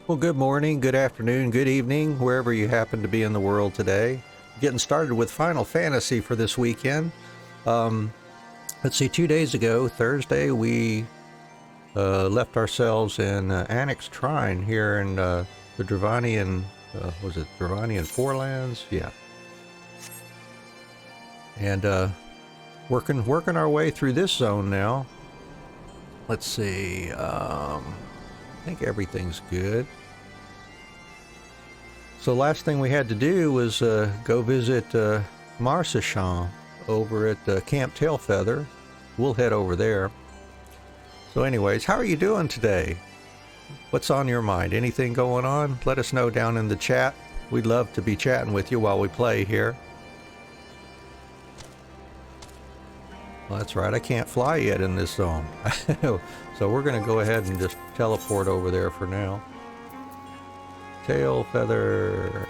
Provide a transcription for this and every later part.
Well, good morning, good afternoon, good evening, wherever you happen to be in the world today. Getting started with Final Fantasy for this weekend. Let's see, 2 days ago, Thursday, we left ourselves in Annex Shrine here in the Dravanian, was it Dravanian Forelands? Yeah. And working our way through this zone now. Let's see, I think everything's good. So last thing we had to do was go visit Marcechan over at Camp Tailfeather. We'll head over there. So anyways, how are you doing today? What's on your mind? Anything going on? Let us know down in the chat. We'd love to be chatting with you while we play here. Well, that's right, I can't fly yet in this zone. So we're going to go ahead and just teleport over there for now. Tailfeather.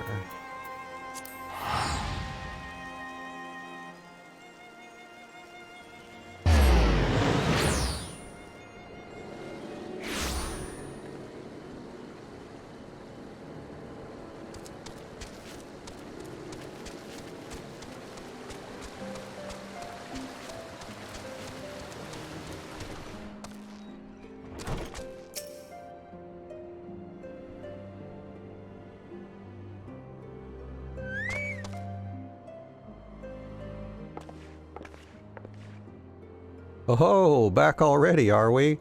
Oh, back already, are we?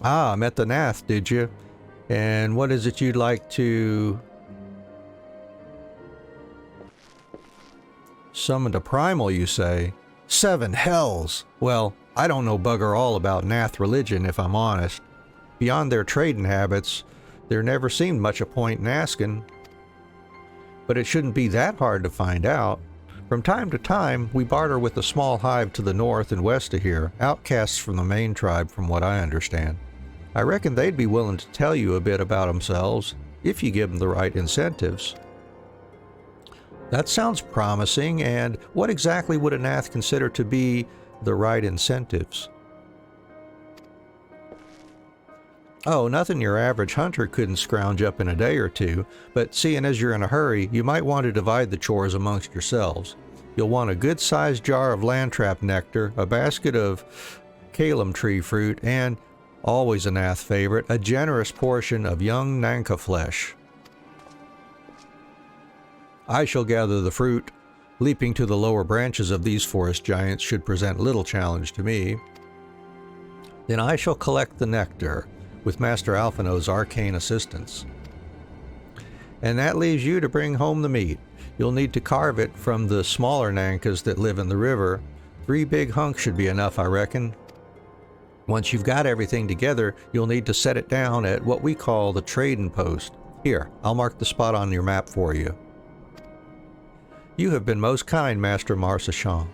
Ah, met the Nath, did you? And what is it you'd like to... Summon a primal, you say? 7 hells! Well, I don't know bugger all about Nath religion, if I'm honest. Beyond their trading habits, there never seemed much a point in asking. But it shouldn't be that hard to find out. From time to time, we barter with a small hive to the north and west of here, outcasts from the main tribe from what I understand. I reckon they'd be willing to tell you a bit about themselves, if you give them the right incentives. That sounds promising, and what exactly would a Nath consider to be the right incentives? Oh, nothing your average hunter couldn't scrounge up in a day or two, but seeing as you're in a hurry, you might want to divide the chores amongst yourselves. You'll want a good-sized jar of landtrap nectar, a basket of calam tree fruit, and, always a Nath favorite, a generous portion of young Nanka flesh. I shall gather the fruit. Leaping to the lower branches of these forest giants should present little challenge to me. Then I shall collect the nectar, with Master Alphinaud's arcane assistance. And that leaves you to bring home the meat. You'll need to carve it from the smaller Nankas that live in the river. 3 big hunks should be enough, I reckon. Once you've got everything together, you'll need to set it down at what we call the trading post. Here, I'll mark the spot on your map for you. You have been most kind, Master Marcechan.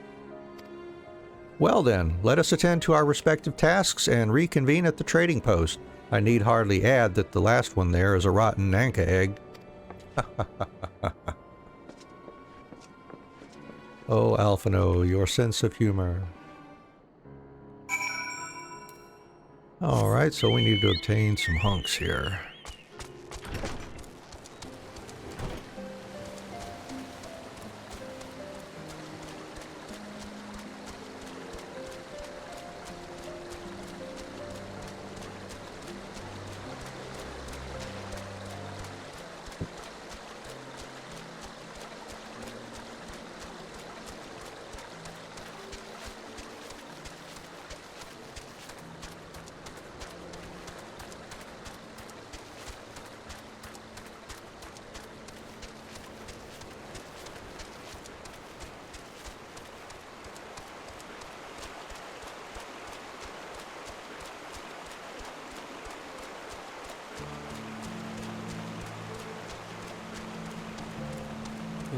Well then, let us attend to our respective tasks and reconvene at the trading post. I need hardly add that the last one there is a rotten Nanka egg. Oh, Alphinaud, your sense of humor. Alright, so we need to obtain some hunks here.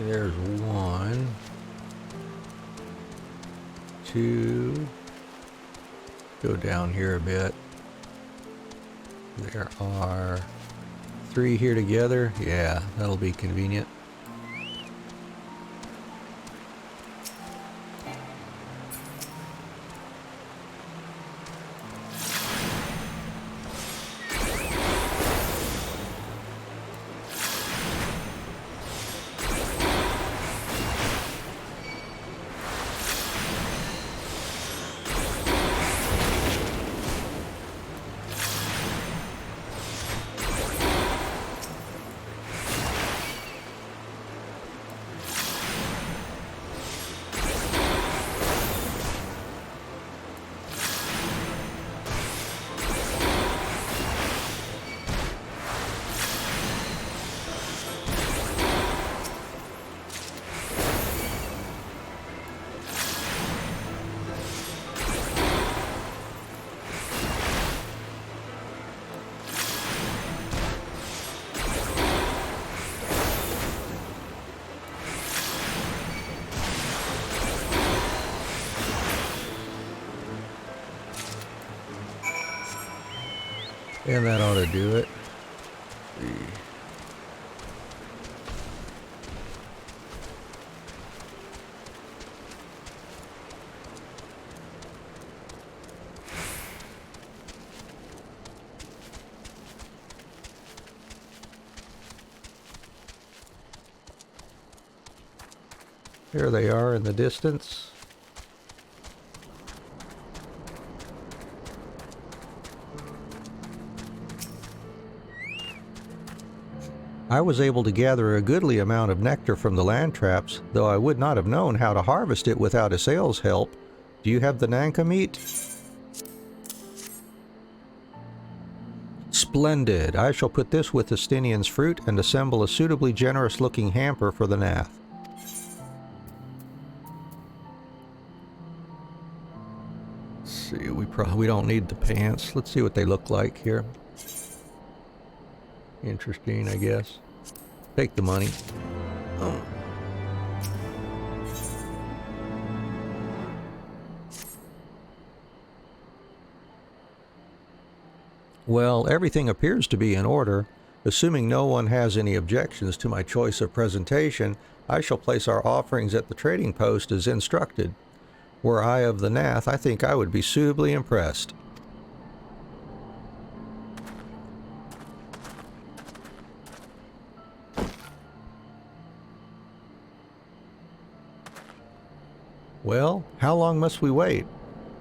There's 1, 2, go down here a bit. There are 3 here together. Yeah, that'll be convenient. And that ought to do it. Let's see. There they are in the distance. I was able to gather a goodly amount of nectar from the land traps, though I would not have known how to harvest it without Asael's help. Do you have the Nanka meat? Splendid. I shall put this with Estinien's fruit and assemble a suitably generous-looking hamper for the Nath. See, we don't need the pants. Let's see what they look like here. Interesting, I guess. Take the money. Oh. Well, everything appears to be in order. Assuming no one has any objections to my choice of presentation, I shall place our offerings at the trading post as instructed. Were I of the Nath, I think I would be suitably impressed. Well, how long must we wait?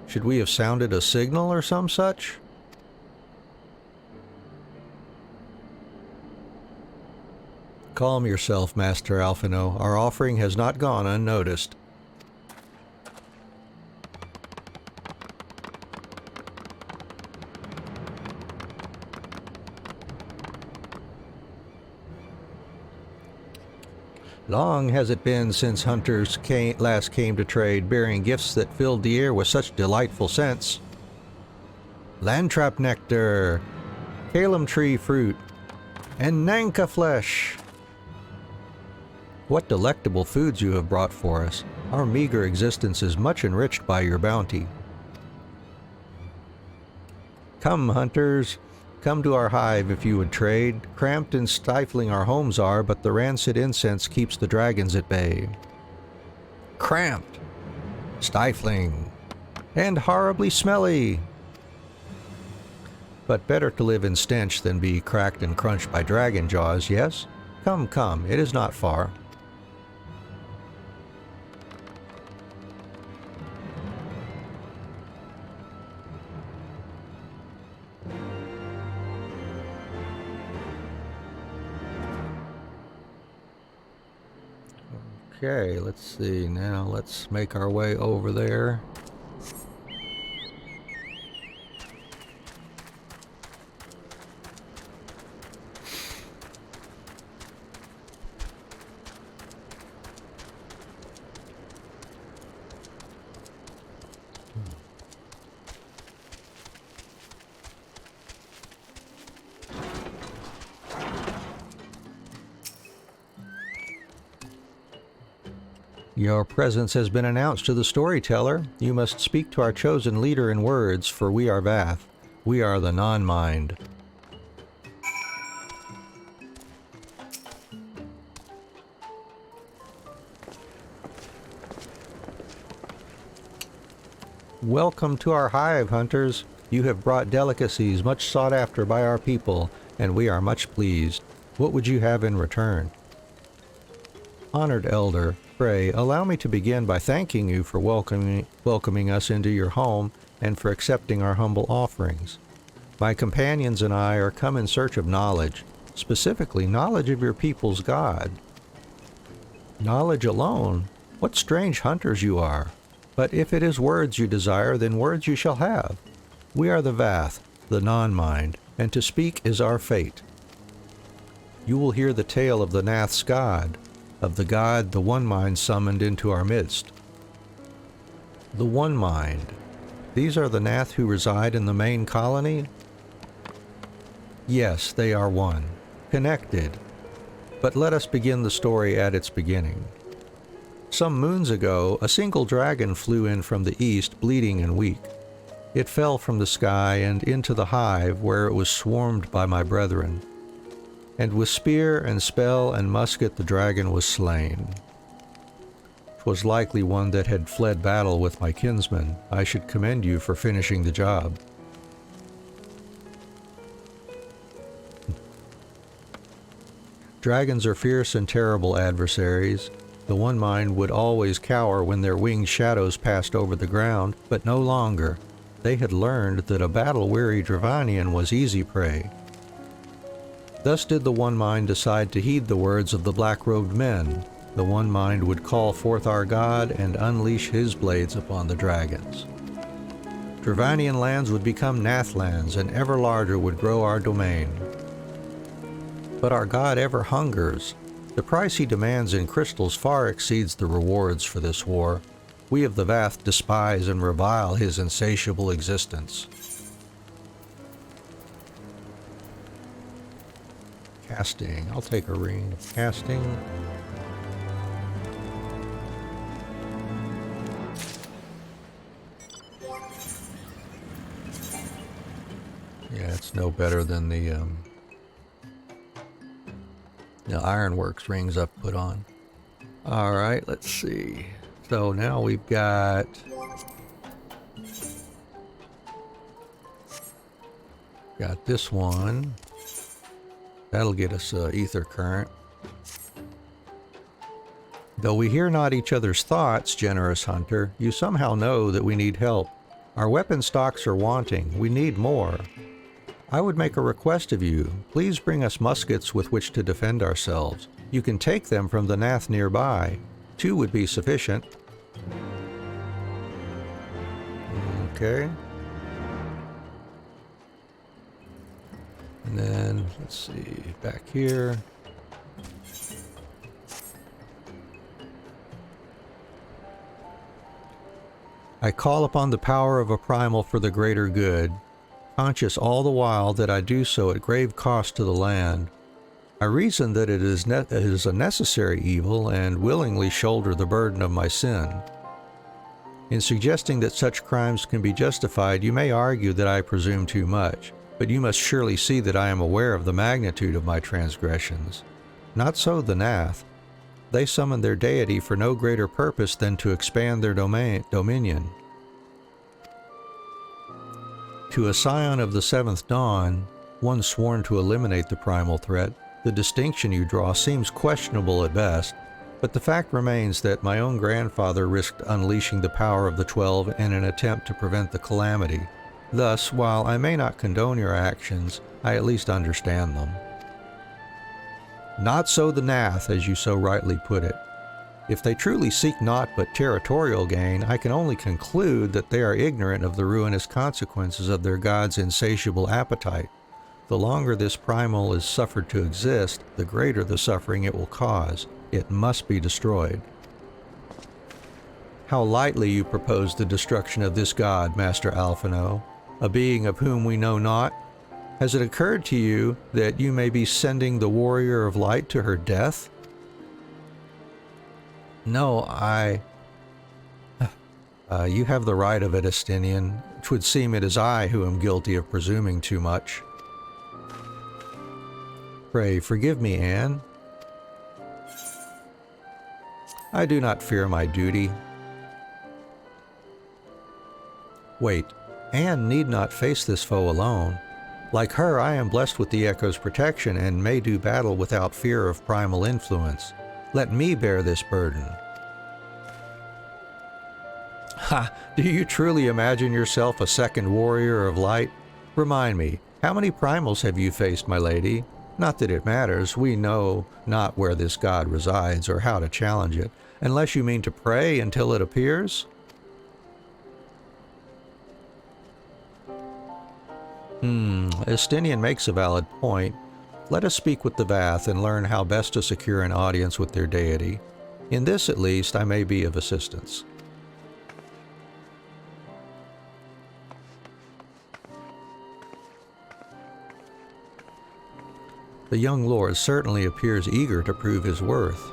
Should we have sounded a signal or some such? Calm yourself, Master Alphinaud. Our offering has not gone unnoticed. Long has it been since hunters last came to trade, bearing gifts that filled the air with such delightful scents. Landtrap nectar, Calum tree fruit, and Nanka flesh. What delectable foods you have brought for us. Our meager existence is much enriched by your bounty. Come, hunters. Come to our hive if you would trade. Cramped and stifling our homes are, but the rancid incense keeps the dragons at bay. Cramped, stifling, and horribly smelly. But better to live in stench than be cracked and crunched by dragon jaws, yes? Come, come, it is not far. Okay, let's see. Now let's make our way over there. Your presence has been announced to the storyteller. You must speak to our chosen leader in words, for we are Vath. We are the non-mind. Welcome to our hive, hunters. You have brought delicacies much sought after by our people, and we are much pleased. What would you have in return? Honored elder, pray, allow me to begin by thanking you for welcoming us into your home and for accepting our humble offerings. My companions and I are come in search of knowledge, specifically knowledge of your people's God. Knowledge alone? What strange hunters you are! But if it is words you desire, then words you shall have. We are the Vath, the non-mind, and to speak is our fate. You will hear the tale of the Nath's God, of the God the One Mind summoned into our midst. The One Mind. These are the Nath who reside in the main colony? Yes, they are one, connected. But let us begin the story at its beginning. Some moons ago, a single dragon flew in from the east, bleeding and weak. It fell from the sky and into the hive, where it was swarmed by my brethren. And with spear and spell and musket the dragon was slain. 'Twas likely one that had fled battle with my kinsmen. I should commend you for finishing the job. Dragons are fierce and terrible adversaries. The one mind would always cower when their winged shadows passed over the ground, but no longer. They had learned that a battle-weary Dravanian was easy prey. Thus did the one mind decide to heed the words of the black-robed men. The one mind would call forth our god and unleash his blades upon the dragons. Dravanian lands would become Nathlands, and ever larger would grow our domain. But our god ever hungers. The price he demands in crystals far exceeds the rewards for this war. We of the Vath despise and revile his insatiable existence. Casting. I'll take a ring. Casting. Yeah, it's no better than the ironworks rings I've put on. Alright, let's see. So now we've got this one. That'll get us ether current. Though we hear not each other's thoughts, generous hunter, you somehow know that we need help. Our weapon stocks are wanting. We need more. I would make a request of you. Please bring us muskets with which to defend ourselves. You can take them from the Nath nearby. 2 would be sufficient. Okay. And then, let's see, back here. I call upon the power of a primal for the greater good, conscious all the while that I do so at grave cost to the land. I reason that it is a necessary evil and willingly shoulder the burden of my sin. In suggesting that such crimes can be justified, you may argue that I presume too much, but you must surely see that I am aware of the magnitude of my transgressions. Not so the Nath. They summon their deity for no greater purpose than to expand their dominion. To a scion of the seventh dawn, one sworn to eliminate the primal threat, the distinction you draw seems questionable at best, but the fact remains that my own grandfather risked unleashing the power of the 12 in an attempt to prevent the calamity. Thus, while I may not condone your actions, I at least understand them. Not so the Nath, as you so rightly put it. If they truly seek naught but territorial gain, I can only conclude that they are ignorant of the ruinous consequences of their god's insatiable appetite. The longer this primal is suffered to exist, the greater the suffering it will cause. It must be destroyed. How lightly you propose the destruction of this god, Master Alphinaud, a being of whom we know not. Has it occurred to you that you may be sending the warrior of light to her death? No, you have the right of it, Estinien. 'Twould seem it is I who am guilty of presuming too much. Pray, forgive me, Anne. I do not fear my duty. Wait, Anne need not face this foe alone. Like her, I am blessed with the Echo's protection and may do battle without fear of primal influence. Let me bear this burden. Ha! Do you truly imagine yourself a second warrior of light? Remind me, how many primals have you faced, my lady? Not that it matters, we know not where this god resides or how to challenge it, unless you mean to pray until it appears? Estinien makes a valid point. Let us speak with the Vath and learn how best to secure an audience with their deity. In this, at least, I may be of assistance. The young lord certainly appears eager to prove his worth.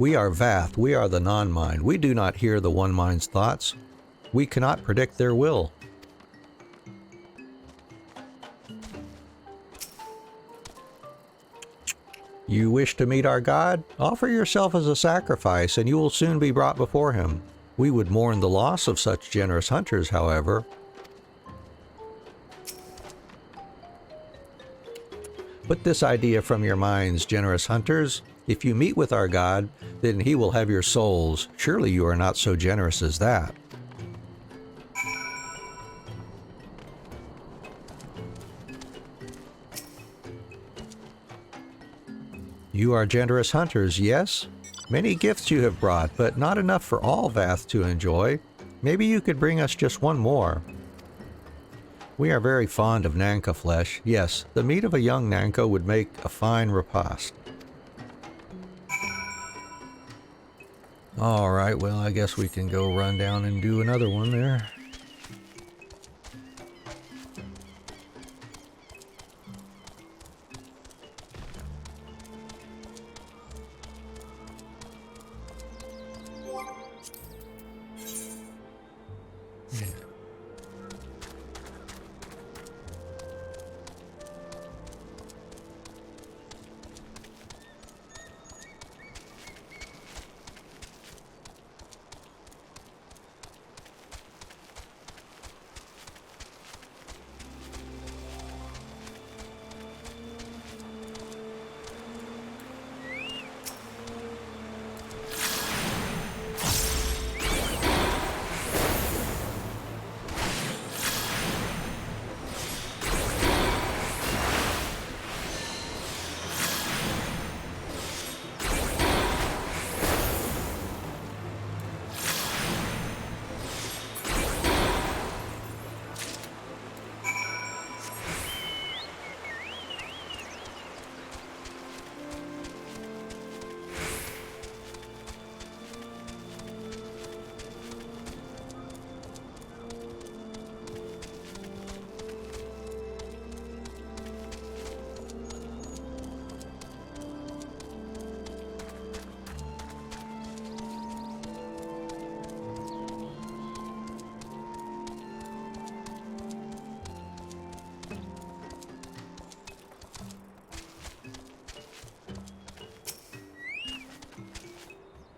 We are Vath, we are the non-mind. We do not hear the one mind's thoughts. We cannot predict their will. You wish to meet our God? Offer yourself as a sacrifice, and you will soon be brought before him. We would mourn the loss of such generous hunters, however. Put this idea from your minds, generous hunters. If you meet with our God, then he will have your souls. Surely you are not so generous as that. You are generous hunters, yes? Many gifts you have brought, but not enough for all Vath to enjoy. Maybe you could bring us just one more. We are very fond of Nanka flesh. Yes, the meat of a young Nanka would make a fine repast. Alright, well, I guess we can go run down and do another one there.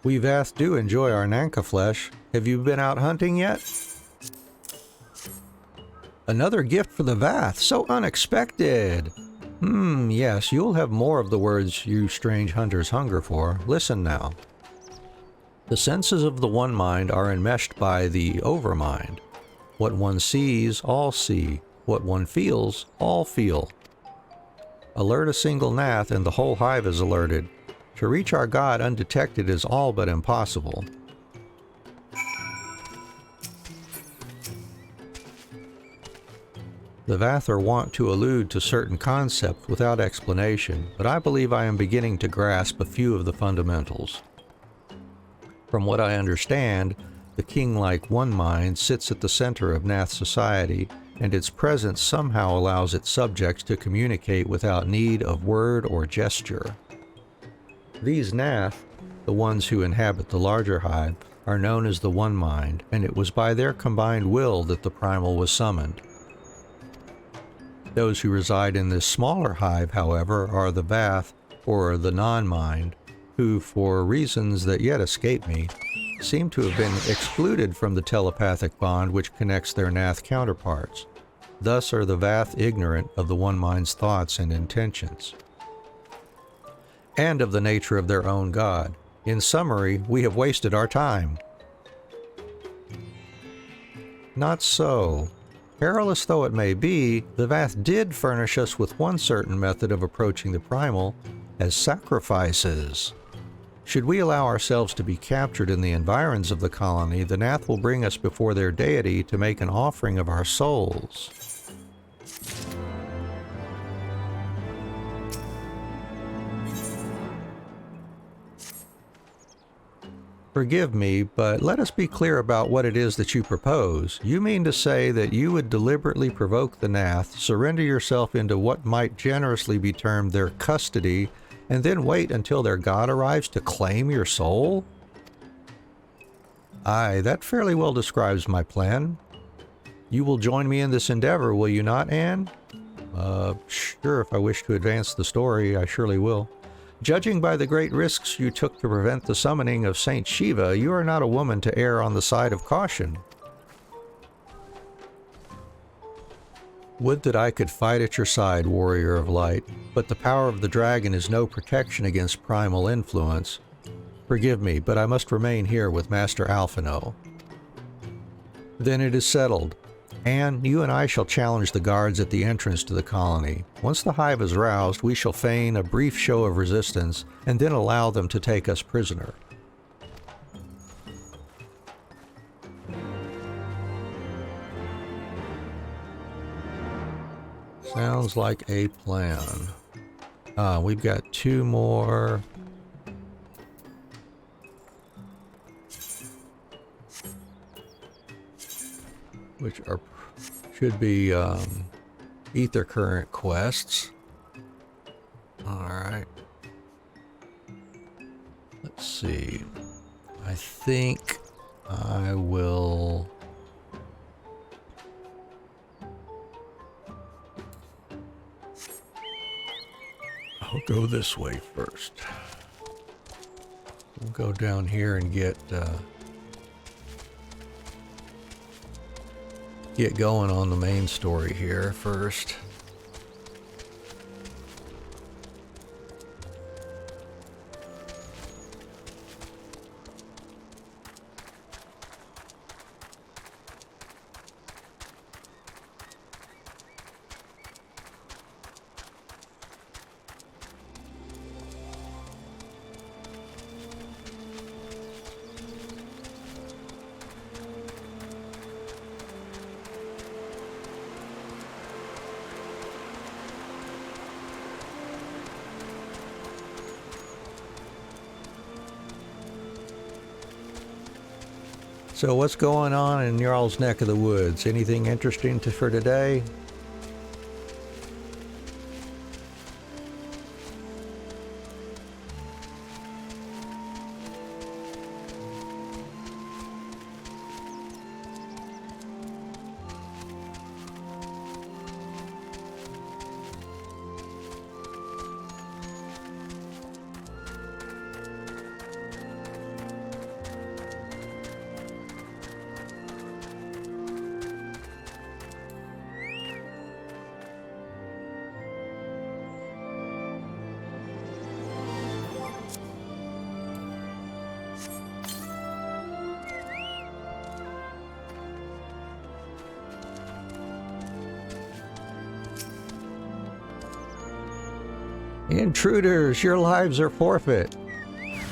We Vath do enjoy our Nanka flesh. Have you been out hunting yet? Another gift for the Vath, so unexpected! Yes, you'll have more of the words you strange hunters hunger for. Listen now. The senses of the one mind are enmeshed by the overmind. What one sees, all see. What one feels, all feel. Alert a single Nath and the whole hive is alerted. To reach our God undetected is all but impossible. The Vath are wont to allude to certain concepts without explanation, but I believe I am beginning to grasp a few of the fundamentals. From what I understand, the king-like one mind sits at the center of Nath society, and its presence somehow allows its subjects to communicate without need of word or gesture. These Nath, the ones who inhabit the larger hive, are known as the One Mind, and it was by their combined will that the primal was summoned. Those who reside in this smaller hive, however, are the Vath, or the non-mind, who, for reasons that yet escape me, seem to have been excluded from the telepathic bond which connects their Nath counterparts. Thus are the Vath ignorant of the One Mind's thoughts and intentions, and of the nature of their own God. In summary, we have wasted our time. Not so. Perilous though it may be, the Vath did furnish us with one certain method of approaching the primal, as sacrifices. Should we allow ourselves to be captured in the environs of the colony, the Nath will bring us before their deity to make an offering of our souls. Forgive me, but let us be clear about what it is that you propose. You mean to say that you would deliberately provoke the Nath, surrender yourself into what might generously be termed their custody, and then wait until their god arrives to claim your soul? Aye, that fairly well describes my plan. You will join me in this endeavor, will you not, Anne? Sure, if I wish to advance the story, I surely will. Judging by the great risks you took to prevent the summoning of Saint Shiva, you are not a woman to err on the side of caution. Would that I could fight at your side, warrior of light, but the power of the dragon is no protection against primal influence. Forgive me, but I must remain here with Master Alphinaud. Then it is settled. Anne, you and I shall challenge the guards at the entrance to the colony. Once the hive is roused, we shall feign a brief show of resistance, and then allow them to take us prisoner. Sounds like a plan. We've got 2 more. Which are should be ether current quests. Alright. Let's see. I think I will I'll go this way first. We'll go down here and get going on the main story here first. So what's going on in y'all's neck of the woods? Anything interesting for today? Intruders, your lives are forfeit.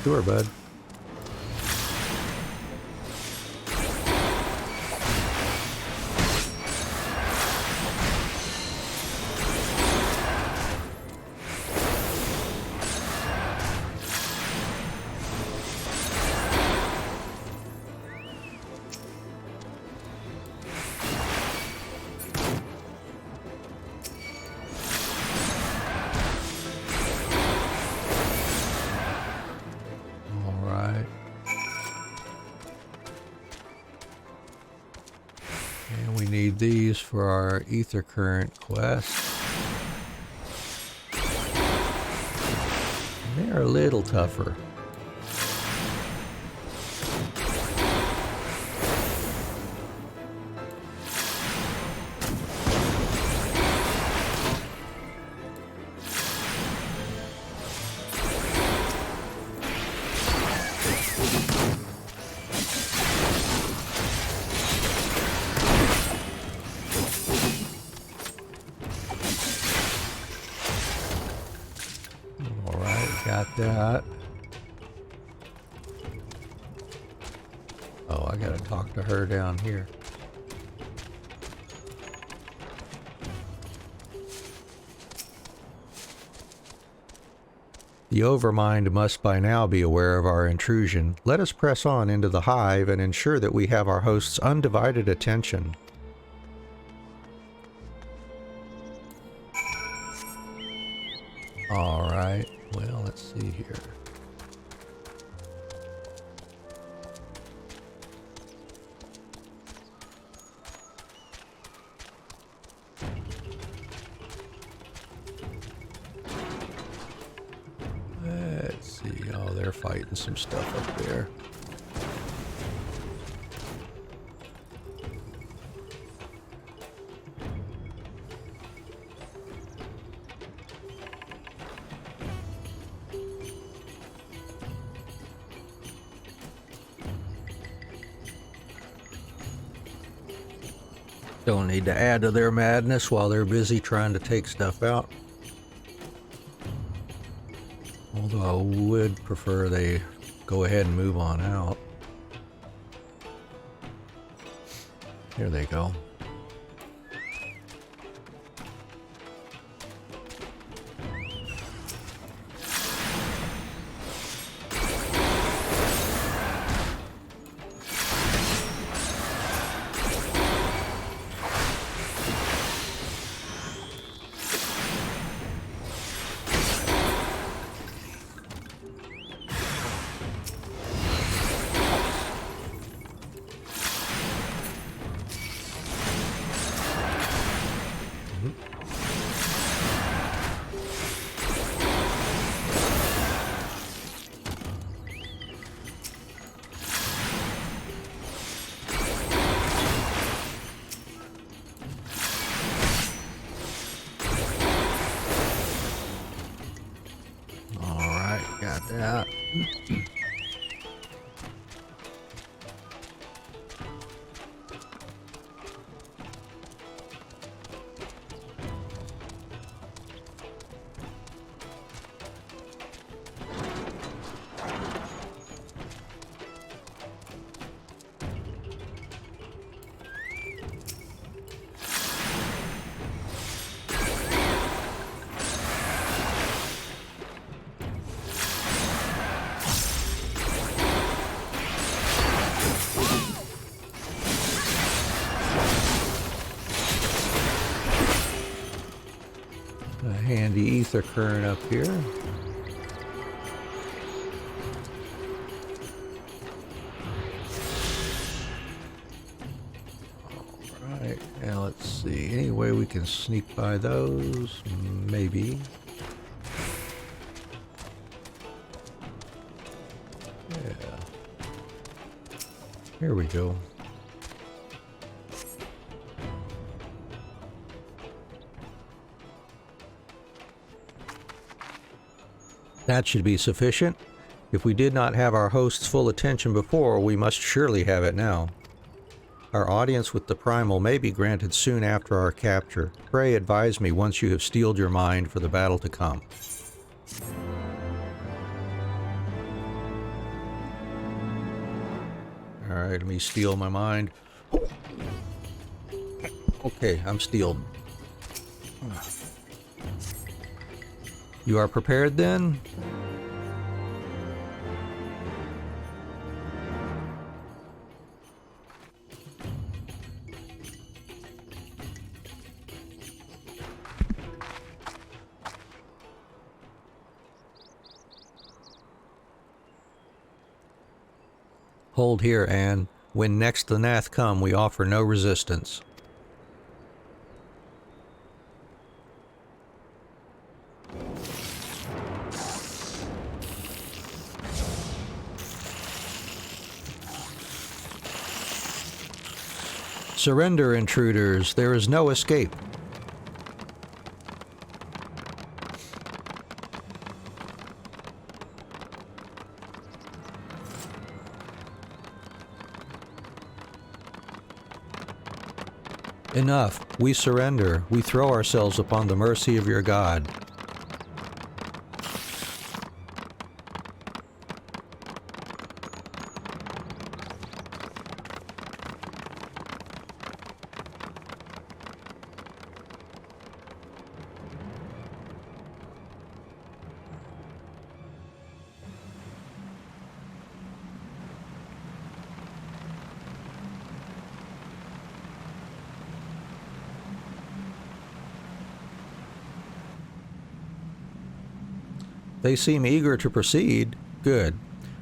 Sure, bud. These for our ether current quest. And they're a little tougher. That. Oh, I gotta talk to her down here. The Overmind must by now be aware of our intrusion. Let us press on into the hive and ensure that we have our host's undivided attention. All right. Well, let's see here. Let's see. Oh, they're fighting some stuff up there. Don't need to add to their madness while they're busy trying to take stuff out. Although I would prefer they go ahead and move on out. Here they go. Got that. Handy ether current up here. Alright, now let's see. Any way we can sneak by those? Maybe. Yeah. Here we go. That should be sufficient. If we did not have our host's full attention before, we must surely have it now. Our audience with the primal may be granted soon after our capture. Pray advise me once you have steeled your mind for the battle to come. Alright, let me steel my mind. Okay, I'm steeled. You are prepared then? Hold here, Anne. When next the Nath come, we offer no resistance. Surrender, intruders. There is no escape. Enough. We surrender. We throw ourselves upon the mercy of your God. They seem eager to proceed. Good.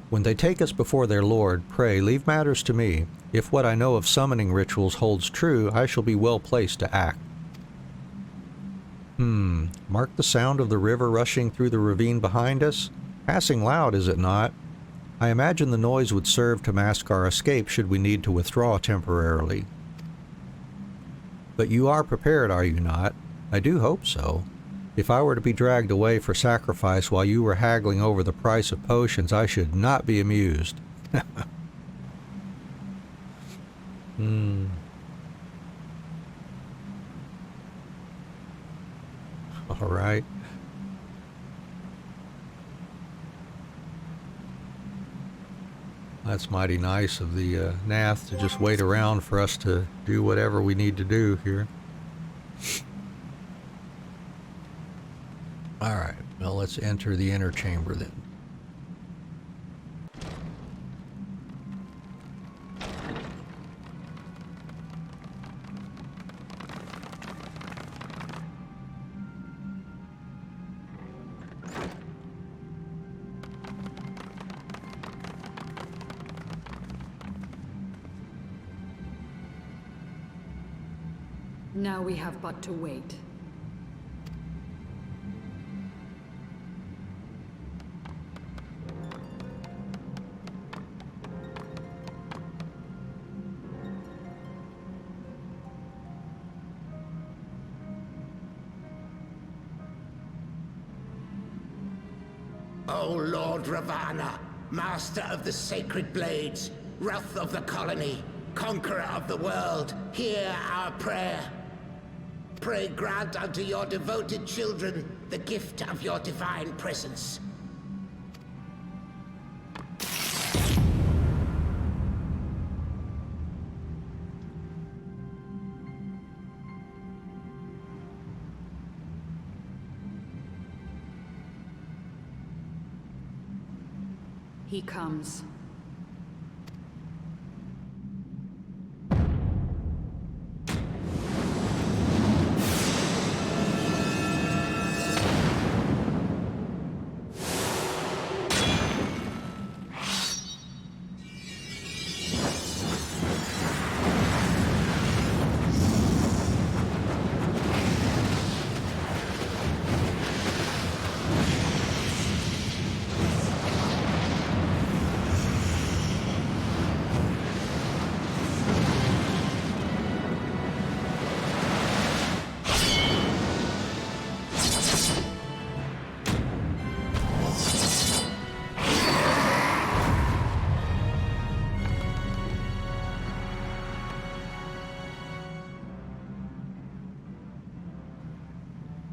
When they take us before their lord, pray leave matters to me. If what I know of summoning rituals holds true, I shall be well placed to act. Mark the sound of the river rushing through the ravine behind us? Passing loud, is it not? I imagine the noise would serve to mask our escape should we need to withdraw temporarily. But you are prepared, are you not? I do hope so. If I were to be dragged away for sacrifice while you were haggling over the price of potions, I should not be amused. All right. That's mighty nice of the Nath to just wait around for us to do whatever we need to do here. All right, well, let's enter the inner chamber then. Now we have but to wait. O Lord Ravana, master of the sacred blades, wrath of the colony, conqueror of the world, hear our prayer. Pray grant unto your devoted children the gift of your divine presence. He comes.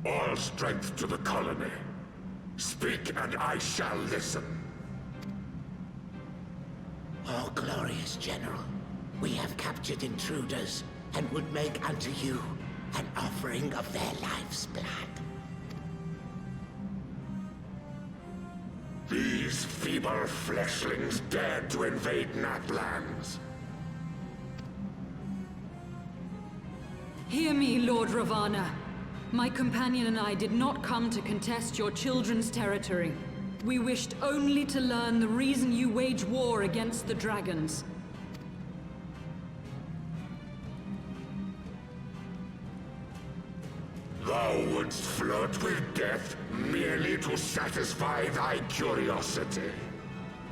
All strength to the colony. Speak and I shall listen. O glorious General, we have captured intruders and would make unto you an offering of their life's blood. These feeble fleshlings dared to invade Natlands. Hear me, Lord Ravana. My companion and I did not come to contest your children's territory. We wished only to learn the reason you wage war against the dragons. Thou wouldst flirt with death merely to satisfy thy curiosity.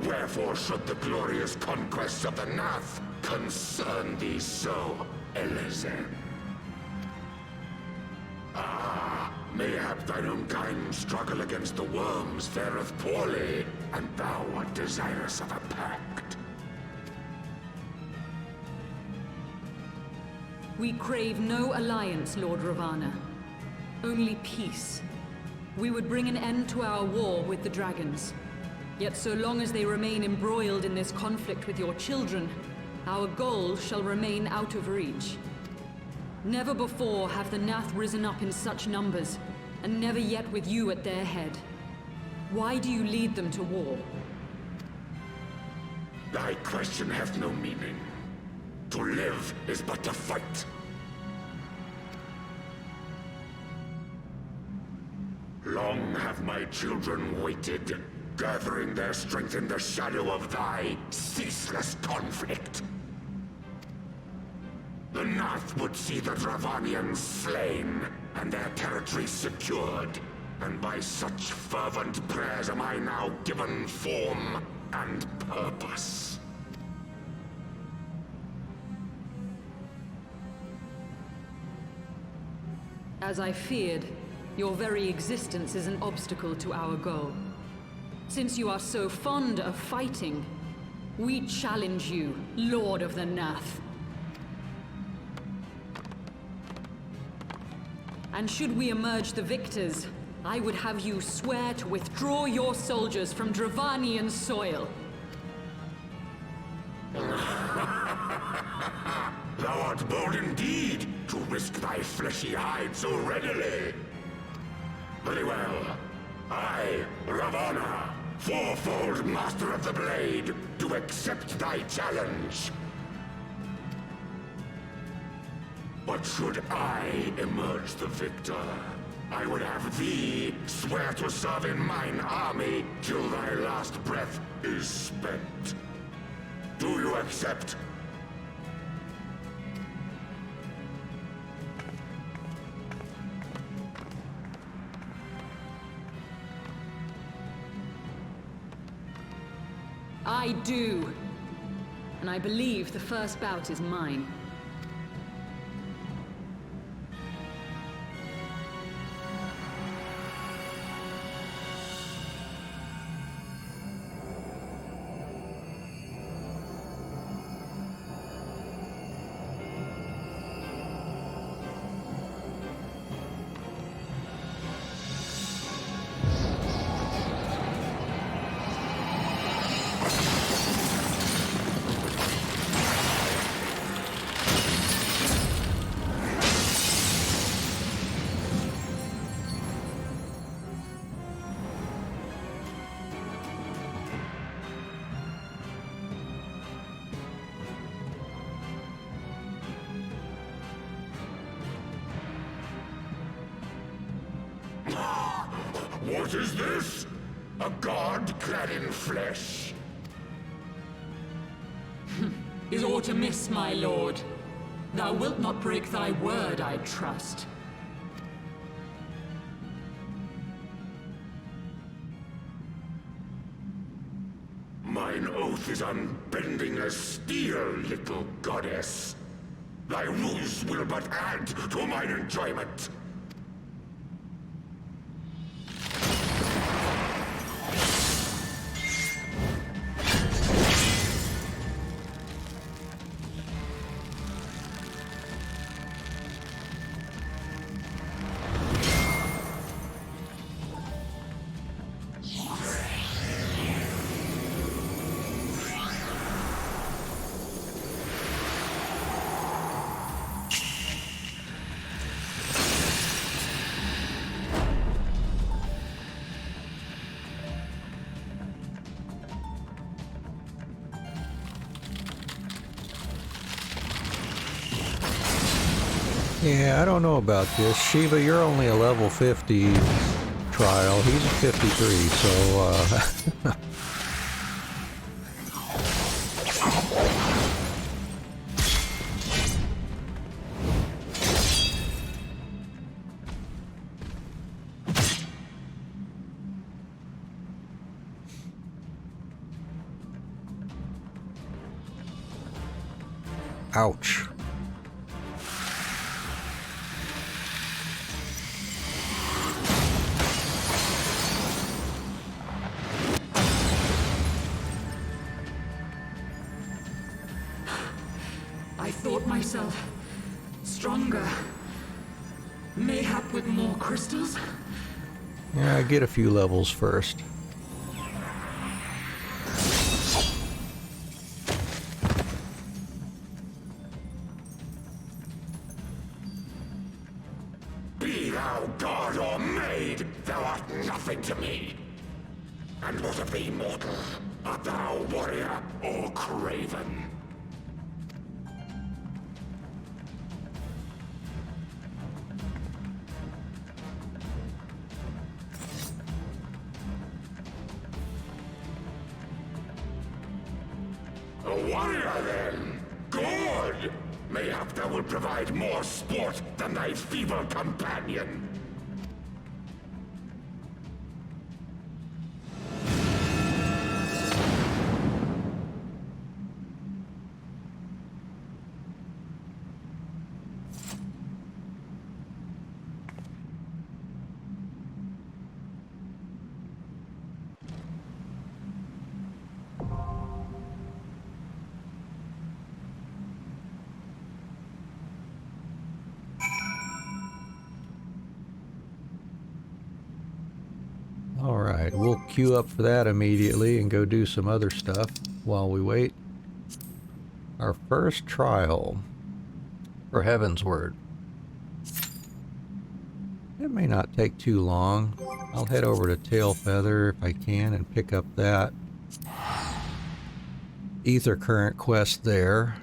Wherefore should the glorious conquests of the Nath concern thee so, Elezen? Mayhap thine own kind struggle against the worms fareth poorly, and thou art desirous of a pact. We crave no alliance, Lord Ravana. Only peace. We would bring an end to our war with the dragons. Yet so long as they remain embroiled in this conflict with your children, our goal shall remain out of reach. Never before have the Nath risen up in such numbers, and never yet with you at their head. Why do you lead them to war? Thy question hath no meaning. To live is but to fight. Long have my children waited, gathering their strength in the shadow of thy ceaseless conflict. The Nath would see the Dravanians slain, and their territory secured. And by such fervent prayers am I now given form and purpose. As I feared, your very existence is an obstacle to our goal. Since you are so fond of fighting, we challenge you, Lord of the Nath. And should we emerge the victors, I would have you swear to withdraw your soldiers from Dravanian soil. Thou art bold indeed to risk thy fleshy hide so readily. Very well. I, Ravana, fourfold Master of the Blade, do accept thy challenge. But should I emerge the victor, I would have thee swear to serve in mine army till thy last breath is spent. Do you accept? I do. And I believe the first bout is mine. What is this? A god clad in flesh? Is aught amiss, my lord? Thou wilt not break thy word, I trust. Mine oath is unbending as steel, little goddess. Thy ruse will but add to mine enjoyment. Yeah, I don't know about this. Shiva, you're only a level 50 trial. He's a 53, so, Ouch. I thought myself stronger. Mayhap with more crystals? Yeah, get a few levels first. Be thou god or maid, thou art nothing to me. And what of thee, mortal? Art thou warrior or craven? A warrior, then? Good! Mayhap thou will provide more sport than thy feeble companion. Alright, we'll queue up for that immediately and go do some other stuff while we wait. Our first trial for Heavensward. It may not take too long. I'll head over to Tailfeather if I can and pick up that Ether Current quest there.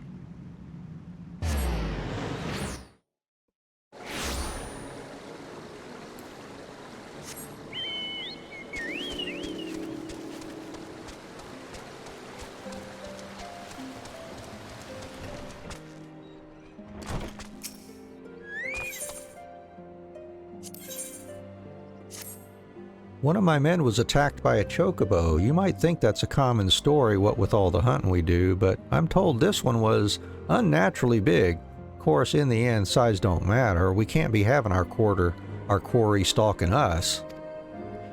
One of my men was attacked by a chocobo. You might think that's a common story, what with all the hunting we do, but I'm told this one was unnaturally big. Of course, in the end, size don't matter. We can't be having our quarry stalking us.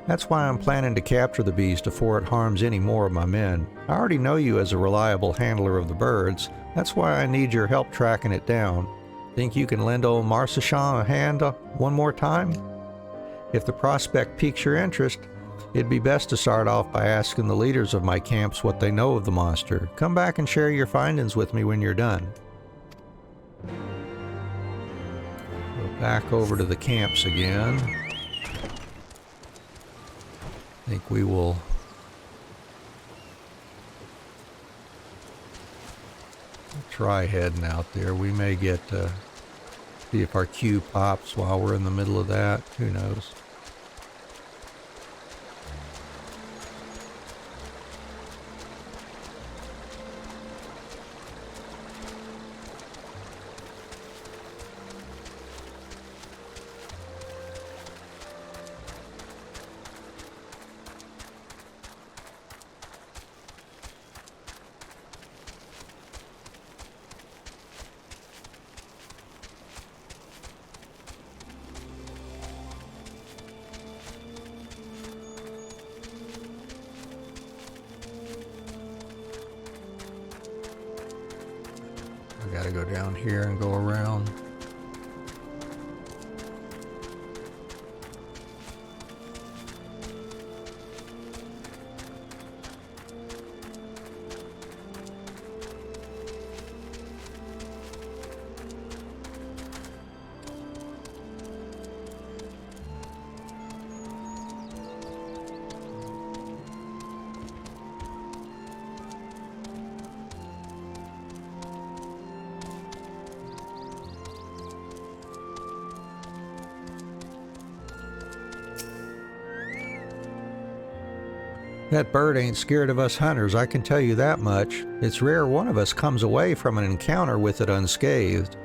That's why I'm planning to capture the beast before it harms any more of my men. I already know you as a reliable handler of the birds. That's why I need your help tracking it down. Think you can lend old Marceshan a hand one more time? If the prospect piques your interest, it'd be best to start off by asking the leaders of my camps what they know of the monster. Come back and share your findings with me when you're done. Go back over to the camps again. I think we will try heading out there. We may get see if our queue pops while we're in the middle of that. Who knows? I gotta go down here and go around. That bird ain't scared of us hunters, I can tell you that much. It's rare one of us comes away from an encounter with it unscathed.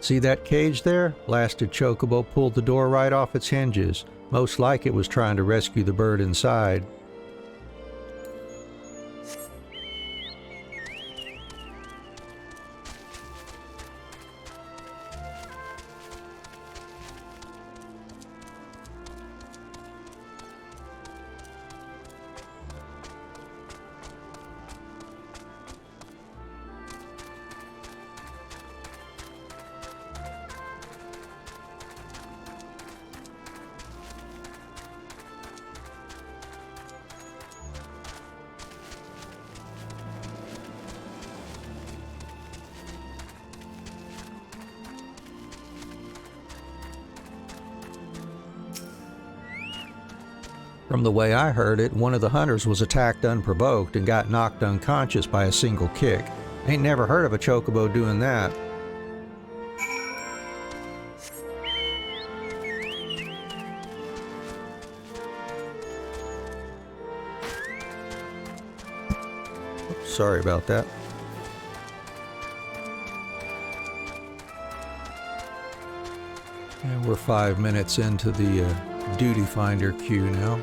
See that cage there? Blasted chocobo pulled the door right off its hinges. Most like it was trying to rescue the bird inside. From the way I heard it, one of the hunters was attacked unprovoked and got knocked unconscious by a single kick. Ain't never heard of a chocobo doing that. Oops, sorry about that. And we're 5 minutes into the duty finder queue now.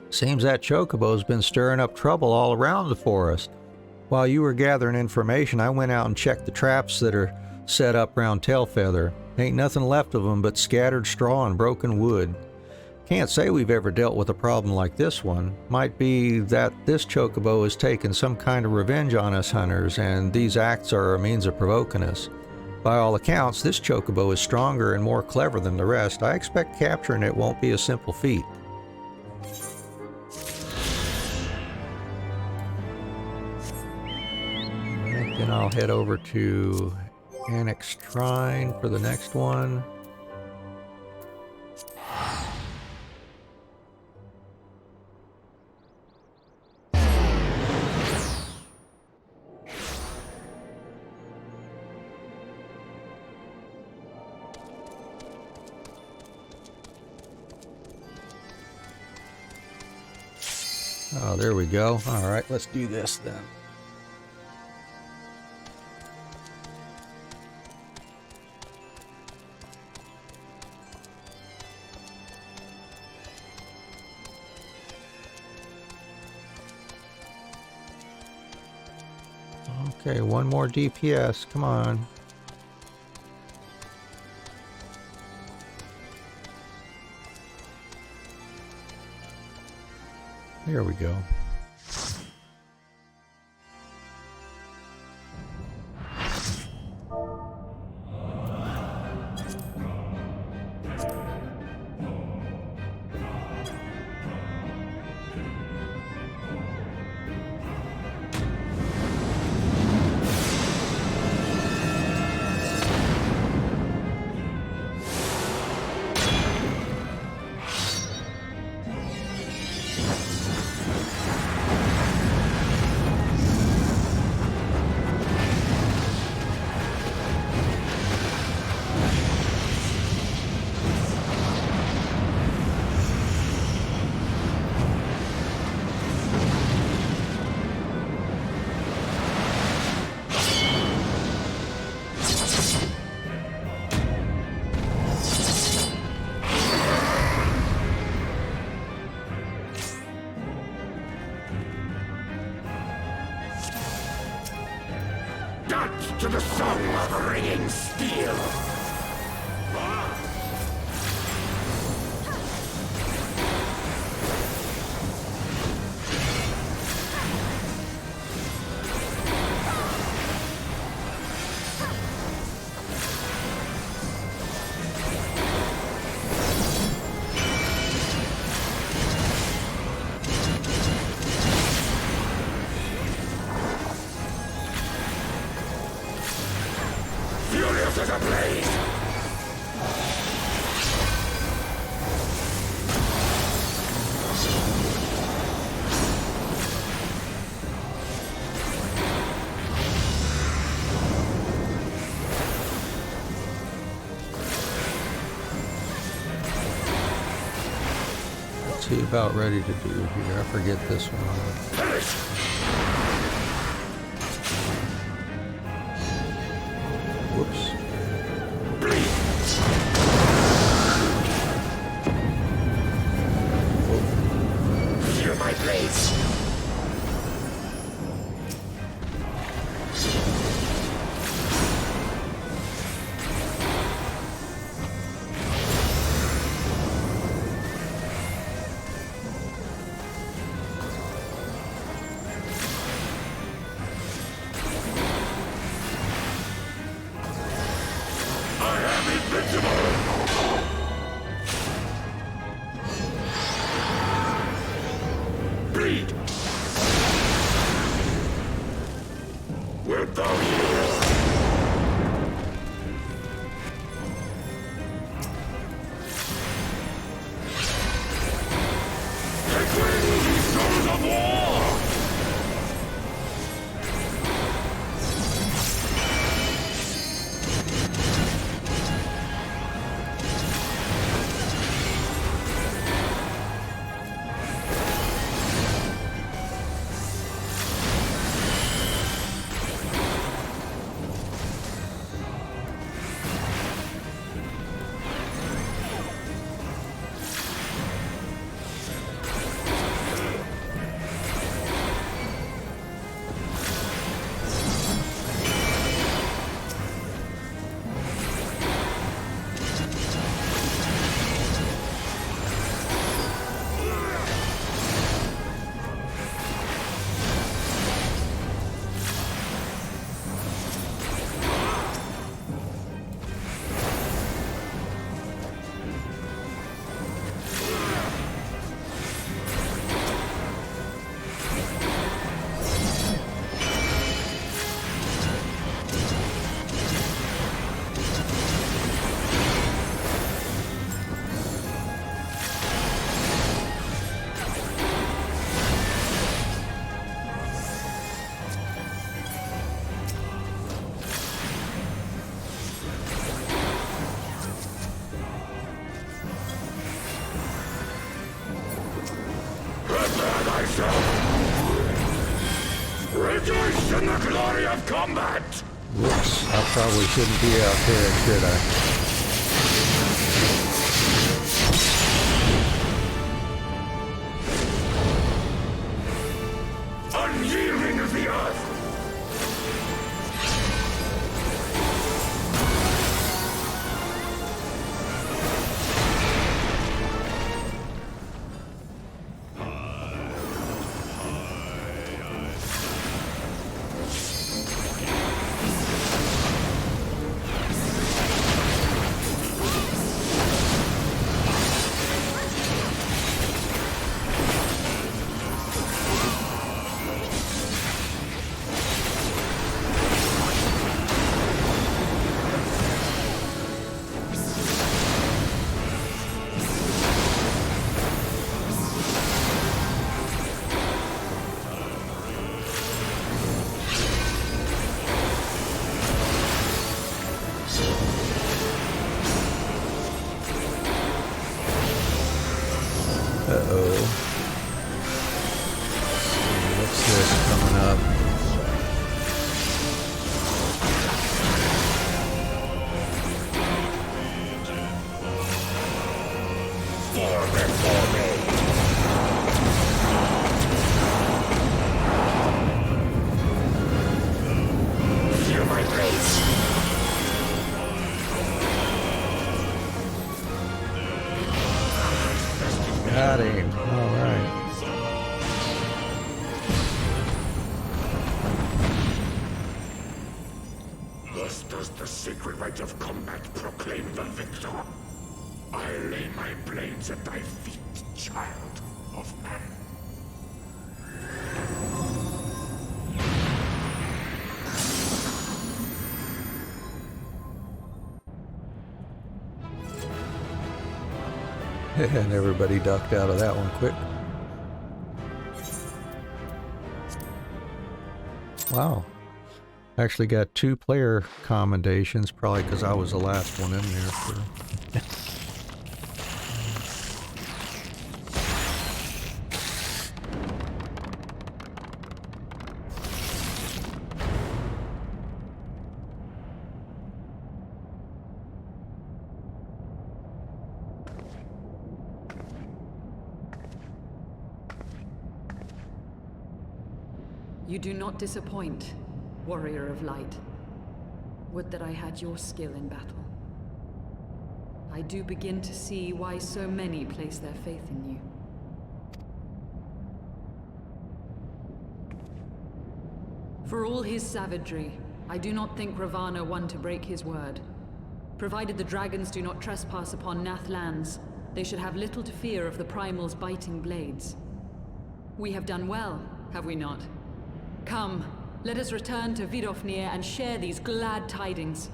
Seems that chocobo's been stirring up trouble all around the forest. While you were gathering information, I went out and checked the traps that are set up around Tailfeather. Ain't nothing left of them but scattered straw and broken wood. Can't say we've ever dealt with a problem like this one. Might be that this chocobo has taken some kind of revenge on us hunters, and these acts are a means of provoking us. By all accounts, this chocobo is stronger and more clever than the rest. I expect capturing it won't be a simple feat. Then I'll head over to Annex Shrine for the next one. Oh, there we go. All right, let's do this then. Okay, one more DPS, come on. There we go. To the song of ringing steel! Furious as a blaze! What's he about ready to do here? I forget this one. Perish! Whoops. Feel my blades! Rejoice in the glory of combat! Whoops, I probably shouldn't be out there, should I? Unyielding of the earth! What's this coming up? Feel my grace! Got him. All right. Thus does the sacred rite of combat proclaim the victor. I lay my blades at thy feet, child of man. And everybody ducked out of that one quick. Wow. Actually got 2 player commendations, probably because I was the last one in there for... You do not disappoint, warrior of light. Would that I had your skill in battle. I do begin to see why so many place their faith in you. For all his savagery, I do not think Ravana one to break his word. Provided the dragons do not trespass upon Nath lands, they should have little to fear of the Primal's biting blades. We have done well, have we not? Come, Let us return to Vidofnir and share these glad tidings.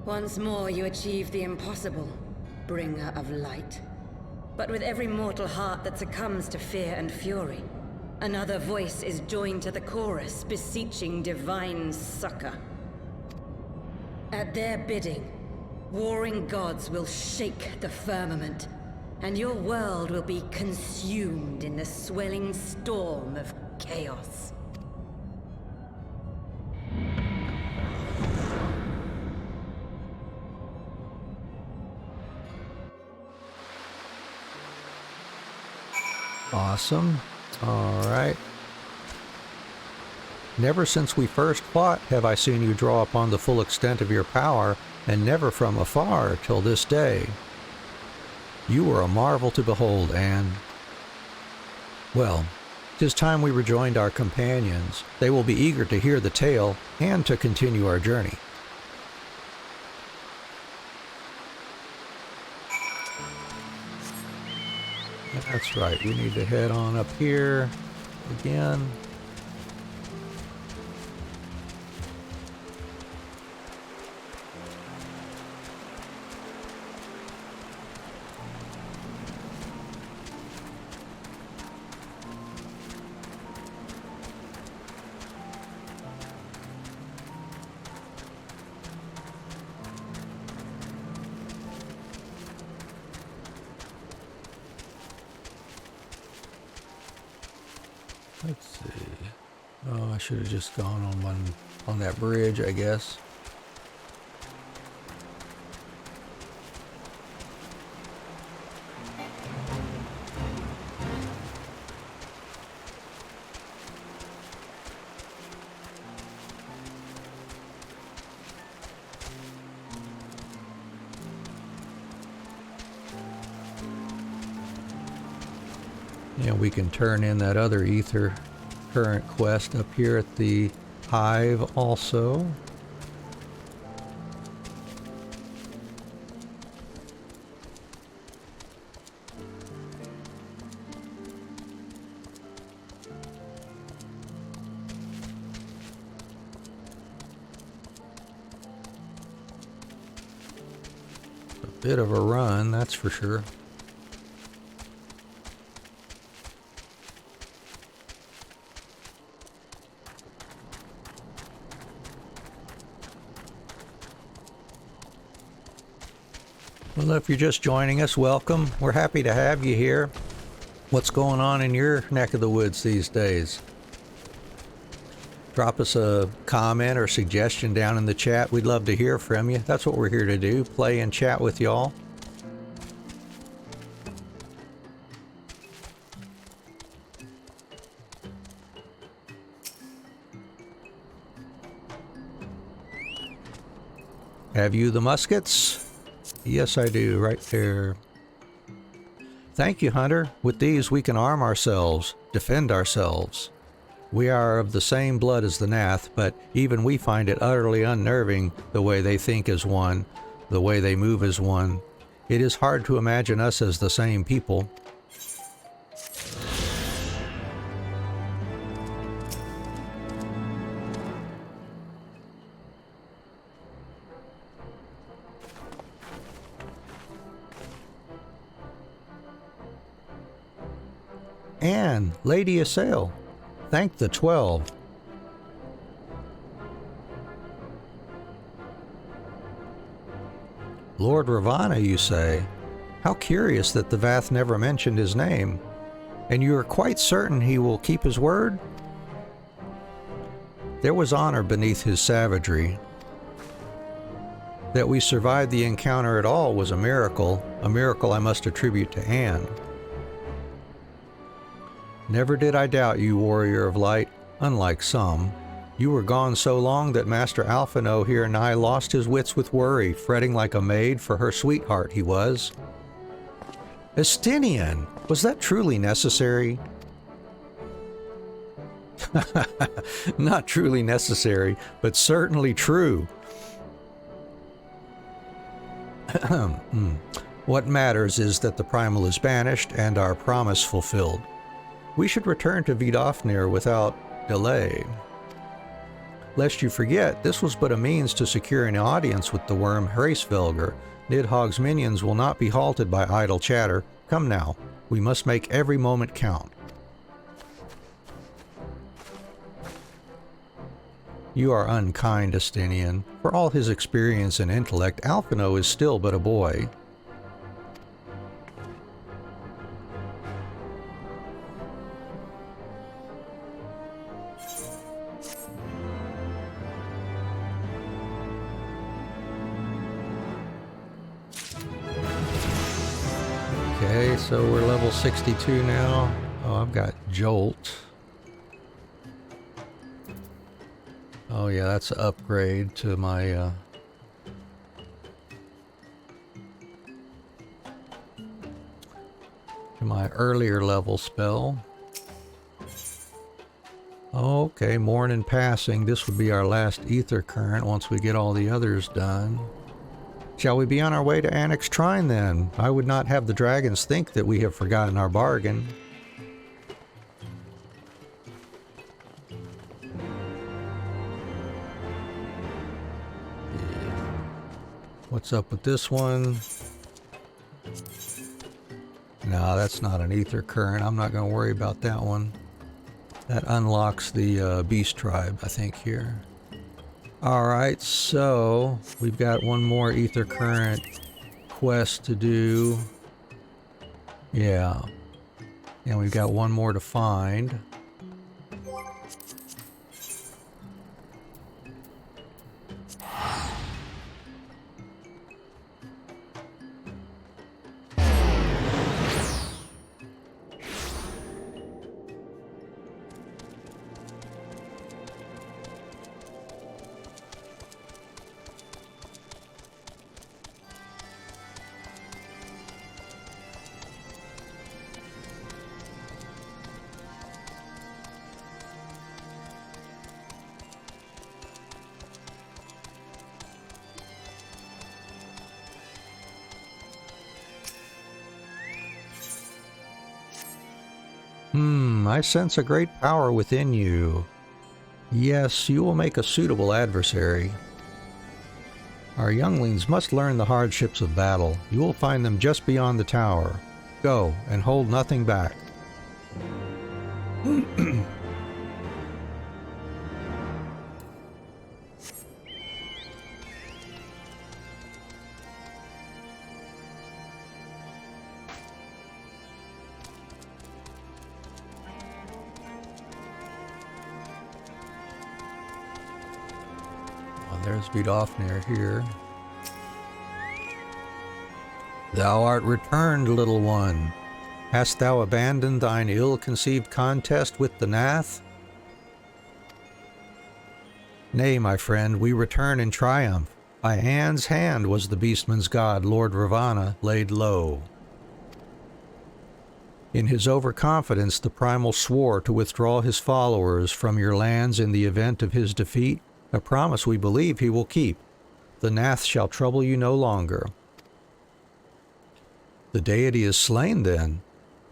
Once more you achieve the impossible, bringer of light. But with every mortal heart that succumbs to fear and fury, another voice is joined to the chorus, beseeching divine succor. At their bidding, warring gods will shake the firmament, and your world will be consumed in the swelling storm of chaos. Awesome. All right. Never since we first fought have I seen you draw upon the full extent of your power, and never from afar till this day. You were a marvel to behold, Anne. Well, 'tis time we rejoined our companions. They will be eager to hear the tale and to continue our journey. That's right, we need to head on up here again. Let's see. Oh, I should have just gone on that bridge, I guess. Yeah, we can turn in that other ether current quest up here at the hive also. A bit of a run, that's for sure. Well, if you're just joining us, welcome. We're happy to have you here. What's going on in your neck of the woods these days? Drop us a comment or suggestion down in the chat. We'd love to hear from you. That's what we're here to do, play and chat with y'all. Have you the muskets? Yes, I do, right there. Thank you, Hunter. With these, we can arm ourselves, defend ourselves. We are of the same blood as the Nath, but even we find it utterly unnerving the way they think as one, the way they move as one. It is hard to imagine us as the same people. Anne, Lady Assail, thank the 12. Lord Ravana, you say? How curious that the Vath never mentioned his name. And you are quite certain he will keep his word? There was honor beneath his savagery. That we survived the encounter at all was a miracle I must attribute to Anne. Never did I doubt you, warrior of light, unlike some. You were gone so long that Master Alphinaud here nigh lost his wits with worry, fretting like a maid for her sweetheart he was. Estinien, was that truly necessary? Not truly necessary, but certainly true. What matters is that the primal is banished and our promise fulfilled. We should return to Vidofnir without delay. Lest you forget, this was but a means to secure an audience with the worm Hraesvelgr. Nidhogg's minions will not be halted by idle chatter. Come now, we must make every moment count. You are unkind, Estinien. For all his experience and intellect, Alphinaud is still but a boy. Okay, so we're level 62 now. Oh, I've got Jolt. Oh yeah, that's an upgrade to my earlier level spell. Okay, Mourn in Passing. This would be our last ether current once we get all the others done. Shall we be on our way to Annex Trine then? I would not have the dragons think that we have forgotten our bargain. What's up with this one? No, that's not an ether current. I'm not going to worry about that one. That unlocks the beast tribe, I think, here. Alright, so we've got one more ether current quest to do. Yeah. And we've got one more to find. I sense a great power within you. Yes, you will make a suitable adversary. Our younglings must learn the hardships of battle. You will find them just beyond the tower. Go, and hold nothing back. There's Vidofnir here. Thou art returned, little one. Hast thou abandoned thine ill-conceived contest with the Nath? Nay, my friend, we return in triumph. By Anne's hand was the beastman's god, Lord Ravana, laid low. In his overconfidence, the primal swore to withdraw his followers from your lands in the event of his defeat, a promise we believe he will keep. The Nath shall trouble you no longer. The deity is slain, then.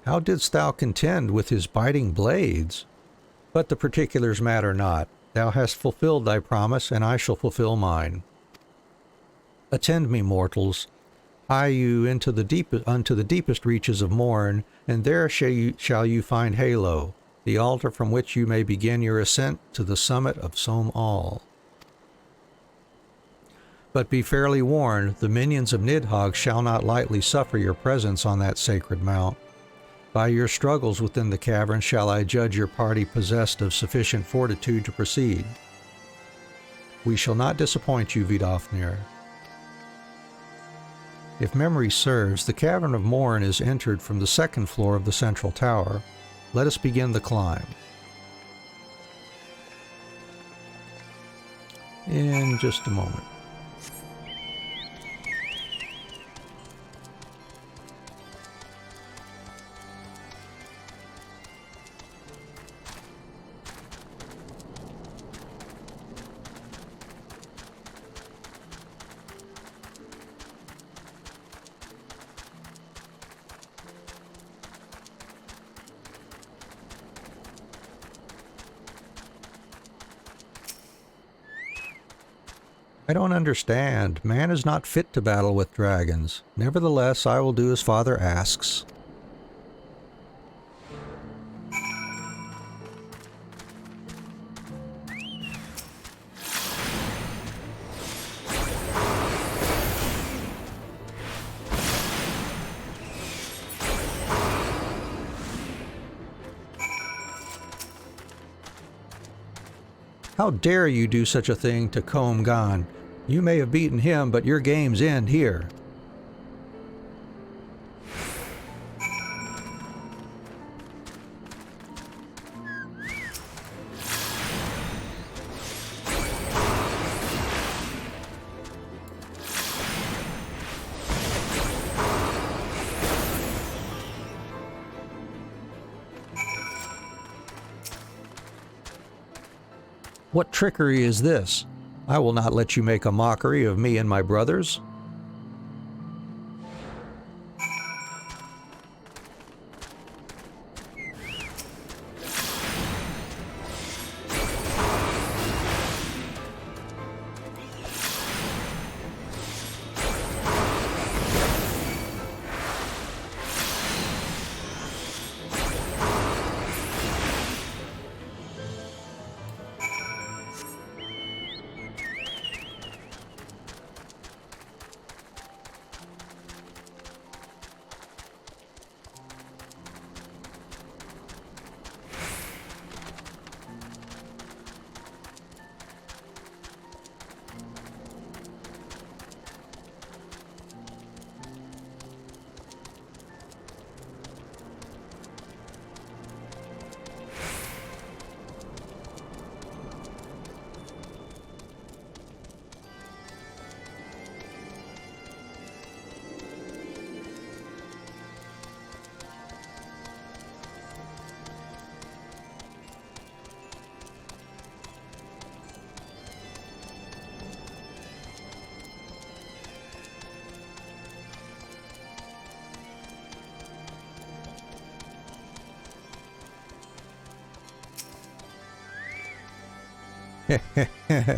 How didst thou contend with his biting blades? But the particulars matter not. Thou hast fulfilled thy promise, and I shall fulfill mine. Attend me, mortals. Hie you unto the deepest reaches of Morn, and there shall you find Halo, the altar from which you may begin your ascent to the summit of Som All. But be fairly warned, the minions of Nidhogg shall not lightly suffer your presence on that sacred mount. By your struggles within the cavern shall I judge your party possessed of sufficient fortitude to proceed. We shall not disappoint you, Vidofnir. If memory serves, the Cavern of Morn is entered from the second floor of the central tower. Let us begin the climb. In just a moment. I don't understand. Man is not fit to battle with dragons. Nevertheless, I will do as Father asks. How dare you do such a thing to Comgan? You may have beaten him, but your games end here. What trickery is this? I will not let you make a mockery of me and my brothers.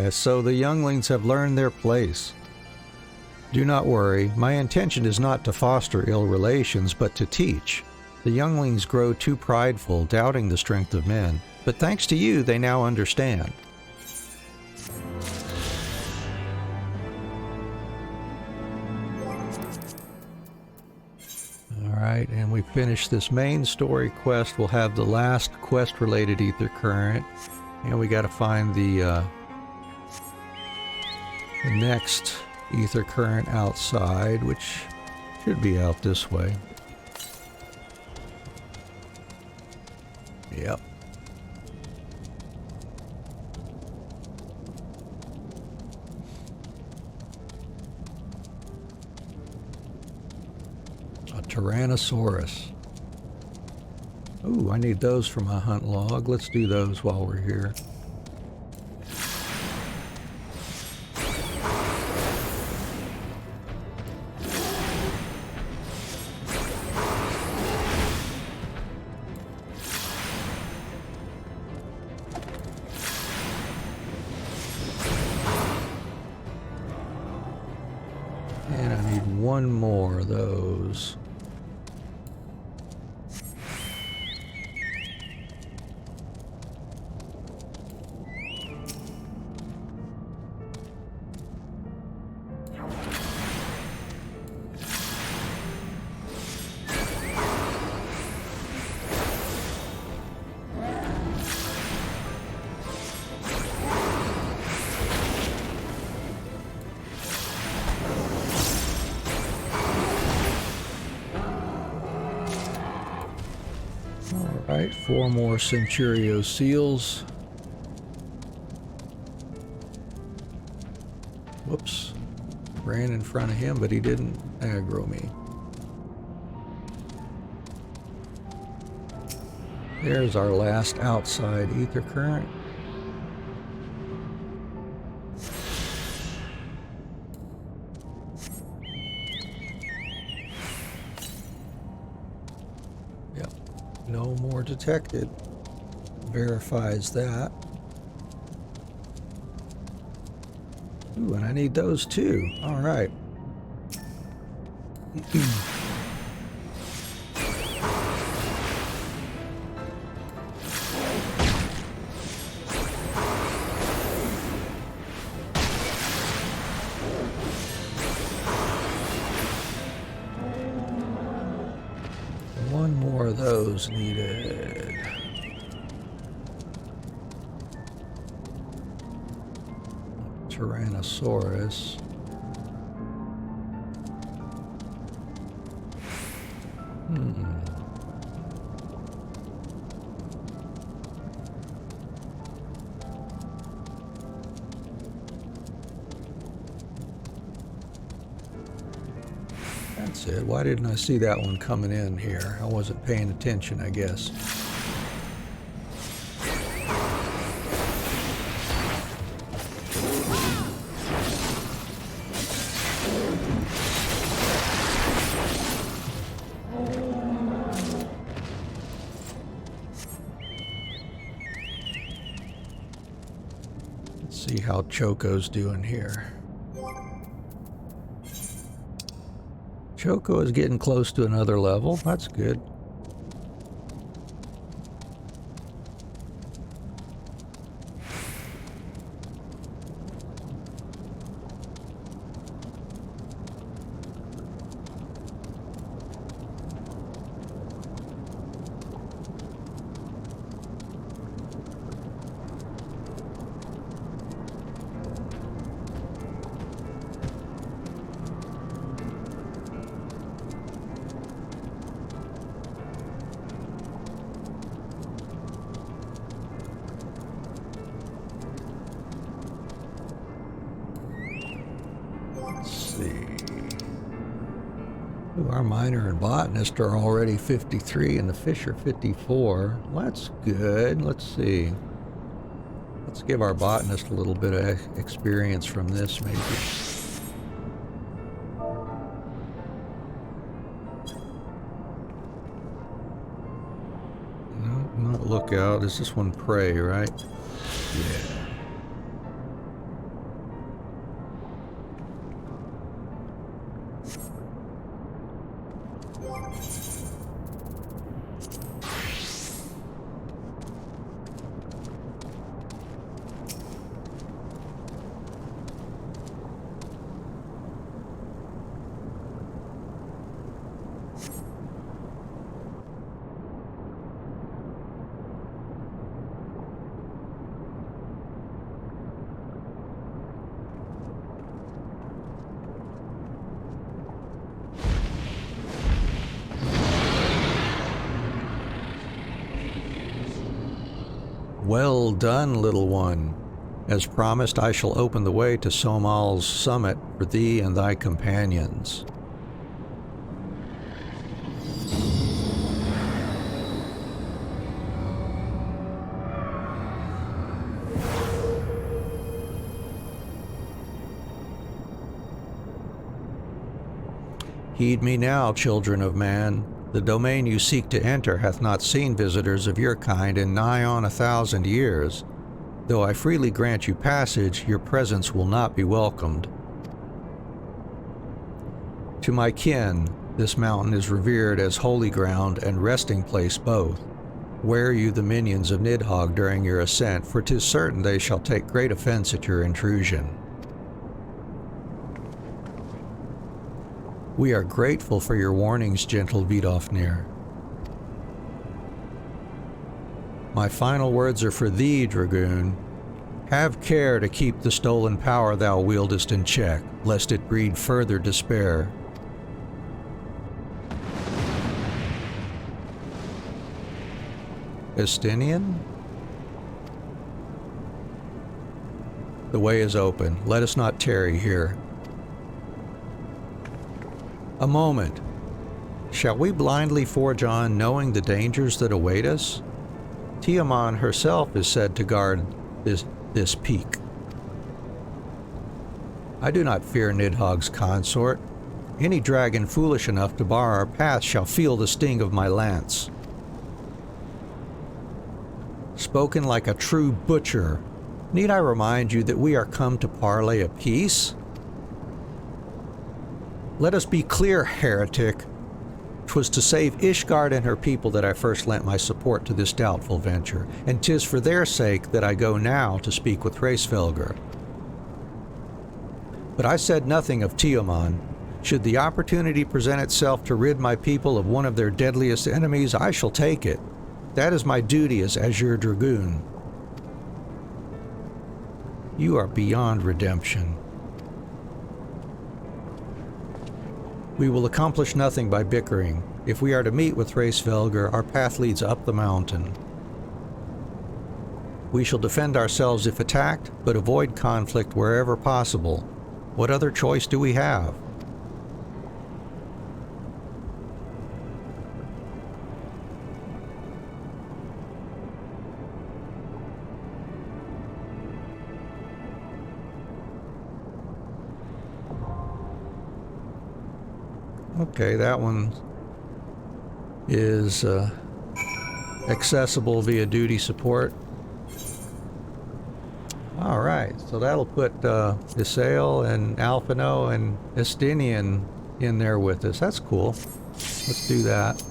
So the younglings have learned their place. Do not worry, my intention is not to foster ill relations, but to teach. The younglings grow too prideful, doubting the strength of men, but thanks to you, they now understand. Alright, and we finish this main story quest. We'll have the last quest-related ether current. And we got to find the next ether current outside, which should be out this way. Yep. A Tyrannosaurus. Ooh, I need those for my hunt log. Let's do those while we're here. And I need one more of those. Alright, 4 more Centurio seals. Whoops. Ran in front of him, but he didn't aggro me. There's our last outside ether current. Yep, no more detected. Verifies that. Ooh, and I need those too. All right. One more of those needed. Tyrannosaurus. That's it. Why didn't I see that one coming in here? I wasn't paying attention, I guess. Let's see how Choco's doing here. Choco is getting close to another level. That's good. Ooh, our miner and botanist are already 53 and the fish are 54. Well, that's good. Let's see. Let's give our botanist a little bit of experience from this, maybe. No, not lookout. Is this one prey, right? Yeah. Well done, little one. As promised, I shall open the way to Somal's summit for thee and thy companions. Heed me now, children of man. The domain you seek to enter hath not seen visitors of your kind in nigh on 1,000 years. Though I freely grant you passage, your presence will not be welcomed. To my kin, this mountain is revered as holy ground and resting place both. Wear you the minions of Nidhogg during your ascent, for 'tis certain they shall take great offense at your intrusion. We are grateful for your warnings, gentle Vidofnir. My final words are for thee, Dragoon. Have care to keep the stolen power thou wieldest in check, lest it breed further despair. Estinien? The way is open. Let us not tarry here. A moment. Shall we blindly forge on, knowing the dangers that await us? Tiamat herself is said to guard this peak. I do not fear Nidhogg's consort. Any dragon foolish enough to bar our path shall feel the sting of my lance. Spoken like a true butcher. Need I remind you that we are come to parley a peace? Let us be clear, heretic. 'Twas to save Ishgard and her people that I first lent my support to this doubtful venture, and 'tis for their sake that I go now to speak with Hraesvelgr. But I said nothing of Tiamat. Should the opportunity present itself to rid my people of one of their deadliest enemies, I shall take it. That is my duty as Azure Dragoon. You are beyond redemption. We will accomplish nothing by bickering. If we are to meet with Hraesvelgr, our path leads up the mountain. We shall defend ourselves if attacked, but avoid conflict wherever possible. What other choice do we have? Okay, that one is accessible via duty support. Alright, so that'll put Isael and Alphinaud and Estinien in there with us. That's cool. Let's do that.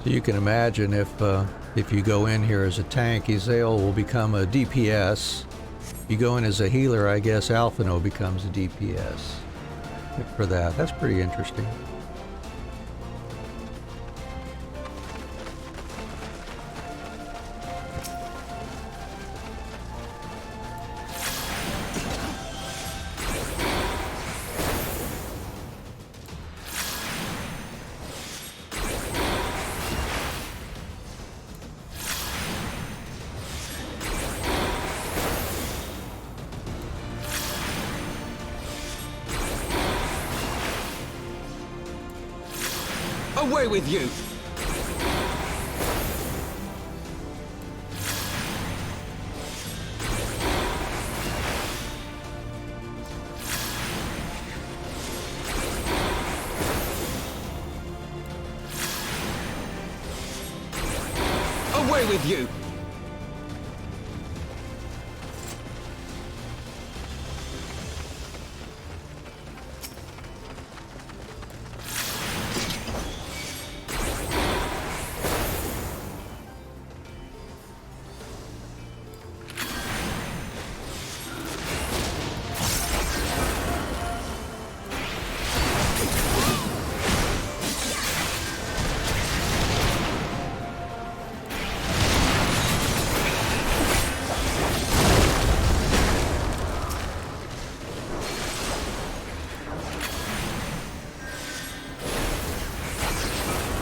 So you can imagine if you go in here as a tank, Isael will become a DPS. If you go in as a healer, I guess Alphinaud becomes a DPS. Good for that. That's pretty interesting. Away with you! Away with you!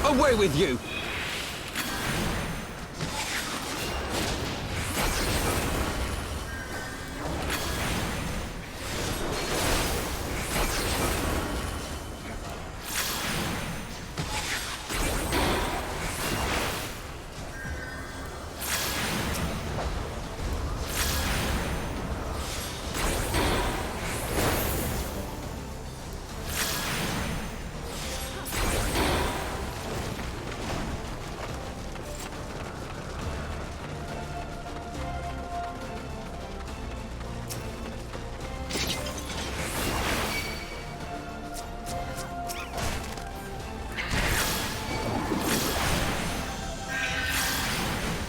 Away with you!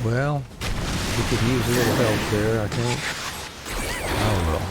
Well, we could use a little help there, I think. Oh well.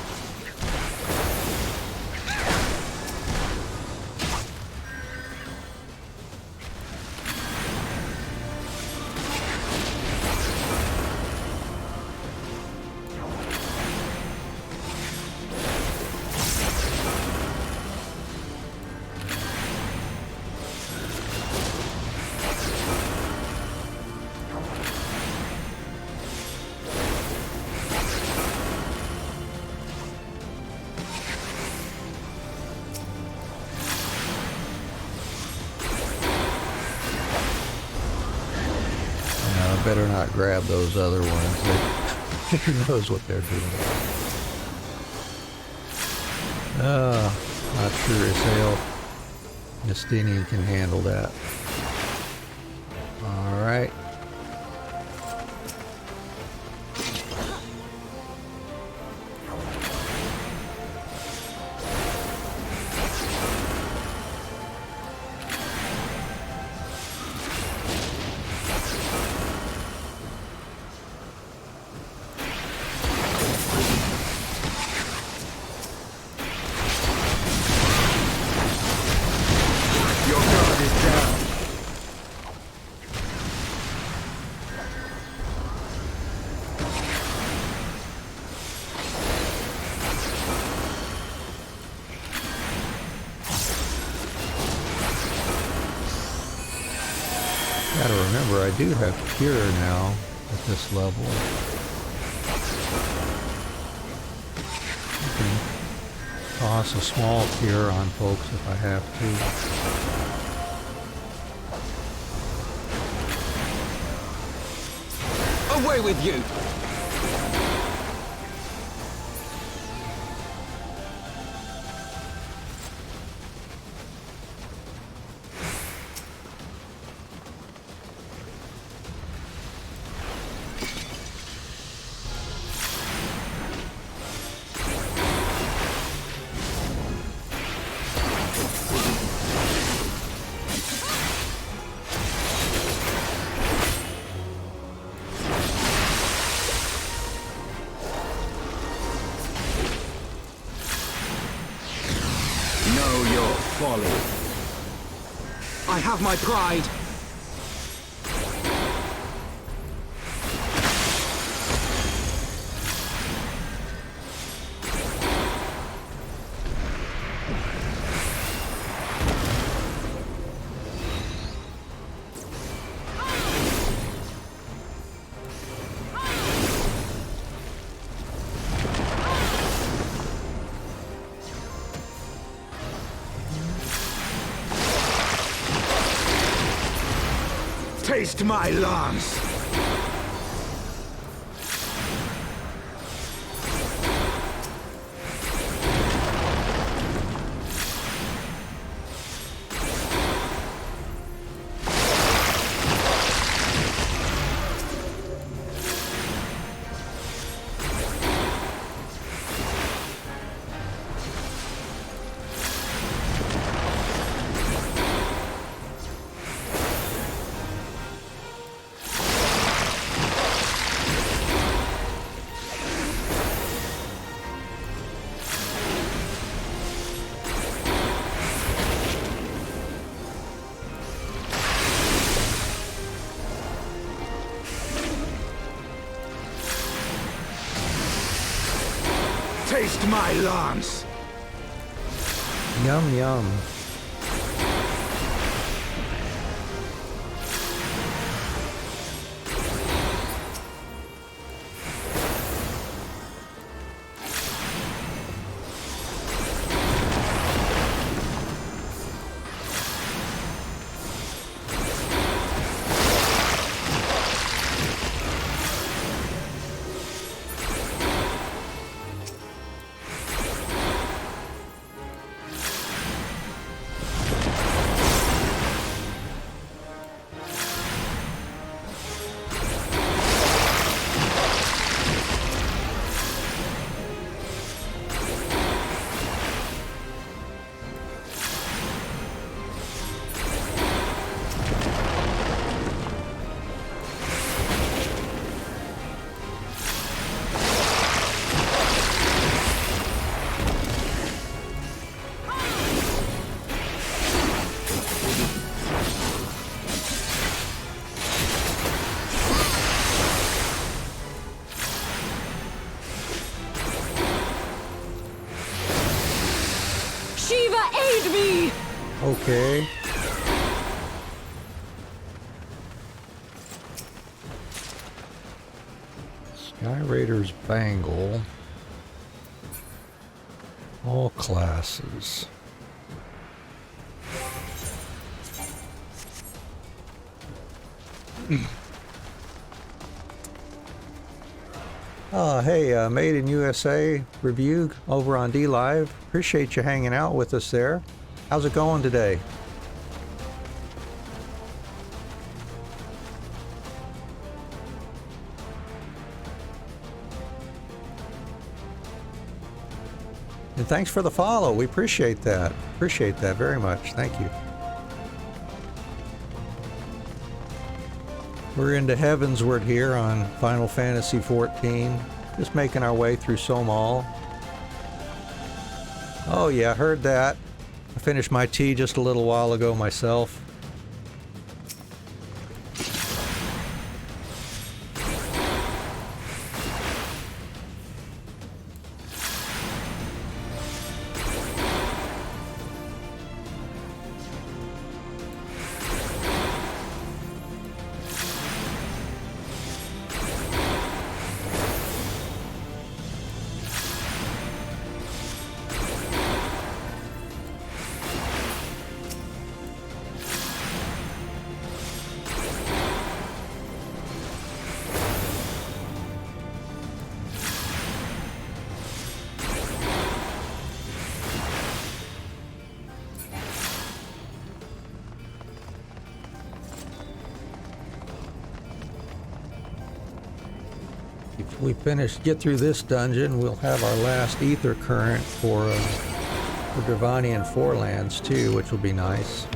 I better not grab those other ones. Who knows what they're doing. Not sure Hraesvelgr Estinien can handle that. Alright. Gotta remember, I do have cure now at this level. I can toss a small cure on folks if I have to. Away with you! I have my pride. Taste my lance! Taste my lance! Yum yum. Aid me! Okay. Sky Raider's Bangle. All classes. Hey, Made in USA review over on D Live. Appreciate you hanging out with us there. How's it going today? And thanks for the follow. We appreciate that. Appreciate that very much. Thank you. We're into Heavensward here on Final Fantasy XIV. Just making our way through Somal. Oh yeah, heard that. I finished my tea just a little while ago myself. Get through this dungeon, we'll have our last ether current for Dravanian Forelands too, which will be nice.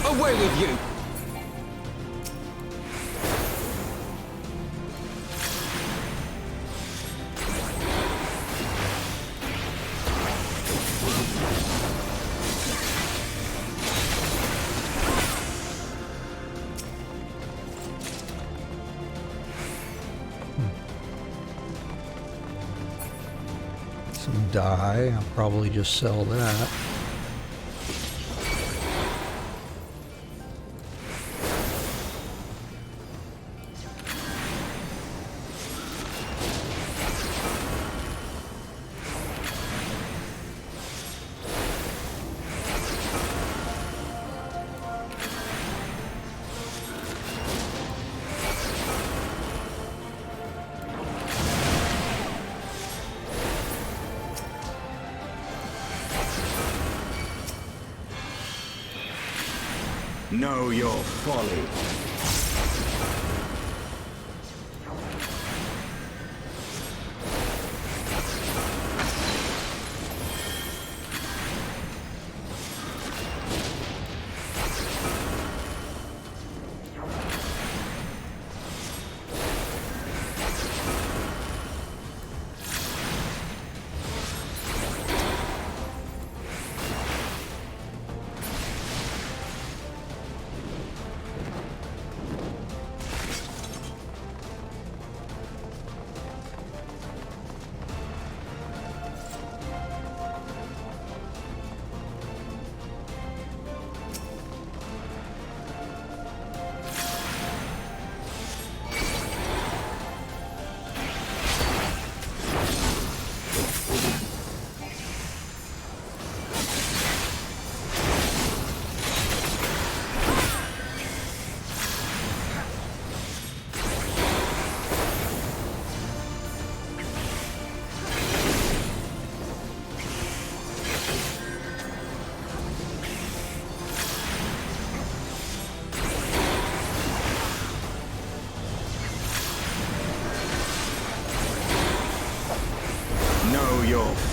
Away with you! Some dye, I'll probably just sell that. Know your folly.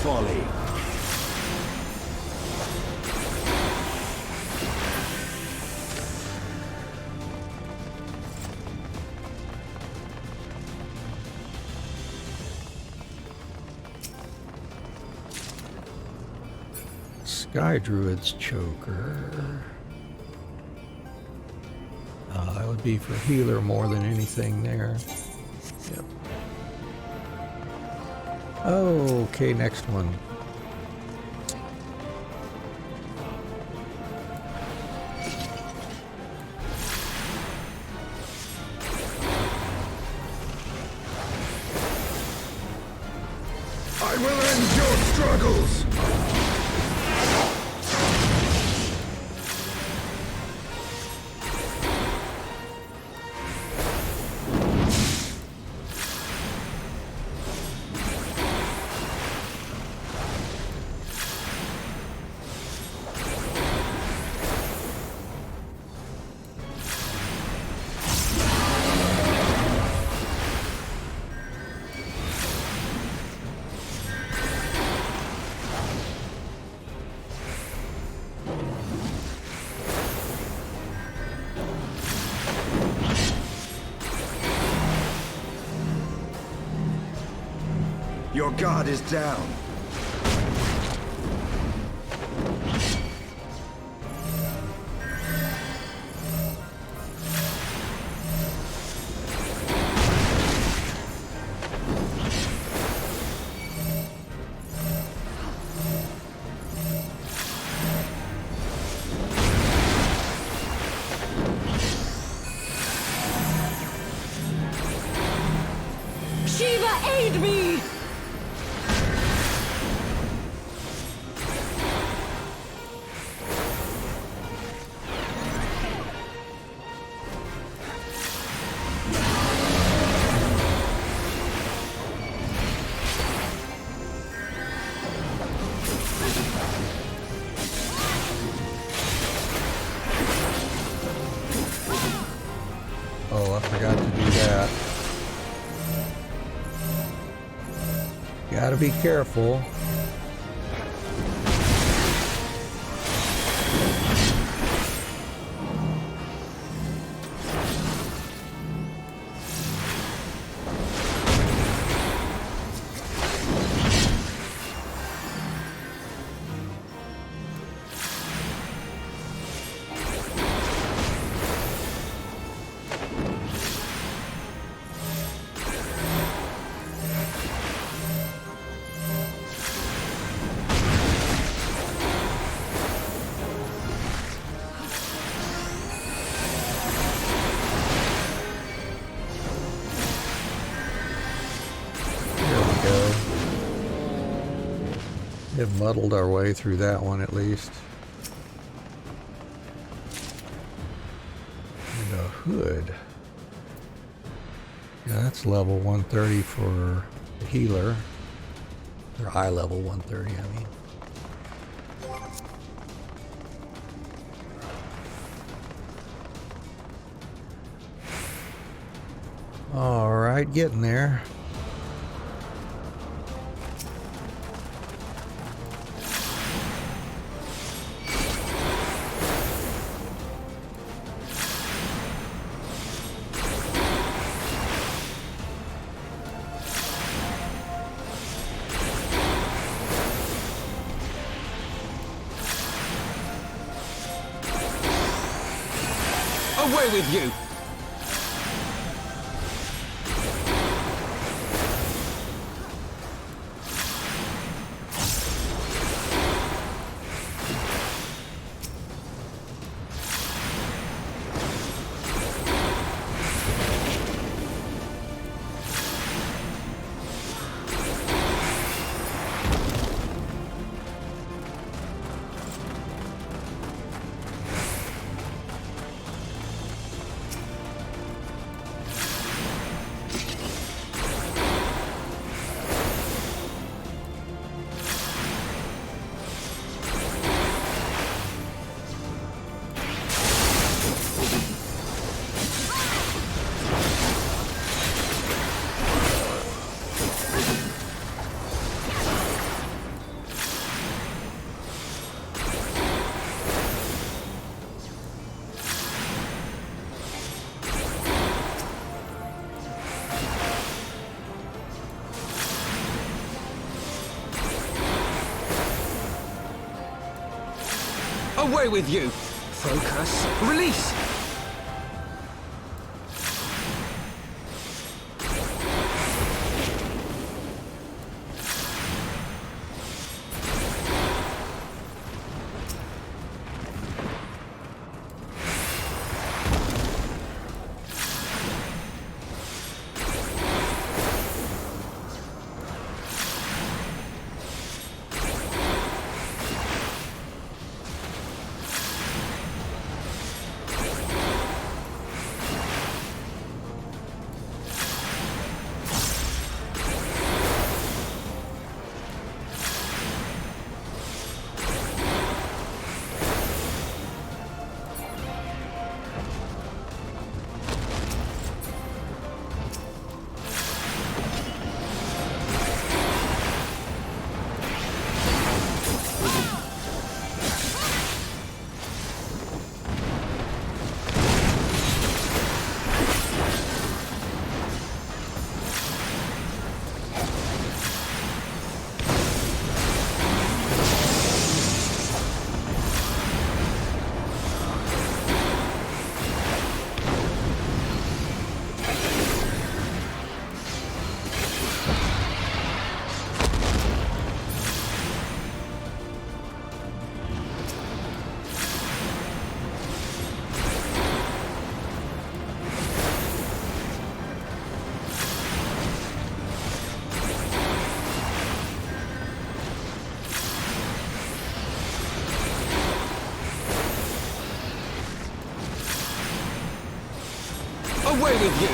folly. Sky Druid's Choker. That would be for healer more than anything there. Yep. Okay, next one. I will end your struggles! Your guard is down. Shiva, aid me! Oh, I forgot to do that. Gotta be careful. Have muddled our way through that one at least. And a hood. Yeah, that's level 130 for the healer. Or high level 130, I mean. Alright, getting there. Away with you! Away with you! Focus. Release! Away with you!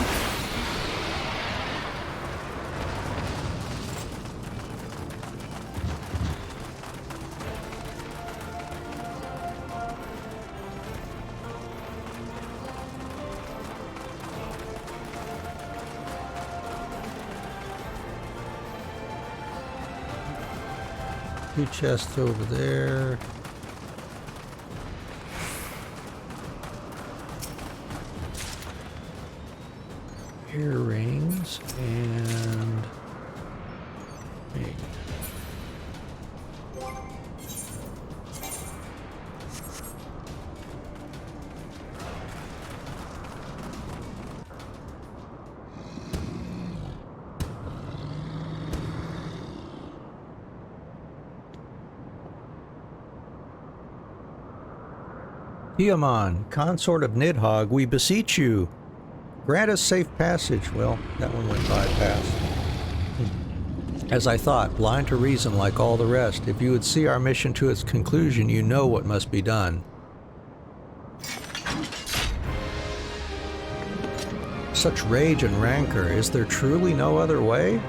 Two chests over there. Earrings and ring. Tiaman, consort of Nidhogg, we beseech you. Grant us safe passage. Well, that one went bypass. As I thought, blind to reason like all the rest, if you would see our mission to its conclusion, you know what must be done. Such rage and rancor, is there truly no other way?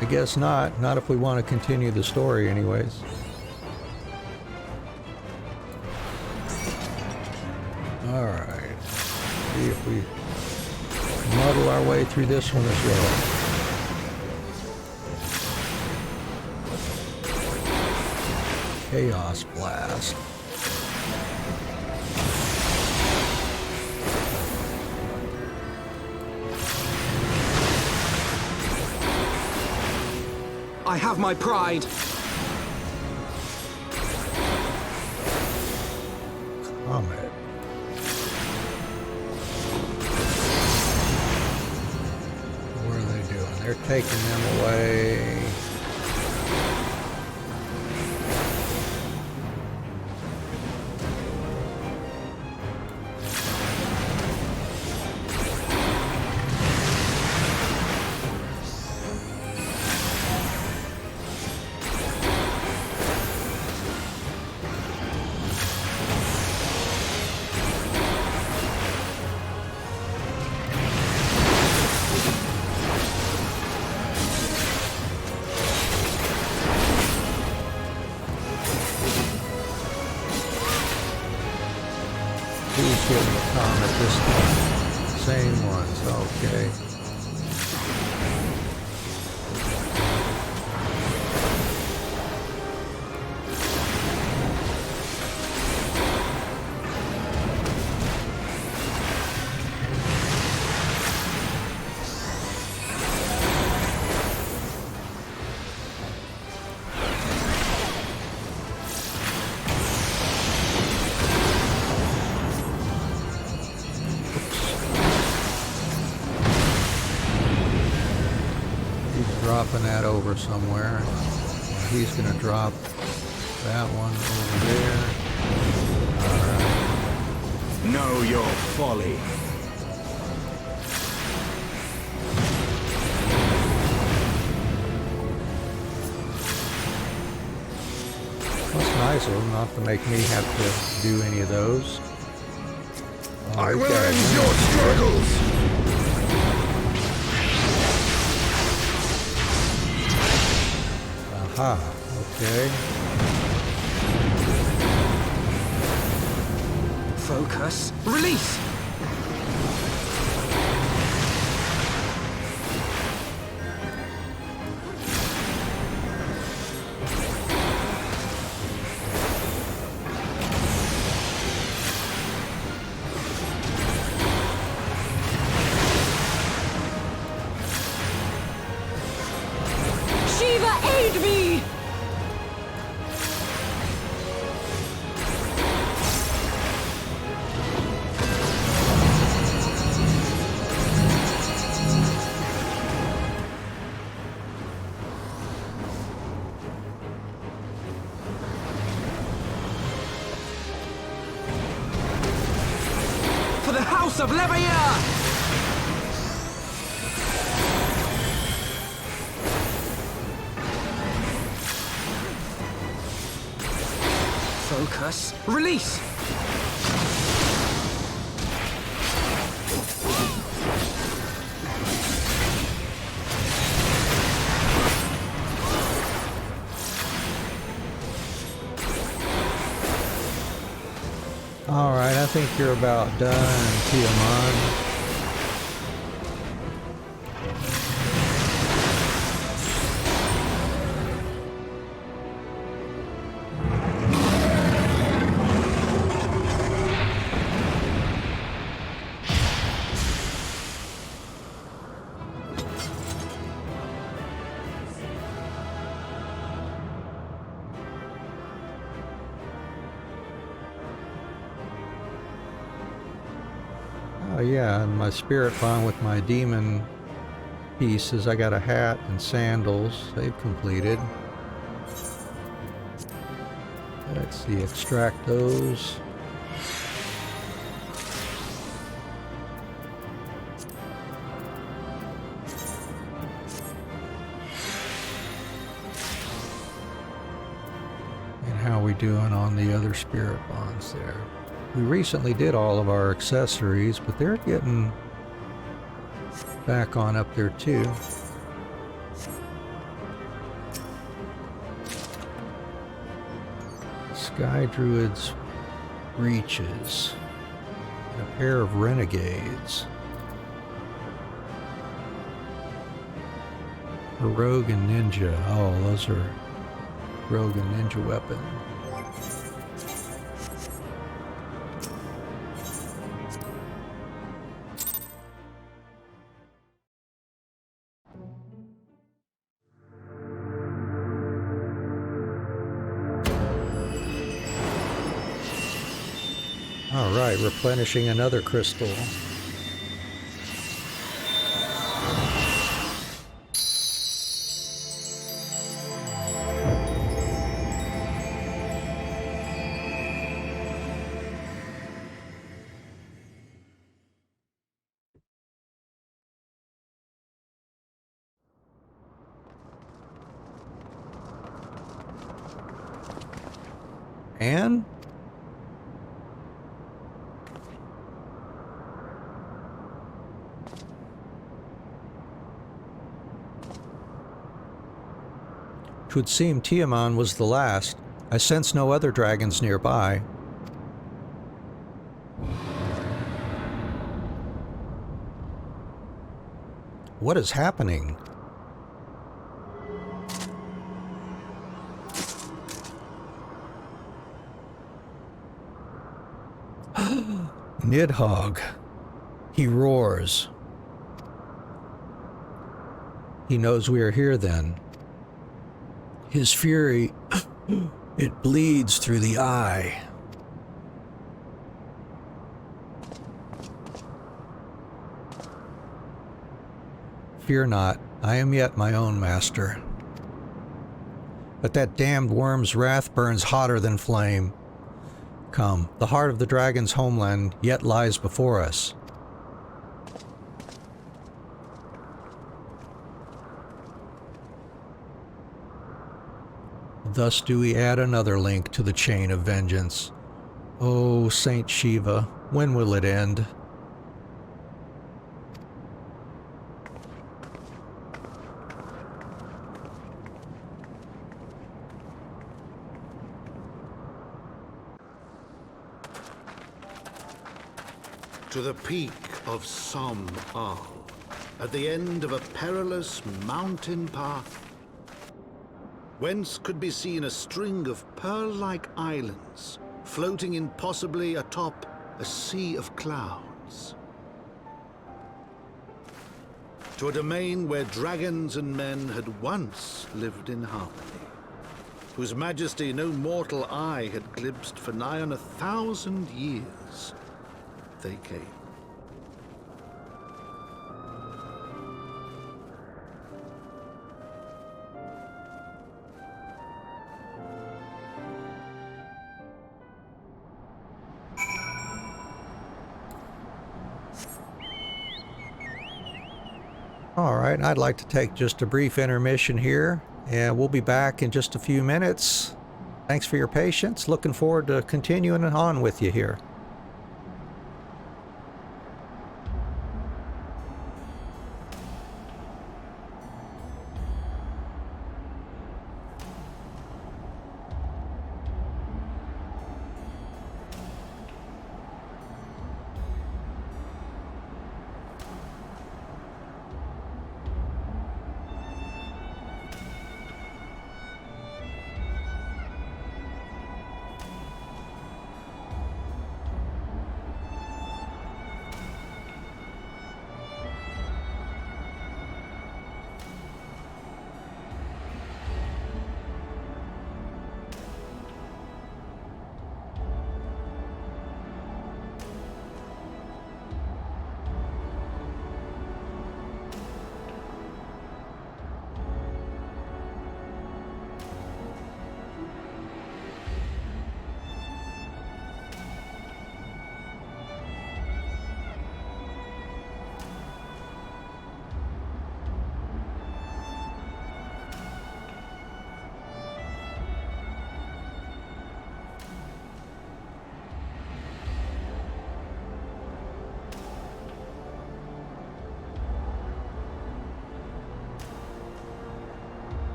I guess not. Not if we want to continue the story anyways. Alright. See if we muddle our way through this one as well. Chaos Blast. I have my pride. Comet. What are they doing? They're taking them away. Who's getting the comet this time? Same ones, okay. dropping that over somewhere. He's going to drop that one over there. Alright. Know your folly. That's nice of them not to make me have to do any of those. I will end your struggles! Aha, okay. Focus. Release! Aid me! For the House of Levayer! Focus. Release! Alright, I think you're about done, Tiamat. Oh yeah, and my spirit bond with my demon pieces. I got a hat and sandals. They've completed. Let's see, extract those. And how we doing on the other spirit bonds there? We recently did all of our accessories, but they're getting back on up there too. Sky Druid's breeches. And a pair of renegades. A rogue and ninja. Oh, those are rogue and ninja weapons. Alright, replenishing another crystal. And it would seem Tiamat was the last. I sense no other dragons nearby. What is happening? Nidhogg. He roars. He knows we are here then. His fury, it bleeds through the eye. Fear not, I am yet my own master. But that damned worm's wrath burns hotter than flame. Come, the heart of the dragon's homeland yet lies before us. Thus do we add another link to the chain of vengeance. Oh, Saint Shiva, when will it end? To the peak of Som-Al, at the end of a perilous mountain path, whence could be seen a string of pearl-like islands floating impossibly atop a sea of clouds. To a domain where dragons and men had once lived in harmony, whose majesty no mortal eye had glimpsed for nigh on 1,000 years. They came. All right, I'd like to take just a brief intermission here, and we'll be back in just a few minutes. Thanks for your patience. Looking forward to continuing on with you here.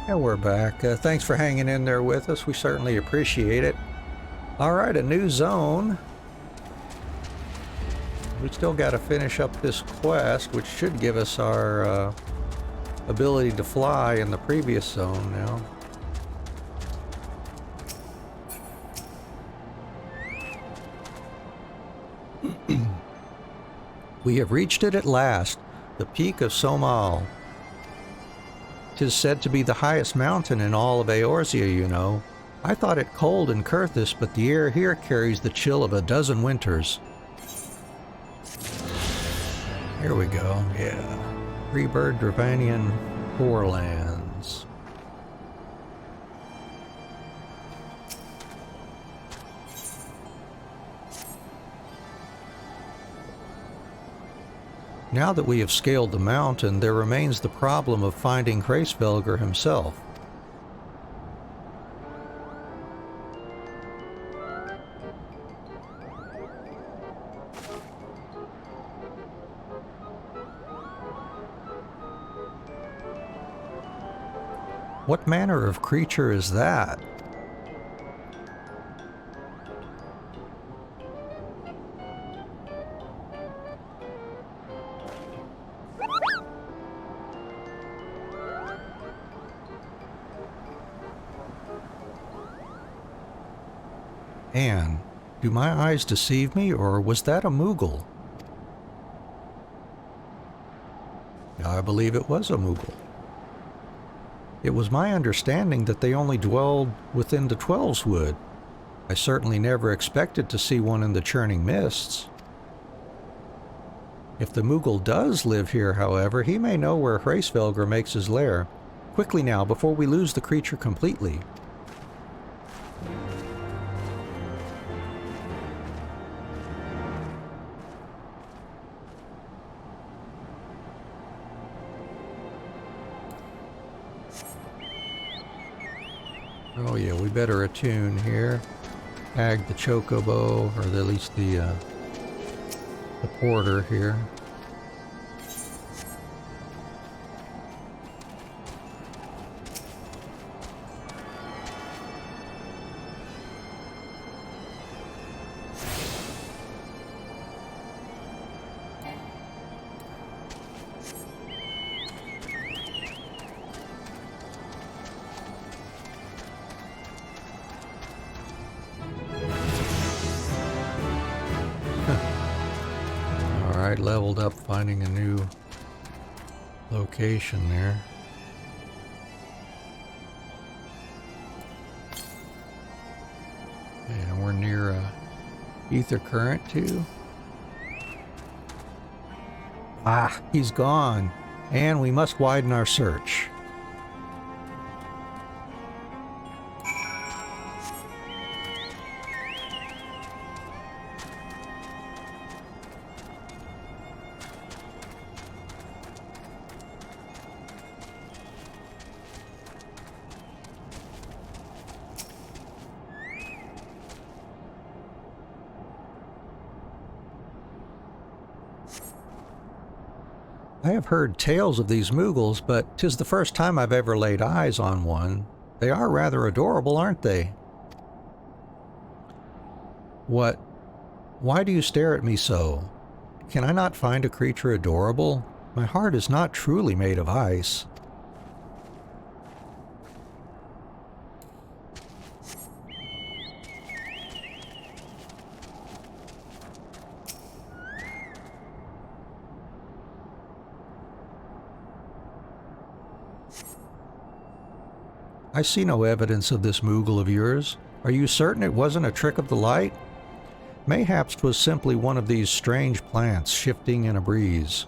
And we're back. Thanks for hanging in there with us. We certainly appreciate it. All right, a new zone. We still got to finish up this quest, which should give us our ability to fly in the previous zone now. We have reached it at last, the peak of Som-Al. 'Tis said to be the highest mountain in all of Eorzea, you know. I thought it cold in Kurthus, but the air here carries the chill of a dozen winters. Here we go, yeah. Rebirth Dravanian Forelands. Now that we have scaled the mountain, there remains the problem of finding Hraesvelgr himself. What manner of creature is that? Anne, do my eyes deceive me, or was that a Moogle? I believe it was a Moogle. It was my understanding that they only dwelled within the Twelves Wood. I certainly never expected to see one in the Churning Mists. If the Moogle does live here, however, he may know where Hraesvelgr makes his lair. Quickly now, before we lose the creature completely. Oh yeah, we better attune here. Tag the chocobo, or at least the porter here. Alright, leveled up, finding a new location there. And we're near ether current too. Ah, he's gone. And we must widen our search. I have heard tales of these Moogles, but 'tis the first time I've ever laid eyes on one. They are rather adorable, aren't they? What? Why do you stare at me so? Can I not find a creature adorable? My heart is not truly made of ice. I see no evidence of this Moogle of yours. Are you certain it wasn't a trick of the light? Mayhaps 'twas simply one of these strange plants shifting in a breeze.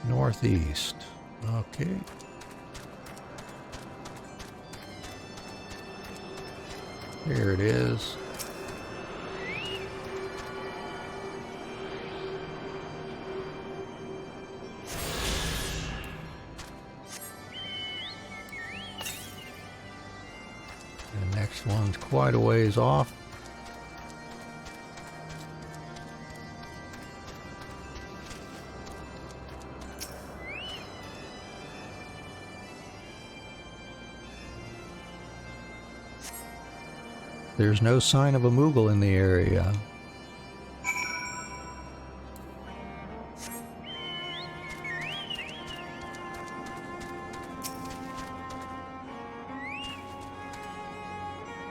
Northeast. Okay. Here it is. Next one's quite a ways off. There's no sign of a Moogle in the area.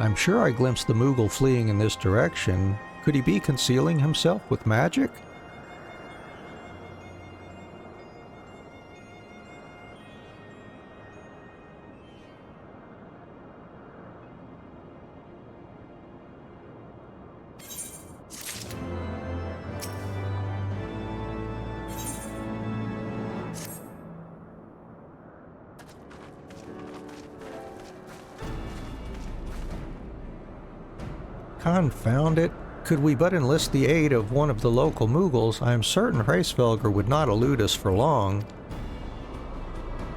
I'm sure I glimpsed the Moogle fleeing in this direction. Could he be concealing himself with magic? Confound it. Could we but enlist the aid of one of the local Moogles, I am certain Hraesvelgr would not elude us for long.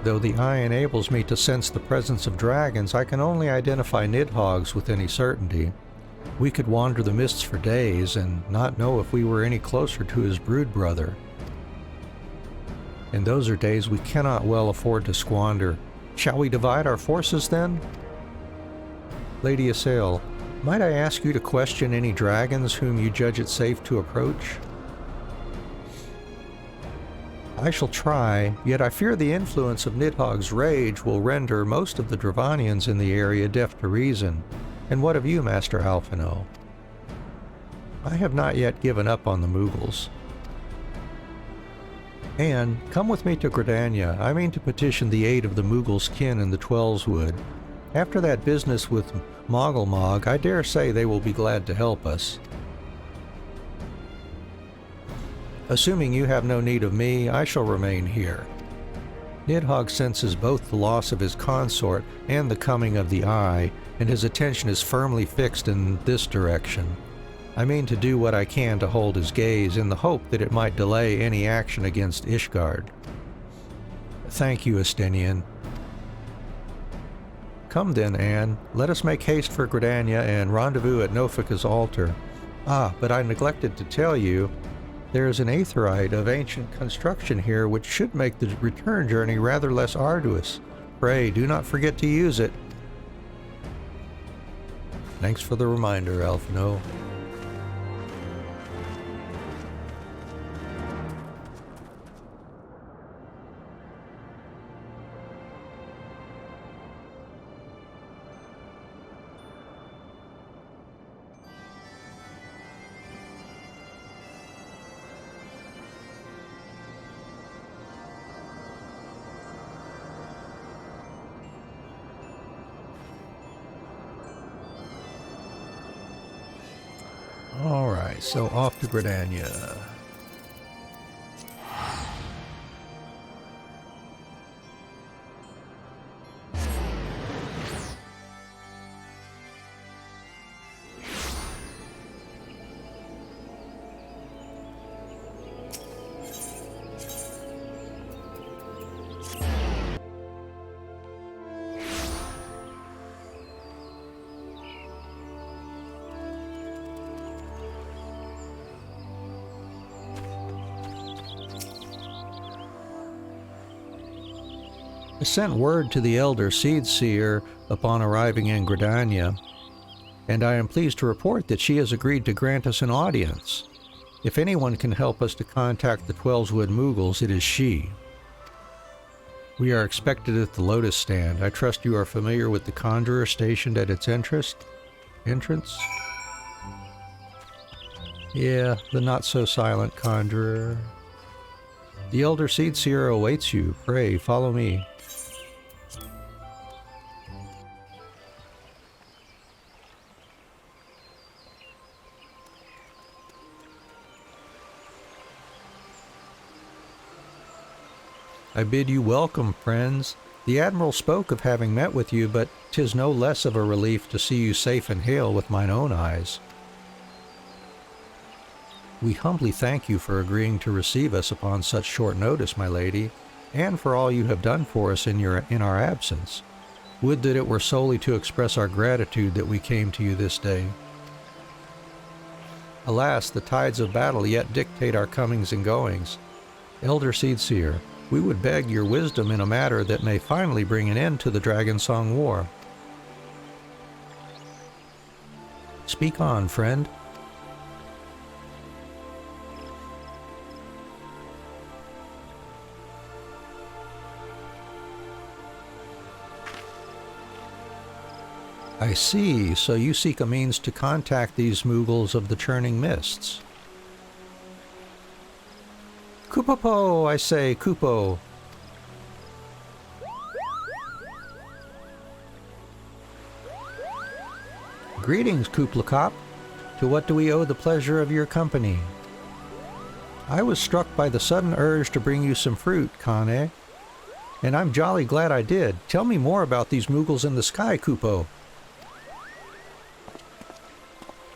Though the eye enables me to sense the presence of dragons, I can only identify nidhogg's with any certainty. We could wander the mists for days and not know if we were any closer to his brood brother. And those are days we cannot well afford to squander. Shall we divide our forces then? Lady Assail, might I ask you to question any dragons whom you judge it safe to approach? I shall try, yet I fear the influence of Nidhogg's rage will render most of the Dravanians in the area deaf to reason. And what of you, Master Alphinaud? I have not yet given up on the Moogles. Anne, come with me to Gridania. I mean to petition the aid of the Moogles' kin in the Twelveswood. After that business with Mog, I dare say they will be glad to help us. Assuming you have no need of me, I shall remain here. Nidhogg senses both the loss of his consort and the coming of the Eye, and his attention is firmly fixed in this direction. I mean to do what I can to hold his gaze in the hope that it might delay any action against Ishgard. Thank you, Estinien. Come then, Anne. Let us make haste for Gridania and rendezvous at Nofika's altar. Ah, but I neglected to tell you, there is an aetheryte of ancient construction here which should make the return journey rather less arduous. Pray, do not forget to use it. Thanks for the reminder, Alphinaud. Alright, so off to Gridania. I sent word to the elder Seedseer upon arriving in Gridania, and I am pleased to report that she has agreed to grant us an audience. If anyone can help us to contact the Twelveswood Moogles, it is she. We are expected at the Lotus Stand. I trust you are familiar with the conjurer stationed at its entrance? Yeah, the not-so-silent conjurer. The elder Seedseer awaits you. Pray, follow me. I bid you welcome, friends. The Admiral spoke of having met with you, but 'tis no less of a relief to see you safe and hale with mine own eyes. We humbly thank you for agreeing to receive us upon such short notice, my lady, and for all you have done for us in our absence. Would that it were solely to express our gratitude that we came to you this day. Alas, the tides of battle yet dictate our comings and goings. Elder Seedseer, we would beg your wisdom in a matter that may finally bring an end to the Dragonsong War. Speak on, friend. I see, so you seek a means to contact these Moogles of the Churning Mists. Kupopo, I say, Kupo. Greetings, Kuplakop. To what do we owe the pleasure of your company? I was struck by the sudden urge to bring you some fruit, Kane, and I'm jolly glad I did. Tell me more about these Moogles in the sky, Kupo.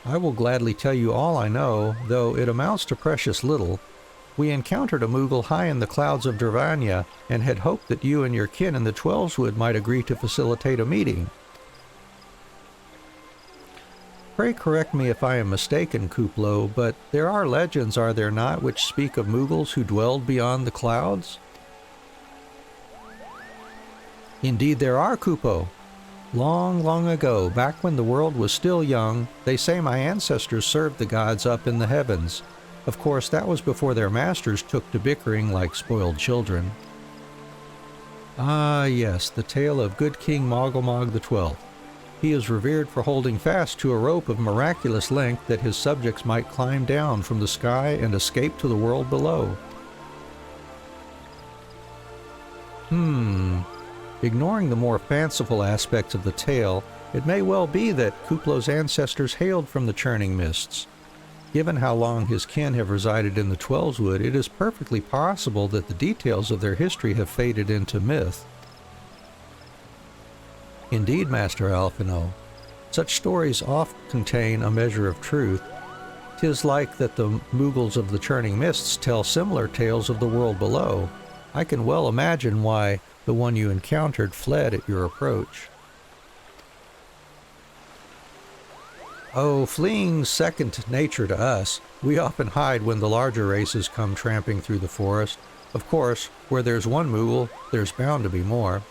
I will gladly tell you all I know, though it amounts to precious little. We encountered a Moogle high in the clouds of Dravania, and had hoped that you and your kin in the Twelveswood might agree to facilitate a meeting. Pray correct me if I am mistaken, Kuplo, but there are legends, are there not, which speak of Moogles who dwelled beyond the clouds? Indeed there are, Kupo. Long, long ago, back when the world was still young, they say my ancestors served the gods up in the heavens. Of course, that was before their masters took to bickering like spoiled children. Ah, yes, the tale of good King Mogglmog XII. He is revered for holding fast to a rope of miraculous length that his subjects might climb down from the sky and escape to the world below. Ignoring the more fanciful aspects of the tale, it may well be that Kuplo's ancestors hailed from the churning mists. Given how long his kin have resided in the Twelveswood, it is perfectly possible that the details of their history have faded into myth. Indeed, Master Alphinaud, such stories oft contain a measure of truth. 'Tis like that the Moogles of the churning mists tell similar tales of the world below. I can well imagine why the one you encountered fled at your approach. Oh, fleeing's second nature to us. We often hide when the larger races come tramping through the forest. Of course, where there's one Moogle, there's bound to be more.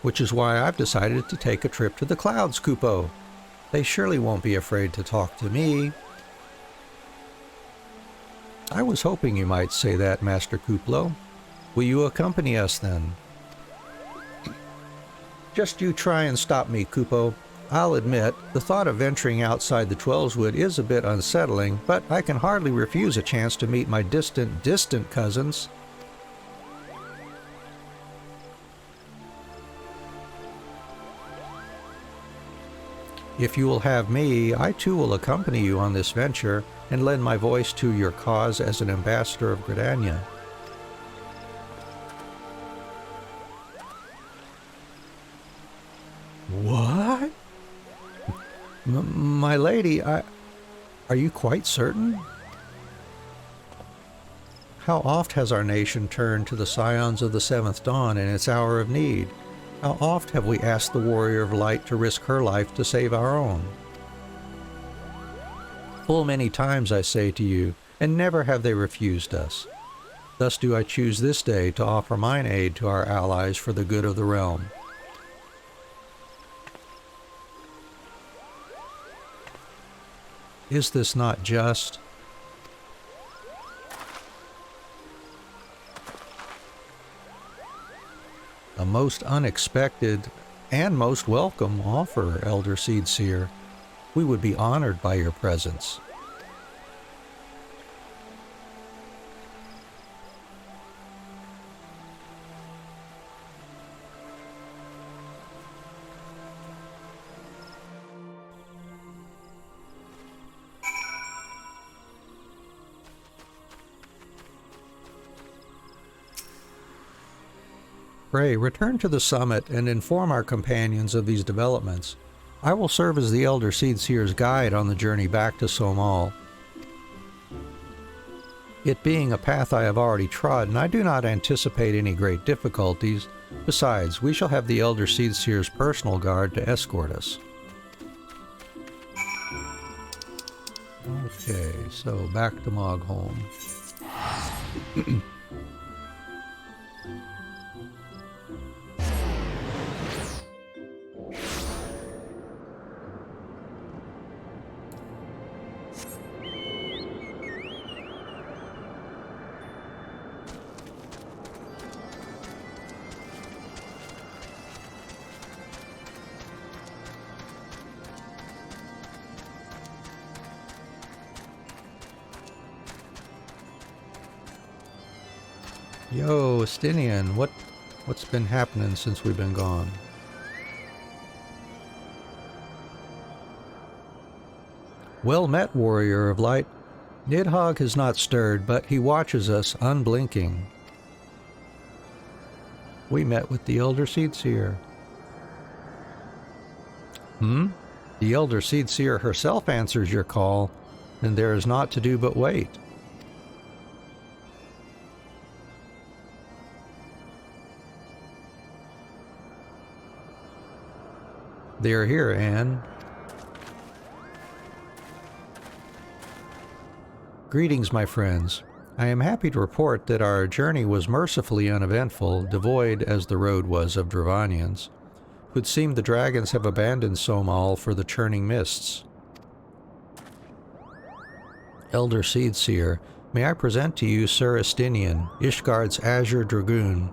Which is why I've decided to take a trip to the clouds, Kupo. They surely won't be afraid to talk to me. I was hoping you might say that, Master Kuplo. Will you accompany us then? Just you try and stop me, Kupo. I'll admit, the thought of venturing outside the Twelveswood is a bit unsettling, but I can hardly refuse a chance to meet my distant cousins. If you will have me, I too will accompany you on this venture and lend my voice to your cause as an ambassador of Gridania. What? My lady, are you quite certain? How oft has our nation turned to the scions of the Seventh Dawn in its hour of need? How oft have we asked the Warrior of Light to risk her life to save our own? Full many times, I say to you, and never have they refused us. Thus do I choose this day to offer mine aid to our allies for the good of the realm. Is this not just? A most unexpected and most welcome offer, Elder Seedseer. We would be honored by your presence. Pray, return to the summit and inform our companions of these developments. I will serve as the Elder Seedseer's guide on the journey back to Somal. It being a path I have already trodden, I do not anticipate any great difficulties. Besides, we shall have the Elder Seedseer's personal guard to escort us. Okay, so back to Mogholm. Yo, Estinien, what's been happening since we've been gone? Well met, Warrior of Light. Nidhogg has not stirred, but he watches us unblinking. We met with the Elder Seedseer. The Elder Seedseer herself answers your call, and there is naught to do but wait. They are here, Anne. Greetings, my friends. I am happy to report that our journey was mercifully uneventful, devoid as the road was of Dravanians. 'Twould seem the dragons have abandoned Somal for the churning mists. Elder Seedseer, may I present to you Sir Estinien, Ishgard's Azure Dragoon.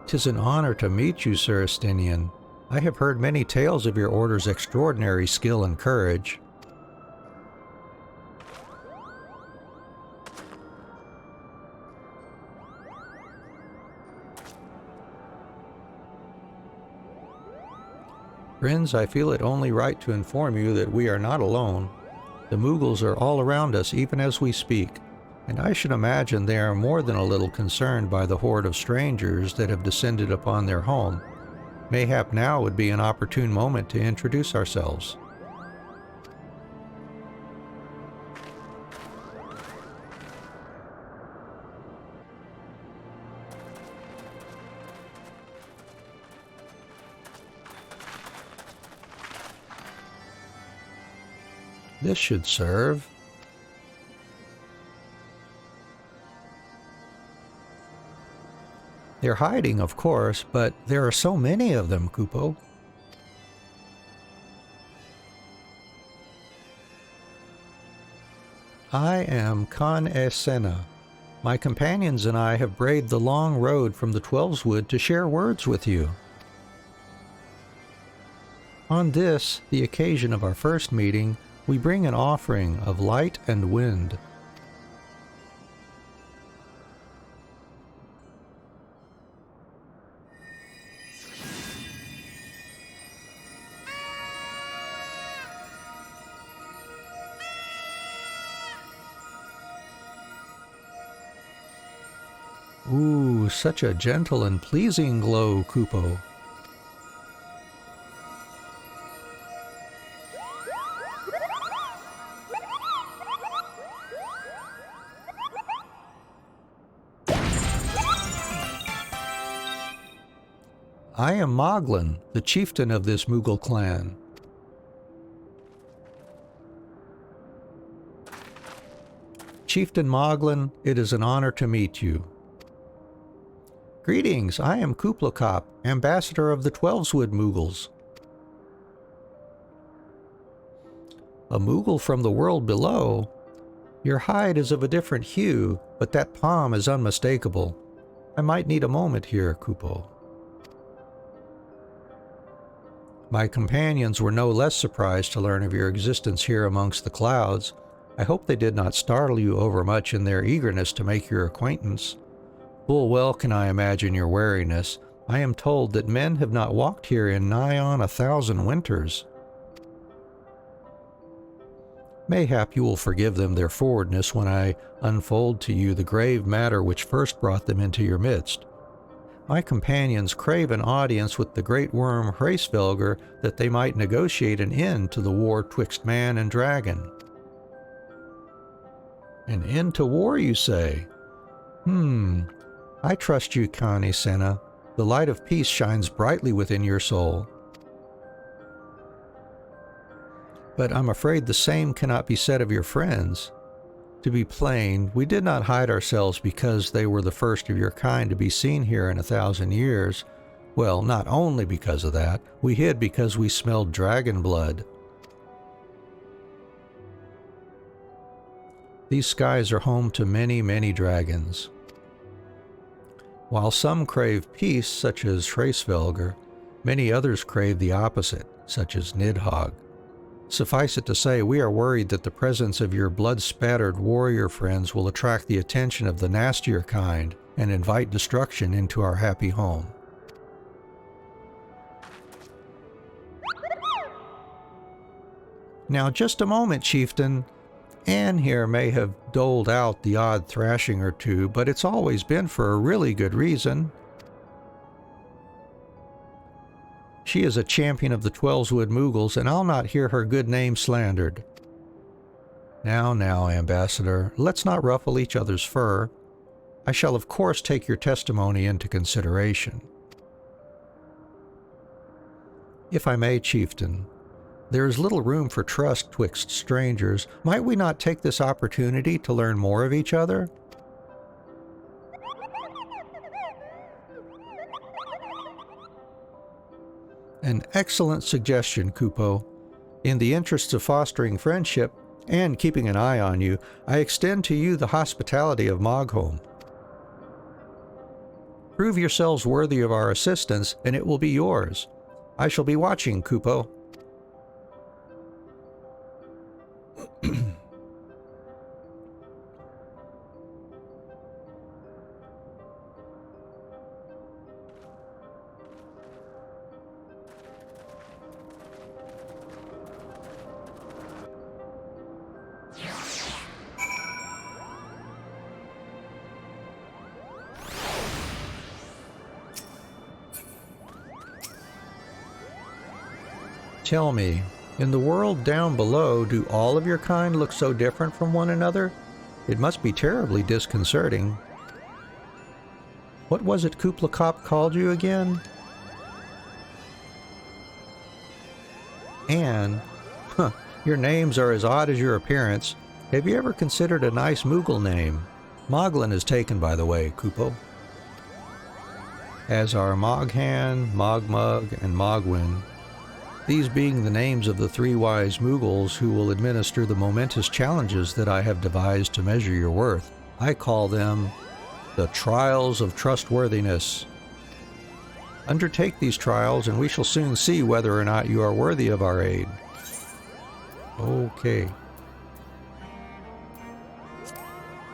'Tis an honor to meet you, Sir Estinien. I have heard many tales of your order's extraordinary skill and courage. Friends, I feel it only right to inform you that we are not alone. The Moogles are all around us even as we speak, and I should imagine they are more than a little concerned by the horde of strangers that have descended upon their home. Mayhap now would be an opportune moment to introduce ourselves. This should serve. They're hiding, of course, but there are so many of them, Kupo. I am Kan Sena. My companions and I have braved the long road from the Twelveswood to share words with you. On this, the occasion of our first meeting, we bring an offering of light and wind. Ooh, such a gentle and pleasing glow, Kupo. I am Moglin, the chieftain of this Moogle clan. Chieftain Moglin, it is an honor to meet you. Greetings, I am Kuplakop, ambassador of the Twelveswood Moogles. A Moogle from the world below? Your hide is of a different hue, but that palm is unmistakable. I might need a moment here, Kupo. My companions were no less surprised to learn of your existence here amongst the clouds. I hope they did not startle you overmuch in their eagerness to make your acquaintance. Full well can I imagine your wariness. I am told that men have not walked here in nigh on 1,000 winters. Mayhap you will forgive them their forwardness when I unfold to you the grave matter which first brought them into your midst. My companions crave an audience with the great worm Hraesvelgr that they might negotiate an end to the war twixt man and dragon. An end to war, you say? I trust you, Kan Sena. The light of peace shines brightly within your soul. But I'm afraid the same cannot be said of your friends. To be plain, we did not hide ourselves because they were the first of your kind to be seen here in 1,000 years. Well, not only because of that, we hid because we smelled dragon blood. These skies are home to many, many dragons. While some crave peace, such as Hraesvelgr, many others crave the opposite, such as Nidhogg. Suffice it to say, we are worried that the presence of your blood-spattered warrior friends will attract the attention of the nastier kind and invite destruction into our happy home. Now just a moment, chieftain. Anne here may have doled out the odd thrashing or two, but it's always been for a really good reason. She is a champion of the Twelveswood Moogles, and I'll not hear her good name slandered. Now, Ambassador, let's not ruffle each other's fur. I shall of course take your testimony into consideration. If I may, chieftain, there is little room for trust twixt strangers. Might we not take this opportunity to learn more of each other? An excellent suggestion, Kupo. In the interests of fostering friendship and keeping an eye on you, I extend to you the hospitality of Mogholm. Prove yourselves worthy of our assistance, and it will be yours. I shall be watching, Kupo. Tell me, in the world down below, do all of your kind look so different from one another? It must be terribly disconcerting. What was it Kupla Kop called you again? Anne? Huh, your names are as odd as your appearance. Have you ever considered a nice Moogle name? Moglin is taken, by the way, Kupo. As are Moghan, Mogmug, and Mogwin. These being the names of the 3 wise Moogles who will administer the momentous challenges that I have devised to measure your worth. I call them the Trials of Trustworthiness. Undertake these trials and we shall soon see whether or not you are worthy of our aid. Okay.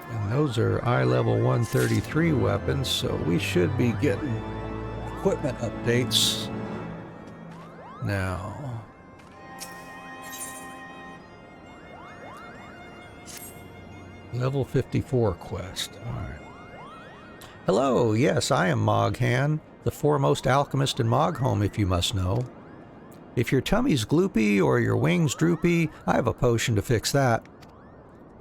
And those are eye level 133 weapons, so we should be getting equipment updates now. Level 54 quest. Alright. Hello, yes, I am Moghan, the foremost alchemist in Mogholm, if you must know. If your tummy's gloopy or your wings droopy, I have a potion to fix that.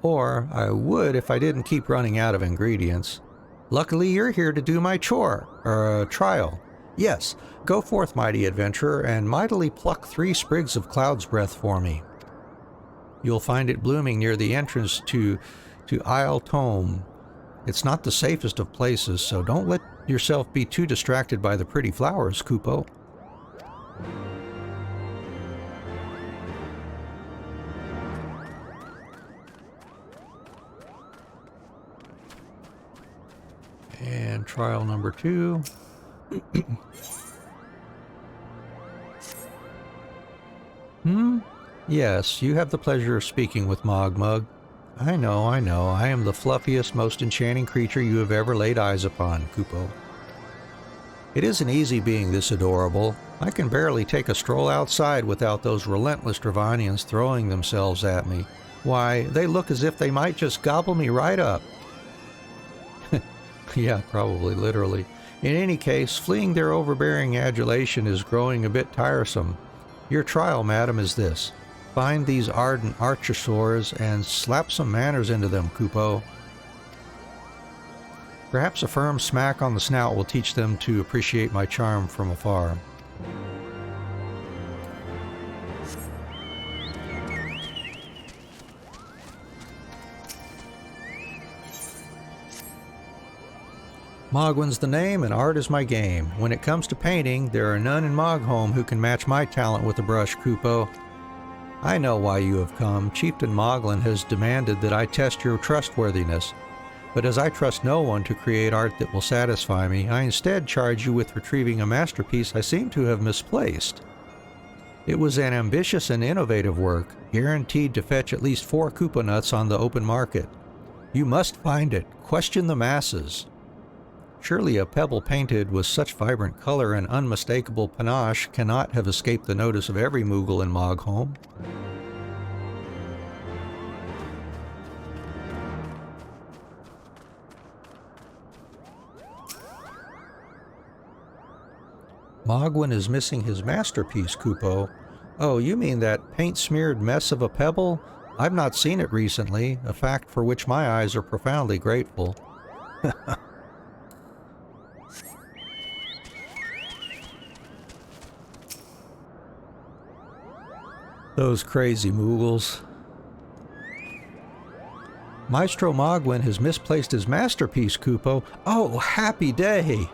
Or I would if I didn't keep running out of ingredients. Luckily, you're here to do my trial. Yes, go forth, mighty adventurer, and mightily pluck 3 sprigs of cloud's breath for me. You'll find it blooming near the entrance to Isle Tome. It's not the safest of places, so don't let yourself be too distracted by the pretty flowers, Kupo. And trial number 2. Yes, you have the pleasure of speaking with Mogmug. I know. I am the fluffiest, most enchanting creature you have ever laid eyes upon, Kupo. It isn't easy being this adorable. I can barely take a stroll outside without those relentless Dravanians throwing themselves at me. Why, they look as if they might just gobble me right up. Yeah, probably, literally. In any case, fleeing their overbearing adulation is growing a bit tiresome. Your trial, madam, is this. Find these ardent archosaurs and slap some manners into them, Kupo. Perhaps a firm smack on the snout will teach them to appreciate my charm from afar. Mogwin's the name and art is my game. When it comes to painting, there are none in Mogholm who can match my talent with a brush, Kupo. I know why you have come. Chieftain Moglin has demanded that I test your trustworthiness. But as I trust no one to create art that will satisfy me, I instead charge you with retrieving a masterpiece I seem to have misplaced. It was an ambitious and innovative work, guaranteed to fetch at least 4 Koopa nuts on the open market. You must find it. Question the masses. Surely a pebble painted with such vibrant color and unmistakable panache cannot have escaped the notice of every Moogle in Mogholm. Mogwin is missing his masterpiece, Kupo. Oh, you mean that paint-smeared mess of a pebble? I've not seen it recently, a fact for which my eyes are profoundly grateful. Those crazy Moogles. Maestro Mogwin has misplaced his masterpiece, Kupo. Oh, happy day!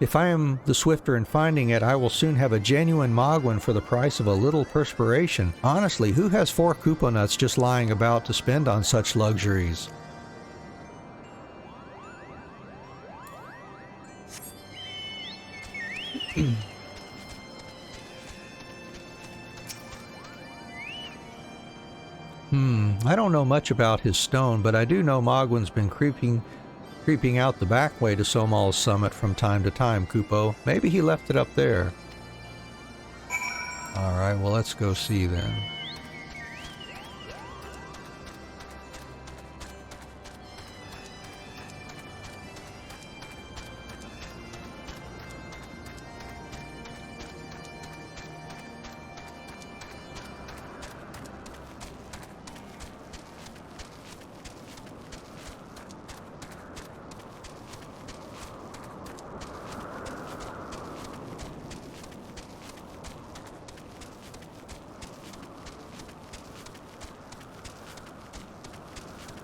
If I am the swifter in finding it, I will soon have a genuine Mogwin for the price of a little perspiration. Honestly, who has 4 Koopa nuts just lying about to spend on such luxuries? I don't know much about his stone, but I do know Mogwin's been creeping out the back way to Somal's summit from time to time, Kupo. Maybe he left it up there. Alright, well, let's go see then.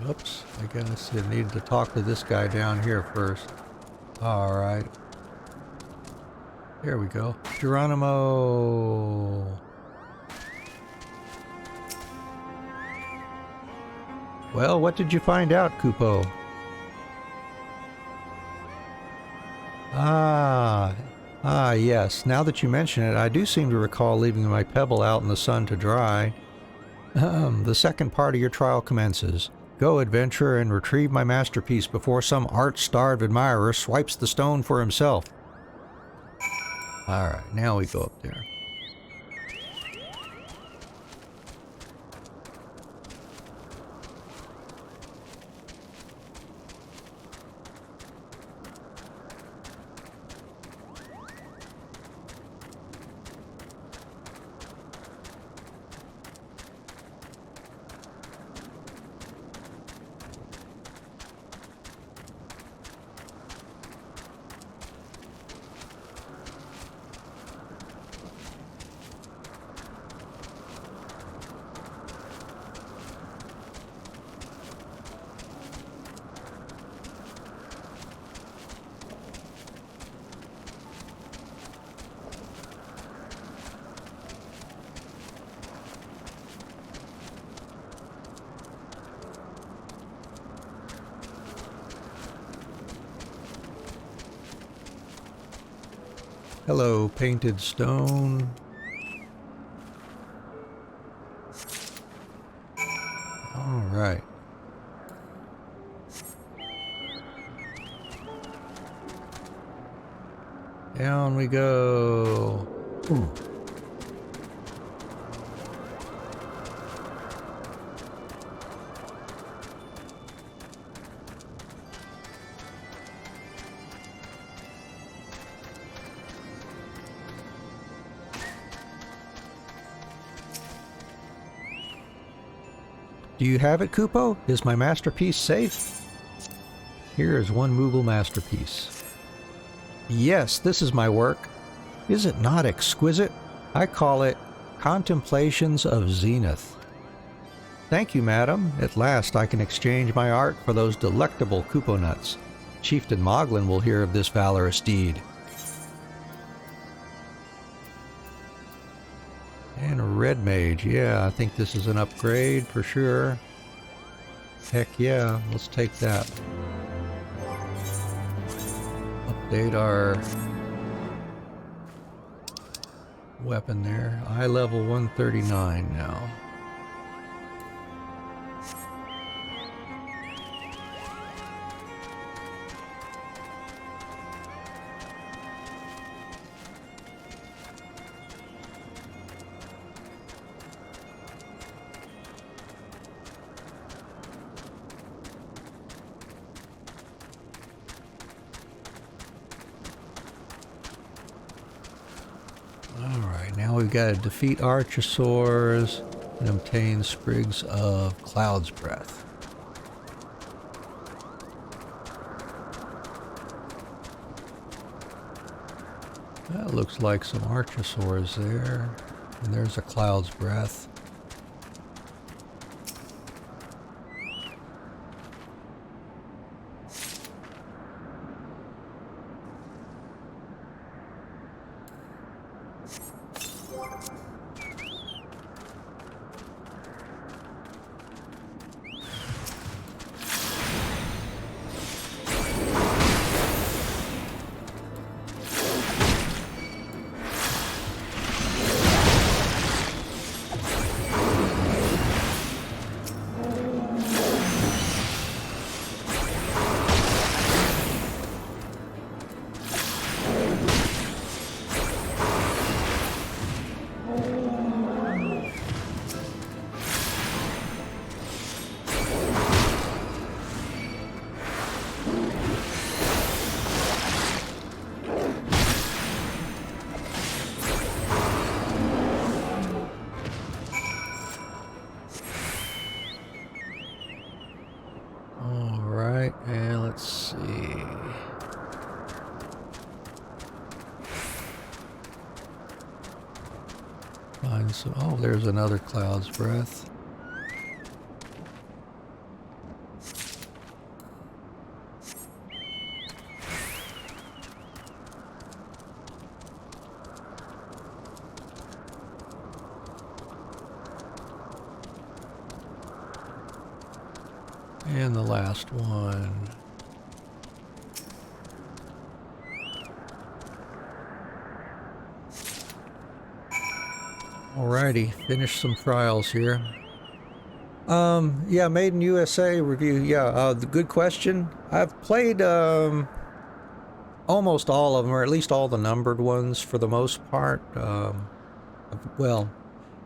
Oops, I guess I needed to talk to this guy down here first. Alright. Here we go. Geronimo! Well, what did you find out, Kupo? Yes. Now that you mention it, I do seem to recall leaving my pebble out in the sun to dry. The second part of your trial commences. Go, adventurer, and retrieve my masterpiece before some art-starved admirer swipes the stone for himself. Alright, now we go up there. Hello, painted stone. All right. Down we go. Ooh. Do you have it, Kupo? Is my masterpiece safe? Here is one Moogle masterpiece. Yes, this is my work. Is it not exquisite? I call it Contemplations of Zenith. Thank you, madam. At last I can exchange my art for those delectable Koopa nuts. Chieftain Moglin will hear of this valorous deed. And a red mage. Yeah, I think this is an upgrade for sure. Heck yeah, let's take that. Update our weapon there. Eye level 139 now. Now we've got to defeat Archosaurs and obtain sprigs of Cloud's Breath. That looks like some Archosaurs there. And there's a Cloud's Breath. And so, oh, there's another Cloud's Breath. And the last one. Alrighty, finish some trials here. Yeah, Made in USA review. Yeah, the good question. I've played almost all of them, or at least all the numbered ones for the most part. Well,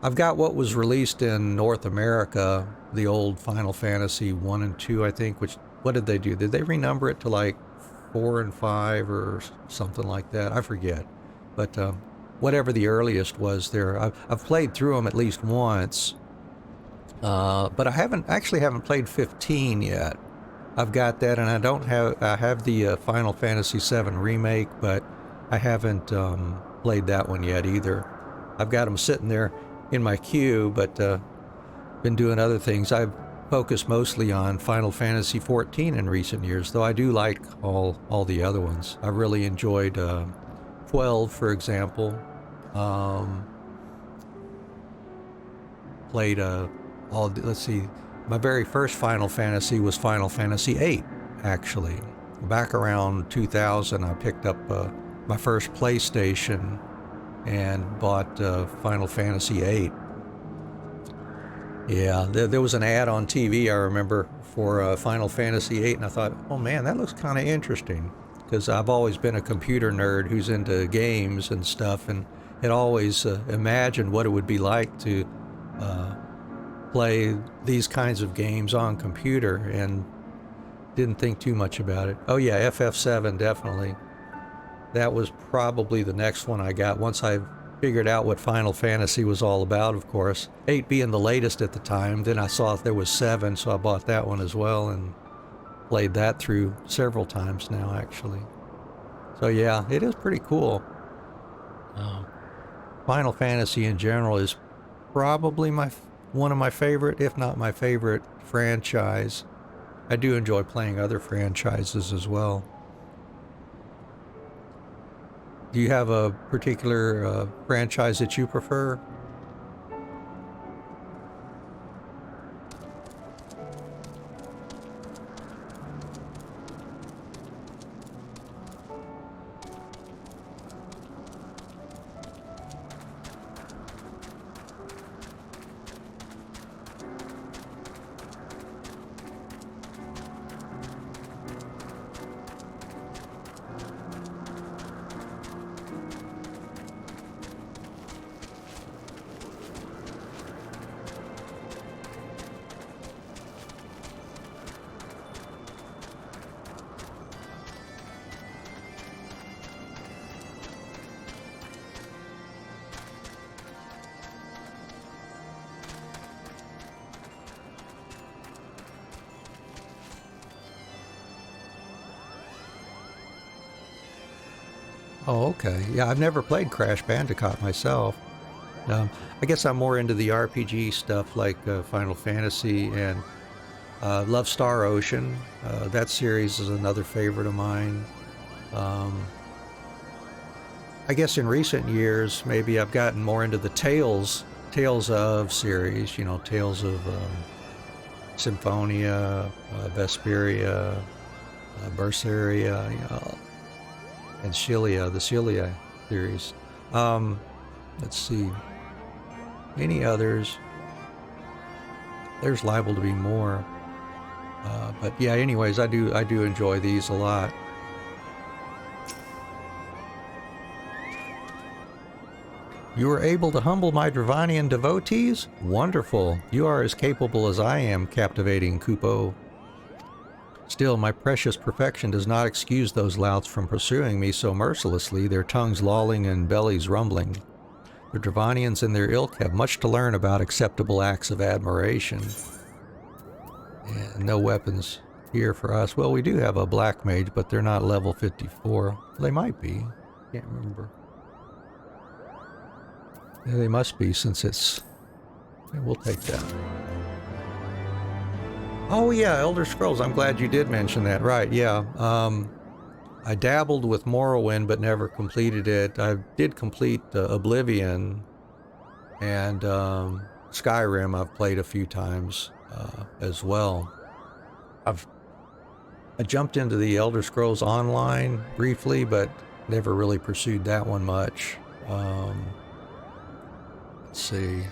I've got what was released in North America, the old Final Fantasy 1 and 2, I think, which, what did they do? Did they renumber it to like 4 and 5 or something like that? I forget. But whatever the earliest was there, I've played through them at least once. But I haven't played 15 yet. I've got that, and I have the Final Fantasy 7 remake, but I haven't played that one yet either. I've got them sitting there in my queue, but been doing other things. I've focused mostly on Final Fantasy 14 in recent years, though I do like all the other ones. I really enjoyed 12, for example. Played let's see, my very first Final Fantasy was Final Fantasy 8, actually. Back around 2000, I picked up my first PlayStation and bought Final Fantasy 8. Yeah, there was an ad on TV, I remember, for Final Fantasy 8, and I thought, oh man, that looks kind of interesting, because I've always been a computer nerd who's into games and stuff, and had always imagined what it would be like to play these kinds of games on computer, and didn't think too much about it. Oh yeah, FF7, definitely. That was probably the next one I got once I figured out what Final Fantasy was all about, of course. 8 being the latest at the time. Then I saw there was 7, so I bought that one as well and played that through several times now, actually. So yeah, it is pretty cool. Final Fantasy in general is probably one of my favorite, if not my favorite, franchise. I do enjoy playing other franchises as well. Do you have a particular franchise that you prefer? Oh, okay. Yeah, I've never played Crash Bandicoot myself. I guess I'm more into the RPG stuff like Final Fantasy and love Star Ocean. That series is another favorite of mine. I guess in recent years, maybe I've gotten more into the Tales of series, you know, Tales of Symphonia, Vesperia, Berseria, you know, and Cilia, the Cilia series. Let's see. Any others? There's liable to be more. But yeah, anyways, I do enjoy these a lot. You were able to humble my Dravanian devotees? Wonderful. You are as capable as I am, captivating Kupo. Still, my precious perfection does not excuse those louts from pursuing me so mercilessly, their tongues lolling and bellies rumbling. The Dravanians and their ilk have much to learn about acceptable acts of admiration. And no weapons here for us. Well, we do have a black mage, but they're not level 54. They might be. Can't remember. Yeah, they must be, since it's... Yeah, we'll take that. Oh yeah, Elder Scrolls. I'm glad you did mention that. Right, yeah. I dabbled with Morrowind, but never completed it. I did complete Oblivion, and Skyrim I've played a few times as well. I jumped into the Elder Scrolls Online briefly, but never really pursued that one much. Let's see.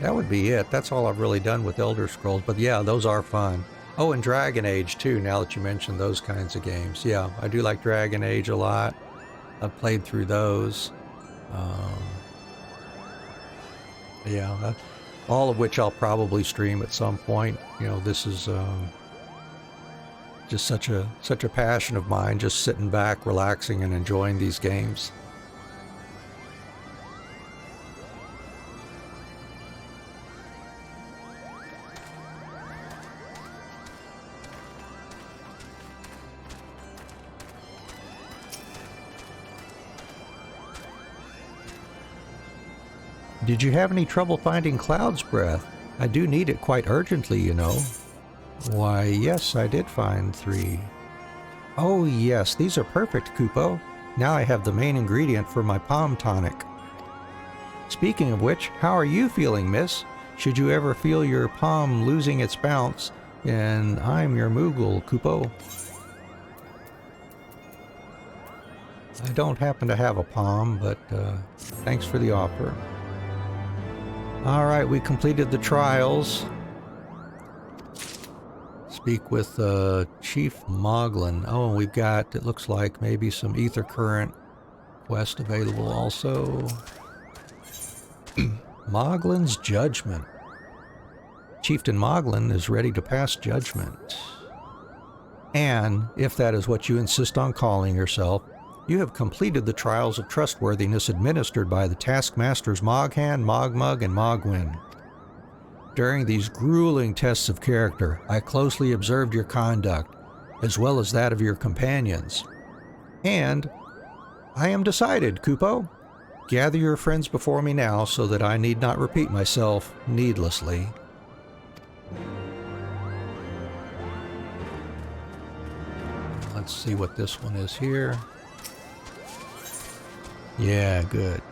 That would be it. That's all I've really done with Elder Scrolls. But yeah, those are fun. Oh, and Dragon Age too, now that you mentioned those kinds of games. Yeah, I do like Dragon Age a lot. I've played through those. Yeah, all of which I'll probably stream at some point. You know, this is just such a passion of mine, just sitting back, relaxing, and enjoying these games. Did you have any trouble finding Cloud's Breath? I do need it quite urgently, you know. Why, yes, I did find 3. Oh yes, these are perfect, Kupo. Now I have the main ingredient for my palm tonic. Speaking of which, how are you feeling, miss? Should you ever feel your palm losing its bounce, and I'm your Moogle, Kupo. I don't happen to have a palm, but thanks for the offer. Alright, we completed the trials. Speak with Chief Moglin. Oh, we've got, it looks like, maybe some Ether Current quest available also. Moglin's Judgment. Chieftain Moglin is ready to pass judgment. And, if that is what you insist on calling yourself, you have completed the trials of trustworthiness administered by the taskmasters Moghand, Mogmug, and Mogwin. During these grueling tests of character, I closely observed your conduct, as well as that of your companions. And I am decided, Kupo. Gather your friends before me now so that I need not repeat myself needlessly. Let's see what this one is here. Yeah, good.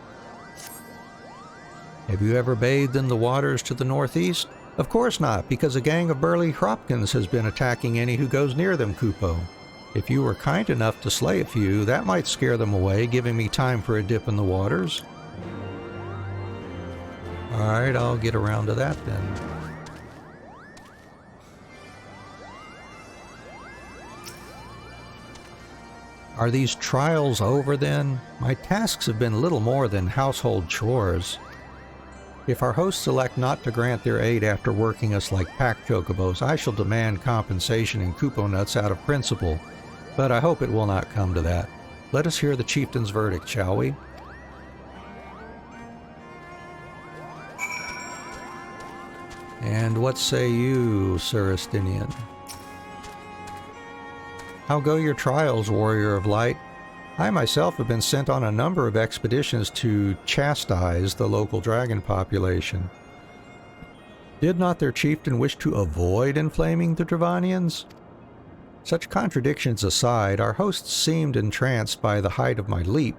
Have you ever bathed in the waters to the northeast? Of course not, because a gang of burly Hropkins has been attacking any who goes near them, Kupo. If you were kind enough to slay a few, that might scare them away, giving me time for a dip in the waters. Alright, I'll get around to that then. Are these trials over then? My tasks have been little more than household chores. If our hosts elect not to grant their aid after working us like pack chocobos, I shall demand compensation in Kupo nuts out of principle. But I hope it will not come to that. Let us hear the chieftain's verdict, shall we? And what say you, Sir Estinien? How go your trials, Warrior of Light? I myself have been sent on a number of expeditions to chastise the local dragon population. Did not their chieftain wish to avoid inflaming the Dravanians? Such contradictions aside, our hosts seemed entranced by the height of my leap.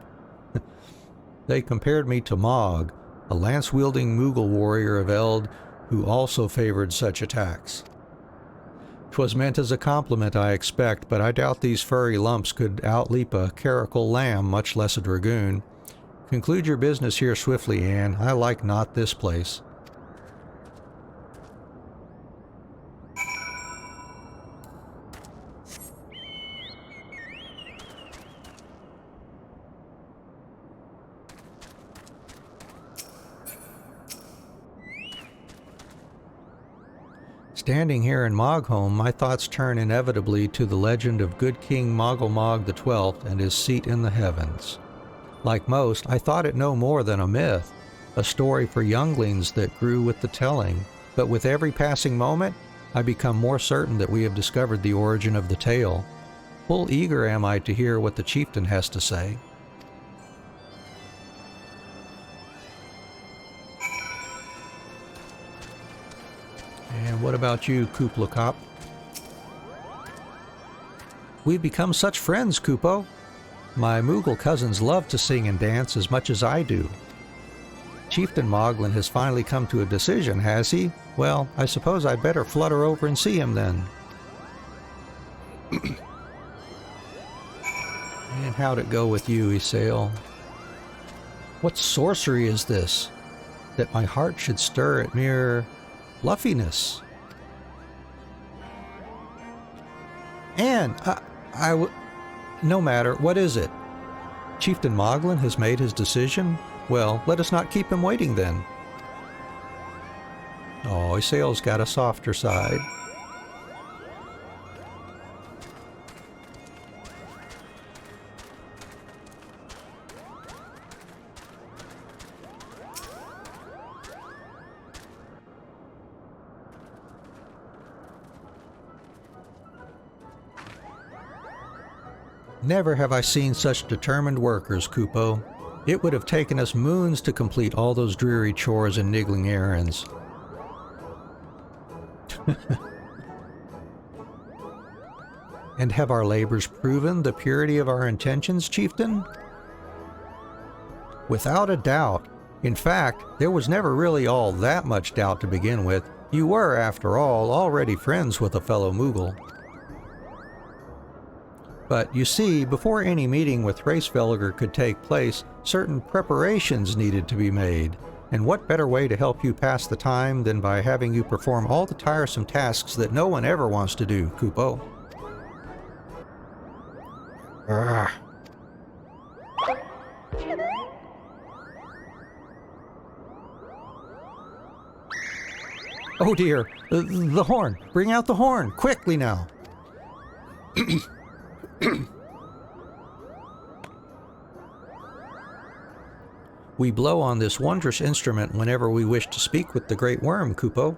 They compared me to Mog, a lance-wielding Moogle warrior of Eld who also favored such attacks. 'Twas meant as a compliment, I expect, but I doubt these furry lumps could outleap a caracal lamb, much less a dragoon. Conclude your business here swiftly, Anne. I like not this place. Standing here in Mogholm, my thoughts turn inevitably to the legend of good King Moggelmog XII and his seat in the heavens. Like most, I thought it no more than a myth, a story for younglings that grew with the telling, but with every passing moment, I become more certain that we have discovered the origin of the tale. Full eager am I to hear what the chieftain has to say. And what about you, Kuplakop? We've become such friends, Kupo. My Moogle cousins love to sing and dance as much as I do. Chieftain Moglin has finally come to a decision, has he? Well, I suppose I better flutter over and see him then. And how'd it go with you, Isael? What sorcery is this, that my heart should stir at mere fluffiness? And no matter, what is it? Chieftain Moglin has made his decision? Well, let us not keep him waiting then. Oh, Isael's got a softer side. Never have I seen such determined workers, Kupo. It would have taken us moons to complete all those dreary chores and niggling errands. And have our labors proven the purity of our intentions, Chieftain? Without a doubt. In fact, there was never really all that much doubt to begin with. You were, after all, already friends with a fellow Moogle. But you see, before any meeting with Hraesvelgr could take place, certain preparations needed to be made. And what better way to help you pass the time than by having you perform all the tiresome tasks that no one ever wants to do, Kupo? Ugh. Oh dear, the horn! Bring out the horn, quickly now! We blow on this wondrous instrument whenever we wish to speak with the Great Worm, Kupo.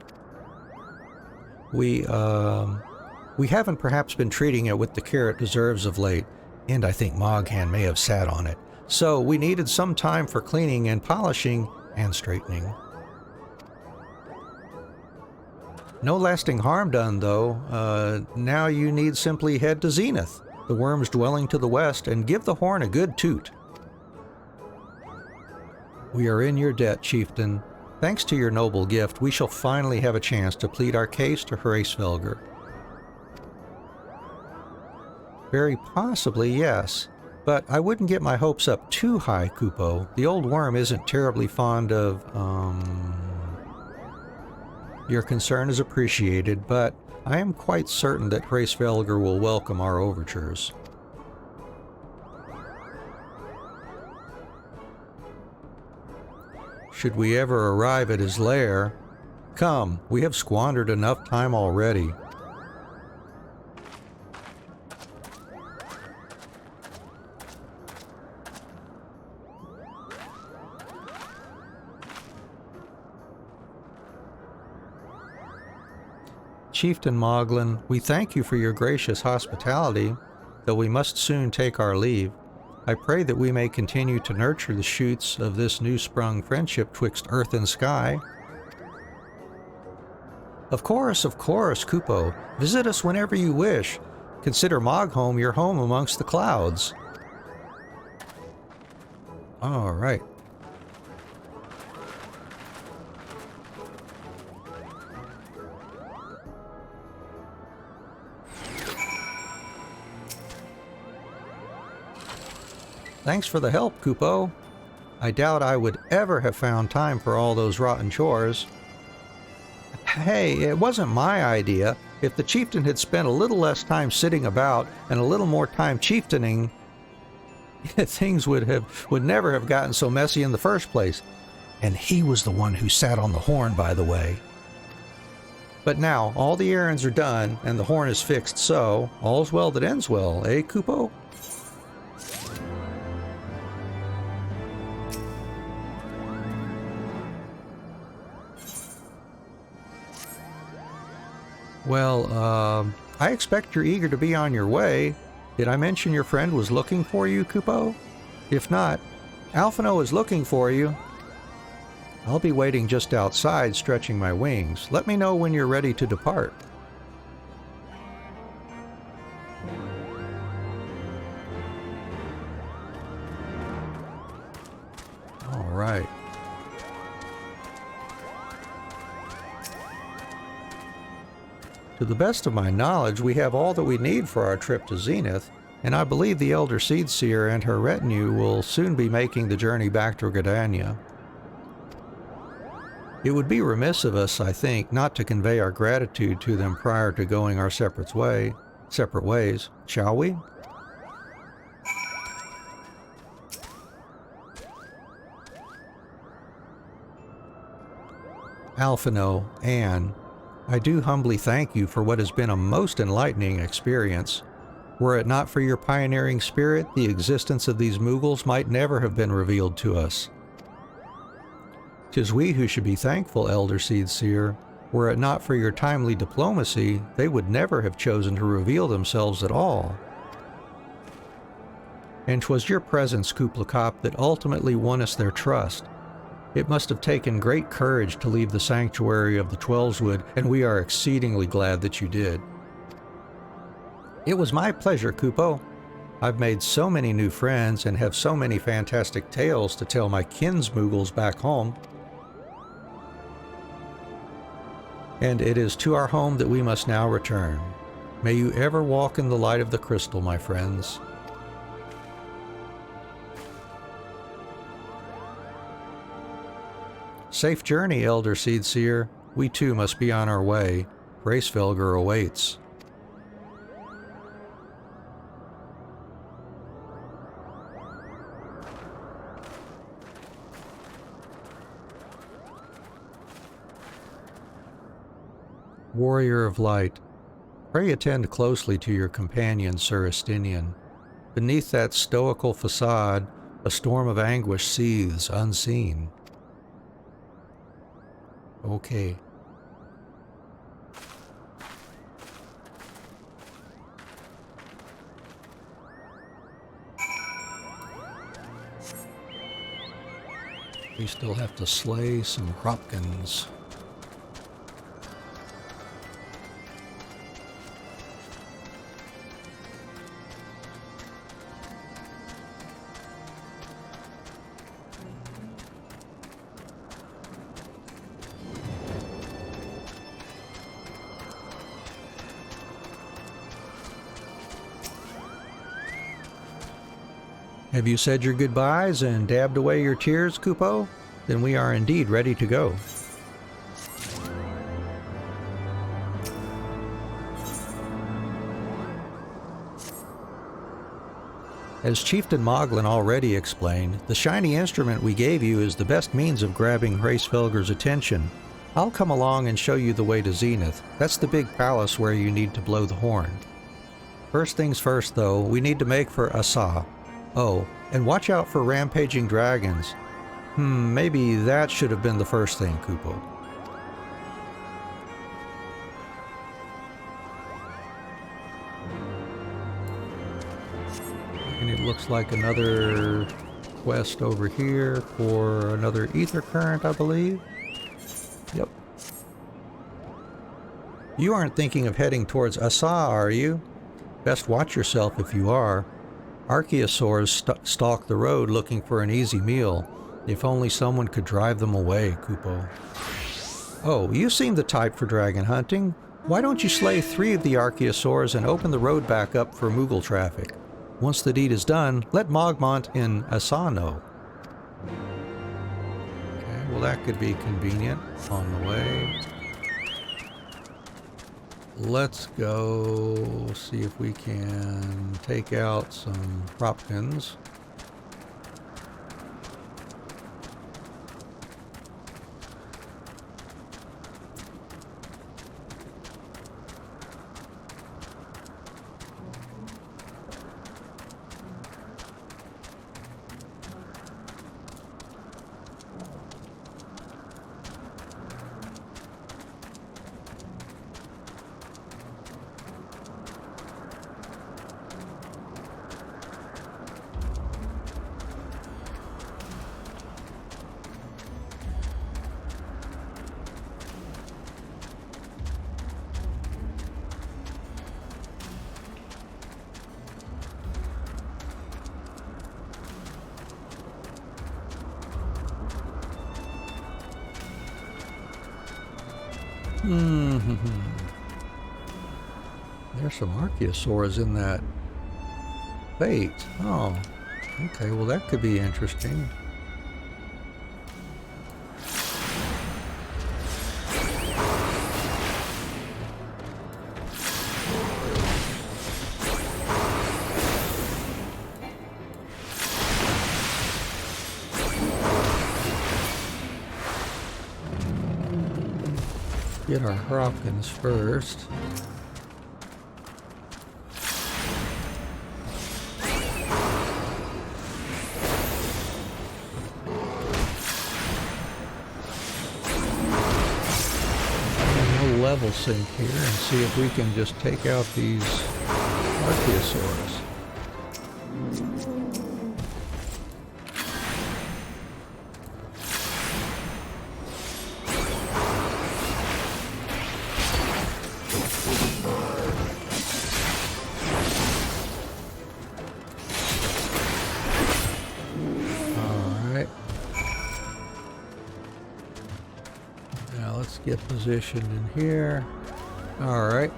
We haven't perhaps been treating it with the care it deserves of late, and I think Moghan may have sat on it. So we needed some time for cleaning and polishing and straightening. No lasting harm done, though. Now you need simply head to Zenith, the worm's dwelling to the west, and give the horn a good toot. We are in your debt, Chieftain. Thanks to your noble gift, we shall finally have a chance to plead our case to Hraesvelgr. Very possibly, yes. But I wouldn't get my hopes up too high, Kupo. The old worm isn't terribly fond of, Your concern is appreciated, but I am quite certain that Hraesvelgr will welcome our overtures. Should we ever arrive at his lair, come, we have squandered enough time already. Chieftain Moglin, we thank you for your gracious hospitality, though we must soon take our leave. I pray that we may continue to nurture the shoots of this new-sprung friendship twixt earth and sky. Of course, Kupo. Visit us whenever you wish. Consider Moghome your home amongst the clouds. All right. Thanks for the help, Kupo. I doubt I would ever have found time for all those rotten chores. Hey, it wasn't my idea. If the chieftain had spent a little less time sitting about and a little more time chieftaning, things would never have gotten so messy in the first place. And he was the one who sat on the horn, by the way. But now, all the errands are done, and the horn is fixed, so all's well that ends well, eh, Kupo? Well, I expect you're eager to be on your way. Did I mention your friend was looking for you, Kupo? If not, Alphinaud is looking for you. I'll be waiting just outside, stretching my wings. Let me know when you're ready to depart. All right. To the best of my knowledge, we have all that we need for our trip to Zenith, and I believe the Elder Seedseer and her retinue will soon be making the journey back to Gridania. It would be remiss of us, I think, not to convey our gratitude to them prior to going our separate ways, shall we? Alphinaud, Anne, I do humbly thank you for what has been a most enlightening experience. Were it not for your pioneering spirit, the existence of these Moogles might never have been revealed to us. 'Tis we who should be thankful, Elder Seedseer. Were it not for your timely diplomacy, they would never have chosen to reveal themselves at all. And 'twas your presence, Kublai Kop, that ultimately won us their trust. It must have taken great courage to leave the sanctuary of the Twelveswood, and we are exceedingly glad that you did. It was my pleasure, Kupo. I've made so many new friends and have so many fantastic tales to tell my kinsmoogles back home. And it is to our home that we must now return. May you ever walk in the light of the crystal, my friends. Safe journey, Elder Seedseer. We too must be on our way. Hraesvelgr awaits. Warrior of Light, pray attend closely to your companion, Sir Estinien. Beneath that stoical facade, a storm of anguish seethes unseen. Okay. We still have to slay some Hropkins. Have you said your goodbyes and dabbed away your tears, Kupo? Then we are indeed ready to go. As Chieftain Moglin already explained, the shiny instrument we gave you is the best means of grabbing Hraesvelgr's attention. I'll come along and show you the way to Zenith. That's the big palace where you need to blow the horn. First things first, though, we need to make for Asa. Oh, and watch out for rampaging dragons. Maybe that should have been the first thing, Kupo. And it looks like another quest over here for another ether current, I believe. Yep. You aren't thinking of heading towards Asa, are you? Best watch yourself if you are. Archaeosaurs stalk the road looking for an easy meal. If only someone could drive them away, Kupo. Oh, you seem the type for dragon hunting. Why don't you slay 3 of the Archaeosaurs and open the road back up for Moogle traffic? Once the deed is done, let Mogmont in Asa know. Okay, well that could be convenient on the way. Let's go see if we can take out some Hropkins. There's some archaeosaurs in that bait. Oh, okay, well that could be interesting. Get our Hrawkins first. We'll level sync here and see if we can just take out these archaeosaurs. Get positioned in here. All right.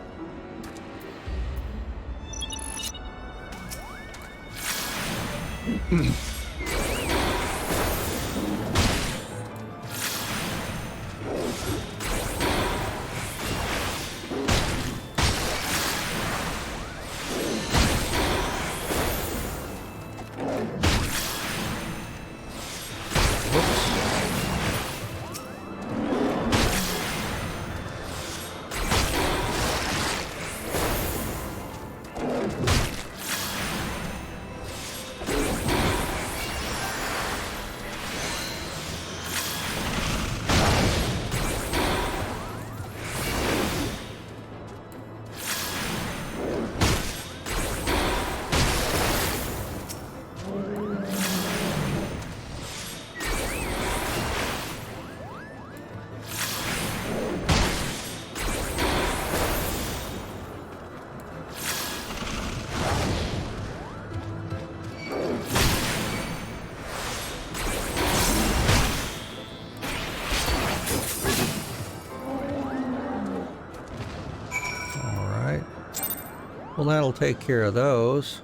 Well, that'll take care of those.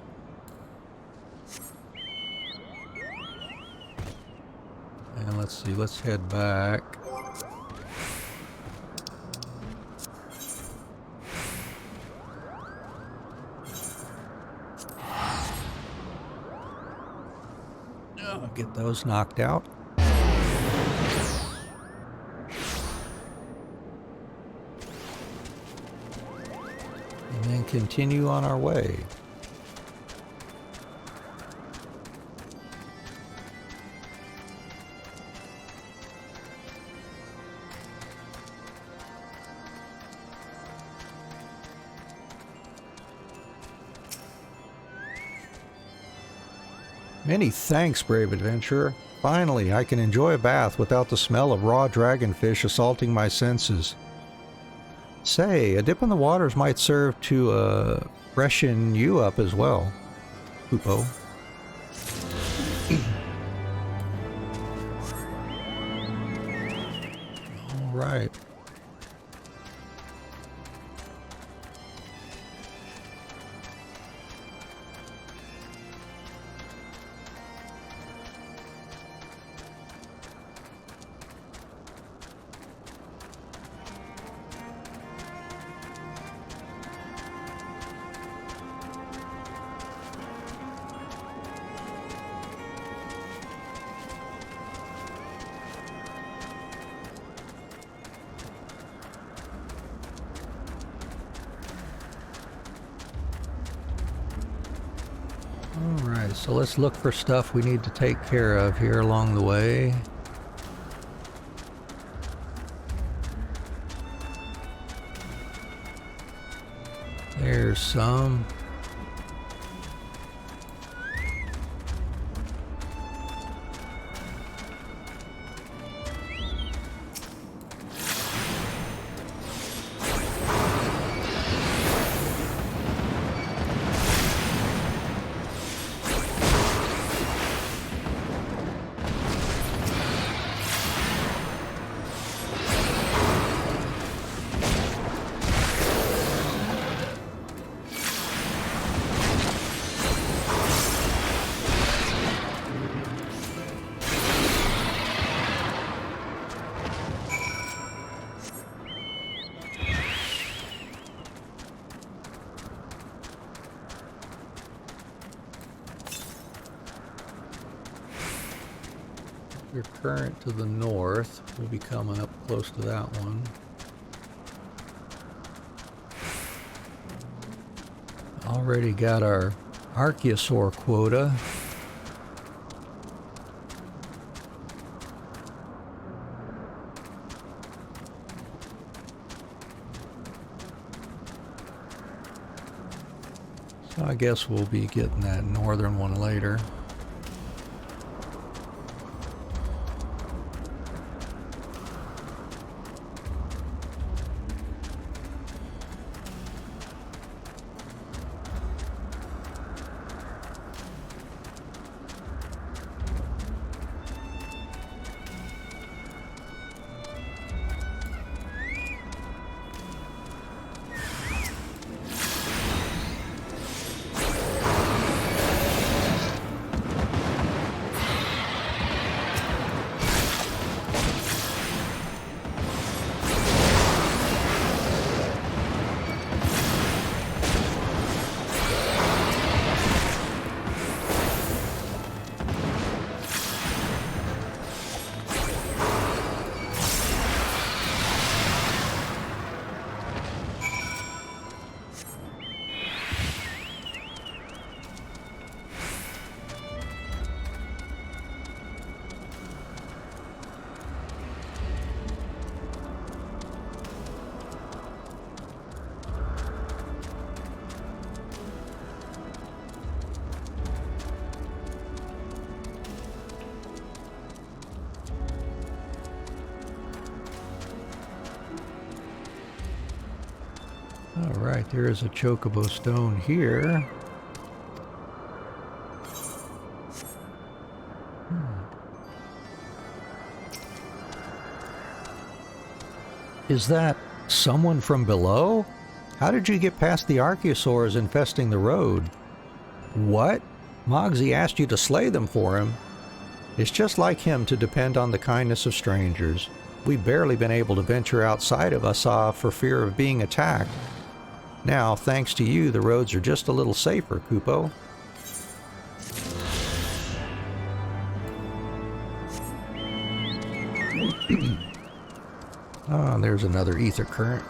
And let's see, let's head back. I'll get those knocked out. And then continue on our way. Many thanks, brave adventurer. Finally, I can enjoy a bath without the smell of raw dragonfish assaulting my senses. Say, a dip in the waters might serve to freshen you up as well, Hoopo. All right. Alright, so let's look for stuff we need to take care of here along the way. There's some. ether current to the north. We'll be coming up close to that one. Already got our Archaeosaur quota. So I guess we'll be getting that northern one later. Alright, there is a chocobo stone here. Is that someone from below? How did you get past the Archaeosaurs infesting the road? What? Mogsy asked you to slay them for him? It's just like him to depend on the kindness of strangers. We've barely been able to venture outside of Asa for fear of being attacked. Now, thanks to you, the roads are just a little safer, Kupo. Ah, there's another ether current.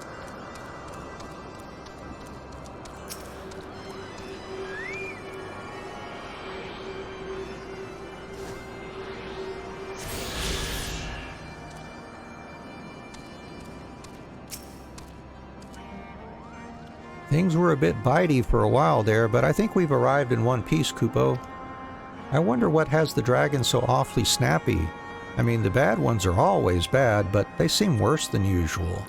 Things were a bit bitey for a while there, but I think we've arrived in one piece, Kupo. I wonder what has the dragon so awfully snappy. I mean, the bad ones are always bad, but they seem worse than usual.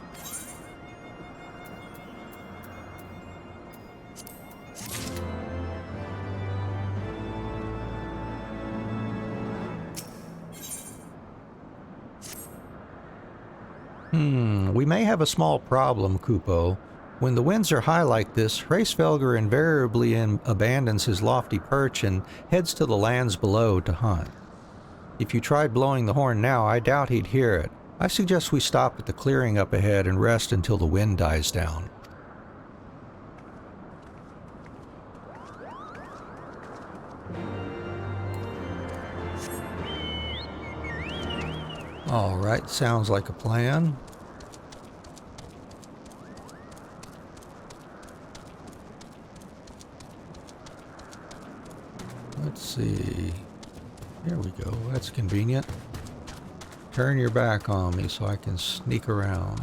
We may have a small problem, Kupo. When the winds are high like this, Hraesvelgr invariably abandons his lofty perch and heads to the lands below to hunt. If you tried blowing the horn now, I doubt he'd hear it. I suggest we stop at the clearing up ahead and rest until the wind dies down. All right, sounds like a plan. Let's see. Here we go. That's convenient. Turn your back on me so I can sneak around.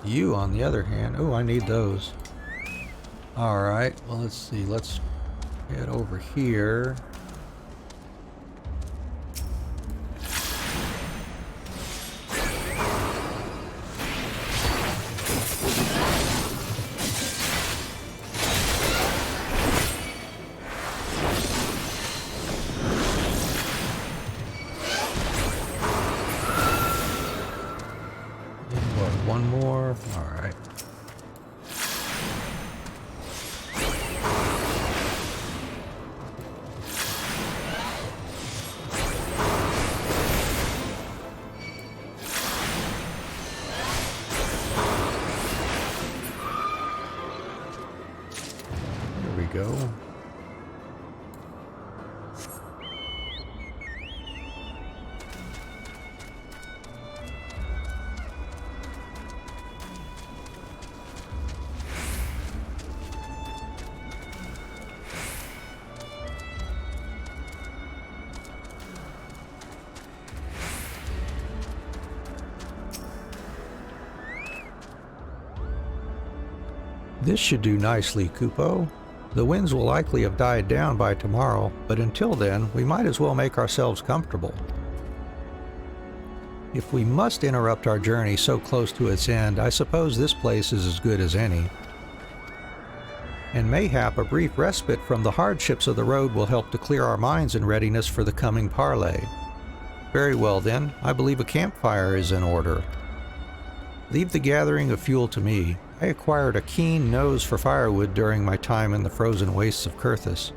You, on the other hand, oh, I need those. All right, well, let's see. Let's head over here. One more. All right. This should do nicely, Kupo. The winds will likely have died down by tomorrow, but until then, we might as well make ourselves comfortable. If we must interrupt our journey so close to its end, I suppose this place is as good as any. And mayhap a brief respite from the hardships of the road will help to clear our minds in readiness for the coming parley. Very well then, I believe a campfire is in order. Leave the gathering of fuel to me. I acquired a keen nose for firewood during my time in the frozen wastes of Kurthus.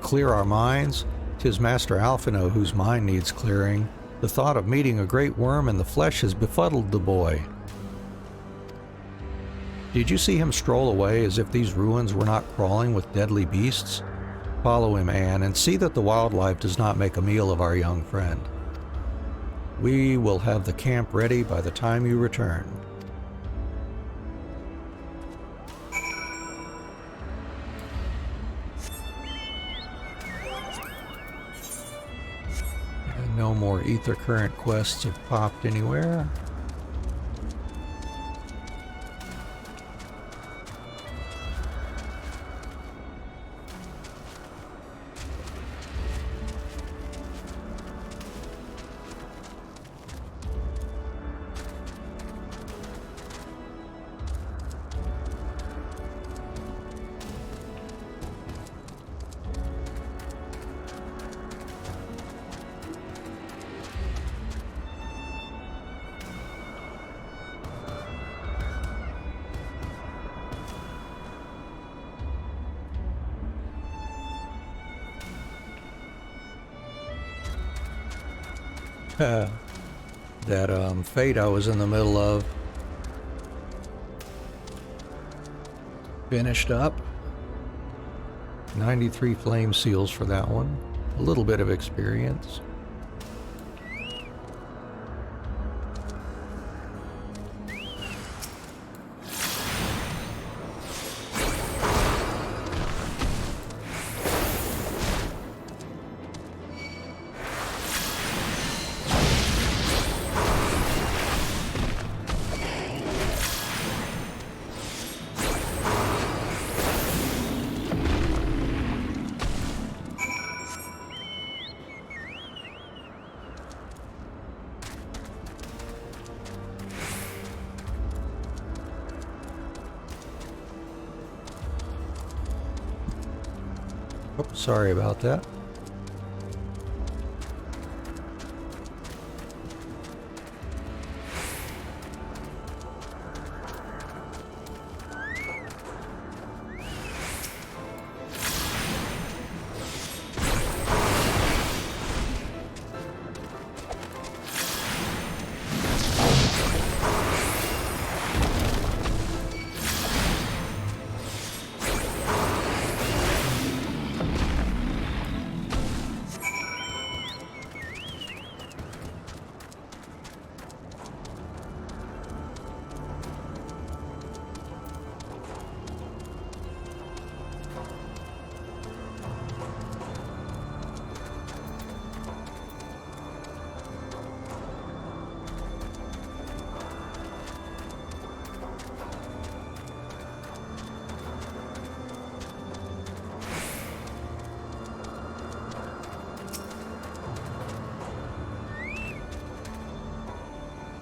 Clear our minds? 'Tis Master Alphinaud whose mind needs clearing. The thought of meeting a great worm in the flesh has befuddled the boy. Did you see him stroll away as if these ruins were not crawling with deadly beasts? Follow him, Anne, and see that the wildlife does not make a meal of our young friend. We will have the camp ready by the time you return. And no more ether current quests have popped anywhere. That fate I was in the middle of finished up. 93 flame seals for that one. A little bit of experience. Oh, sorry about that.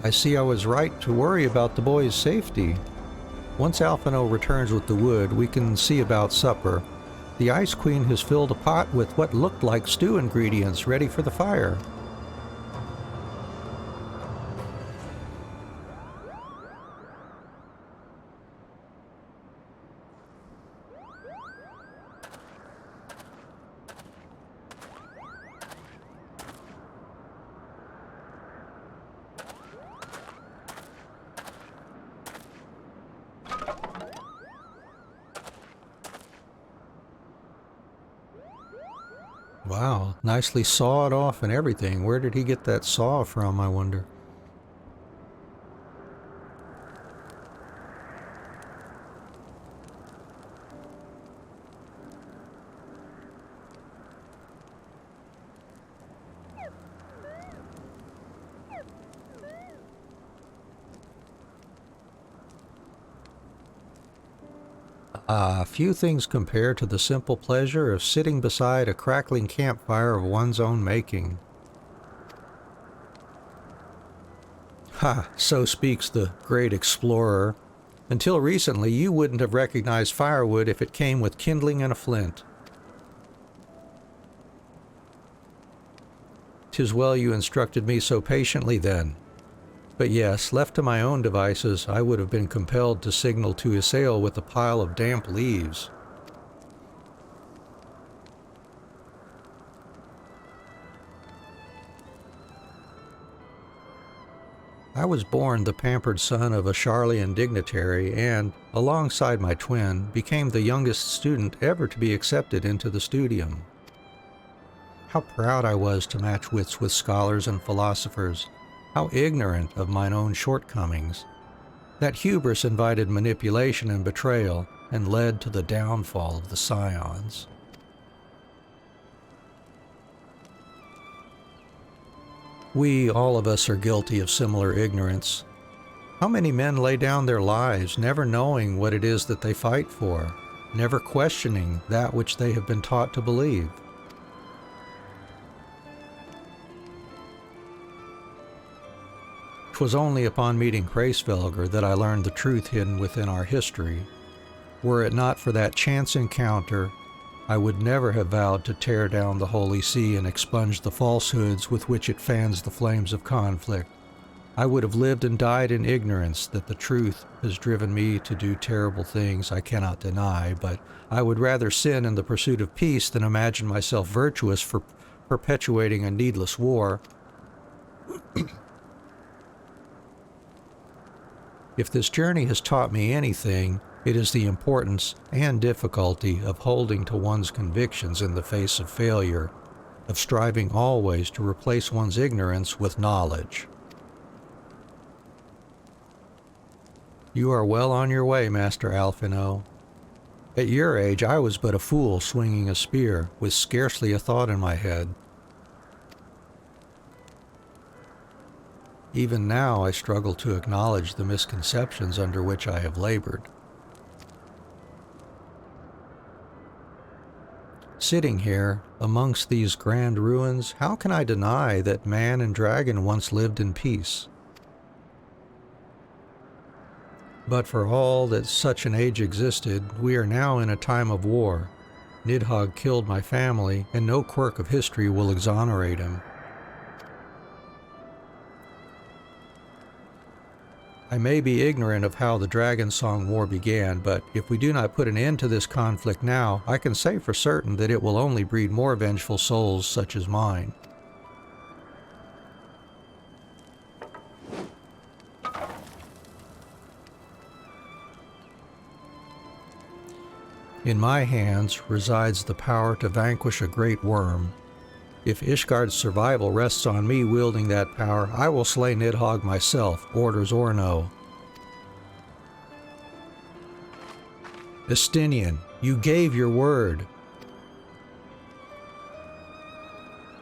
I see I was right to worry about the boy's safety. Once Alphinaud returns with the wood, we can see about supper. The Ice Queen has filled a pot with what looked like stew ingredients ready for the fire. Wow, nicely sawed off and everything. Where did he get that saw from, I wonder? Few things compare to the simple pleasure of sitting beside a crackling campfire of one's own making. Ha, so speaks the great explorer. Until recently, you wouldn't have recognized firewood if it came with kindling and a flint. 'Tis well you instructed me so patiently then. But yes, left to my own devices, I would have been compelled to signal to assail with a pile of damp leaves. I was born the pampered son of a Charlian dignitary and, alongside my twin, became the youngest student ever to be accepted into the studium. How proud I was to match wits with scholars and philosophers, how ignorant of mine own shortcomings. That hubris invited manipulation and betrayal and led to the downfall of the scions. We, all of us, are guilty of similar ignorance. How many men lay down their lives, never knowing what it is that they fight for, never questioning that which they have been taught to believe? 'Twas only upon meeting Hraesvelgr that I learned the truth hidden within our history. Were it not for that chance encounter, I would never have vowed to tear down the Holy See and expunge the falsehoods with which it fans the flames of conflict. I would have lived and died in ignorance that the truth has driven me to do terrible things I cannot deny, but I would rather sin in the pursuit of peace than imagine myself virtuous for perpetuating a needless war. If this journey has taught me anything, it is the importance and difficulty of holding to one's convictions in the face of failure, of striving always to replace one's ignorance with knowledge. You are well on your way, Master Alphinaud. At your age, I was but a fool swinging a spear, with scarcely a thought in my head. Even now I struggle to acknowledge the misconceptions under which I have labored. Sitting here, amongst these grand ruins, how can I deny that man and dragon once lived in peace? But for all that such an age existed, we are now in a time of war. Nidhogg killed my family, and no quirk of history will exonerate him. I may be ignorant of how the Dragon Song War began, but if we do not put an end to this conflict now, I can say for certain that it will only breed more vengeful souls such as mine. In my hands resides the power to vanquish a great worm. If Ishgard's survival rests on me wielding that power, I will slay Nidhogg myself, orders or no. Estinien, you gave your word.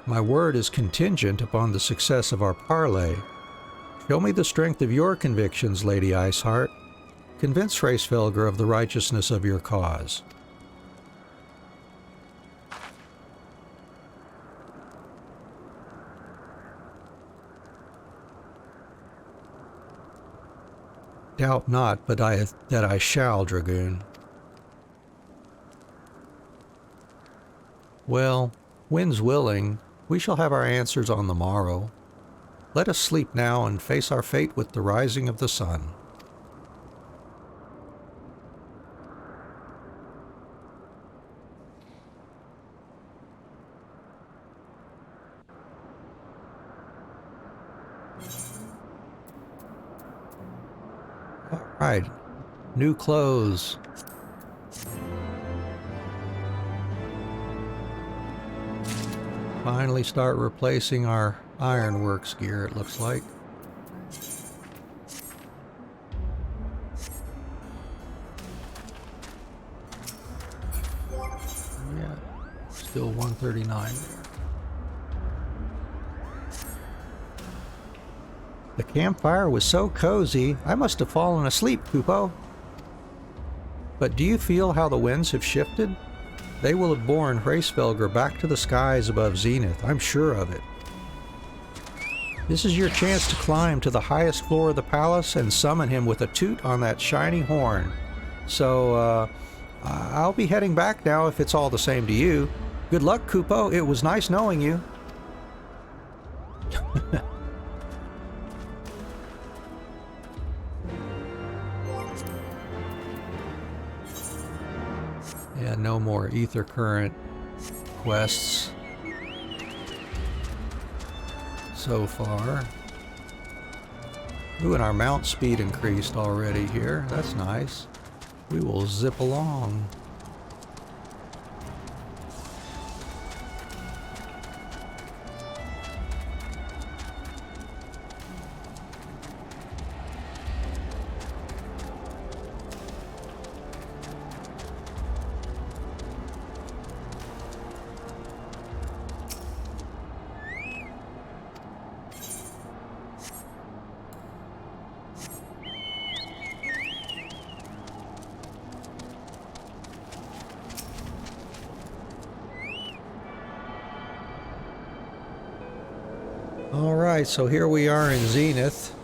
My word is contingent upon the success of our parley. Show me the strength of your convictions, Lady Iceheart. Convince Hraesvelgr of the righteousness of your cause. Doubt not but that I shall, Dragoon. Well, wind's willing, we shall have our answers on the morrow. Let us sleep now and face our fate with the rising of the sun. All right, new clothes. Finally start replacing our ironworks gear, it looks like. Yeah, still 139 there. The campfire was so cozy, I must have fallen asleep, Pupo. But do you feel how the winds have shifted? They will have borne Hraesvelgr back to the skies above Zenith, I'm sure of it. This is your chance to climb to the highest floor of the palace and summon him with a toot on that shiny horn. So, I'll be heading back now if it's all the same to you. Good luck, Kupo. It was nice knowing you. Yeah, no more ether current quests so far. Ooh, and our mount speed increased already here. That's nice. We will zip along. Alright, so here we are in Zenith.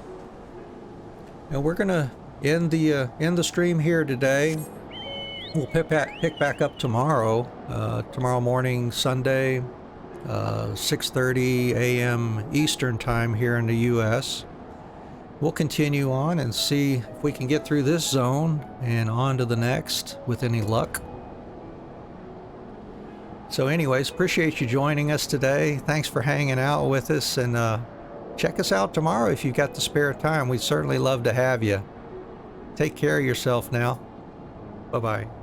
And we're gonna end the stream here today. We'll pick back up tomorrow. Tomorrow morning, Sunday, 6:30 a.m. Eastern time here in the US. We'll continue on and see if we can get through this zone and on to the next with any luck. So anyways, appreciate you joining us today. Thanks for hanging out with us, and check us out tomorrow if you've got the spare time. We'd certainly love to have you. Take care of yourself now. Bye-bye.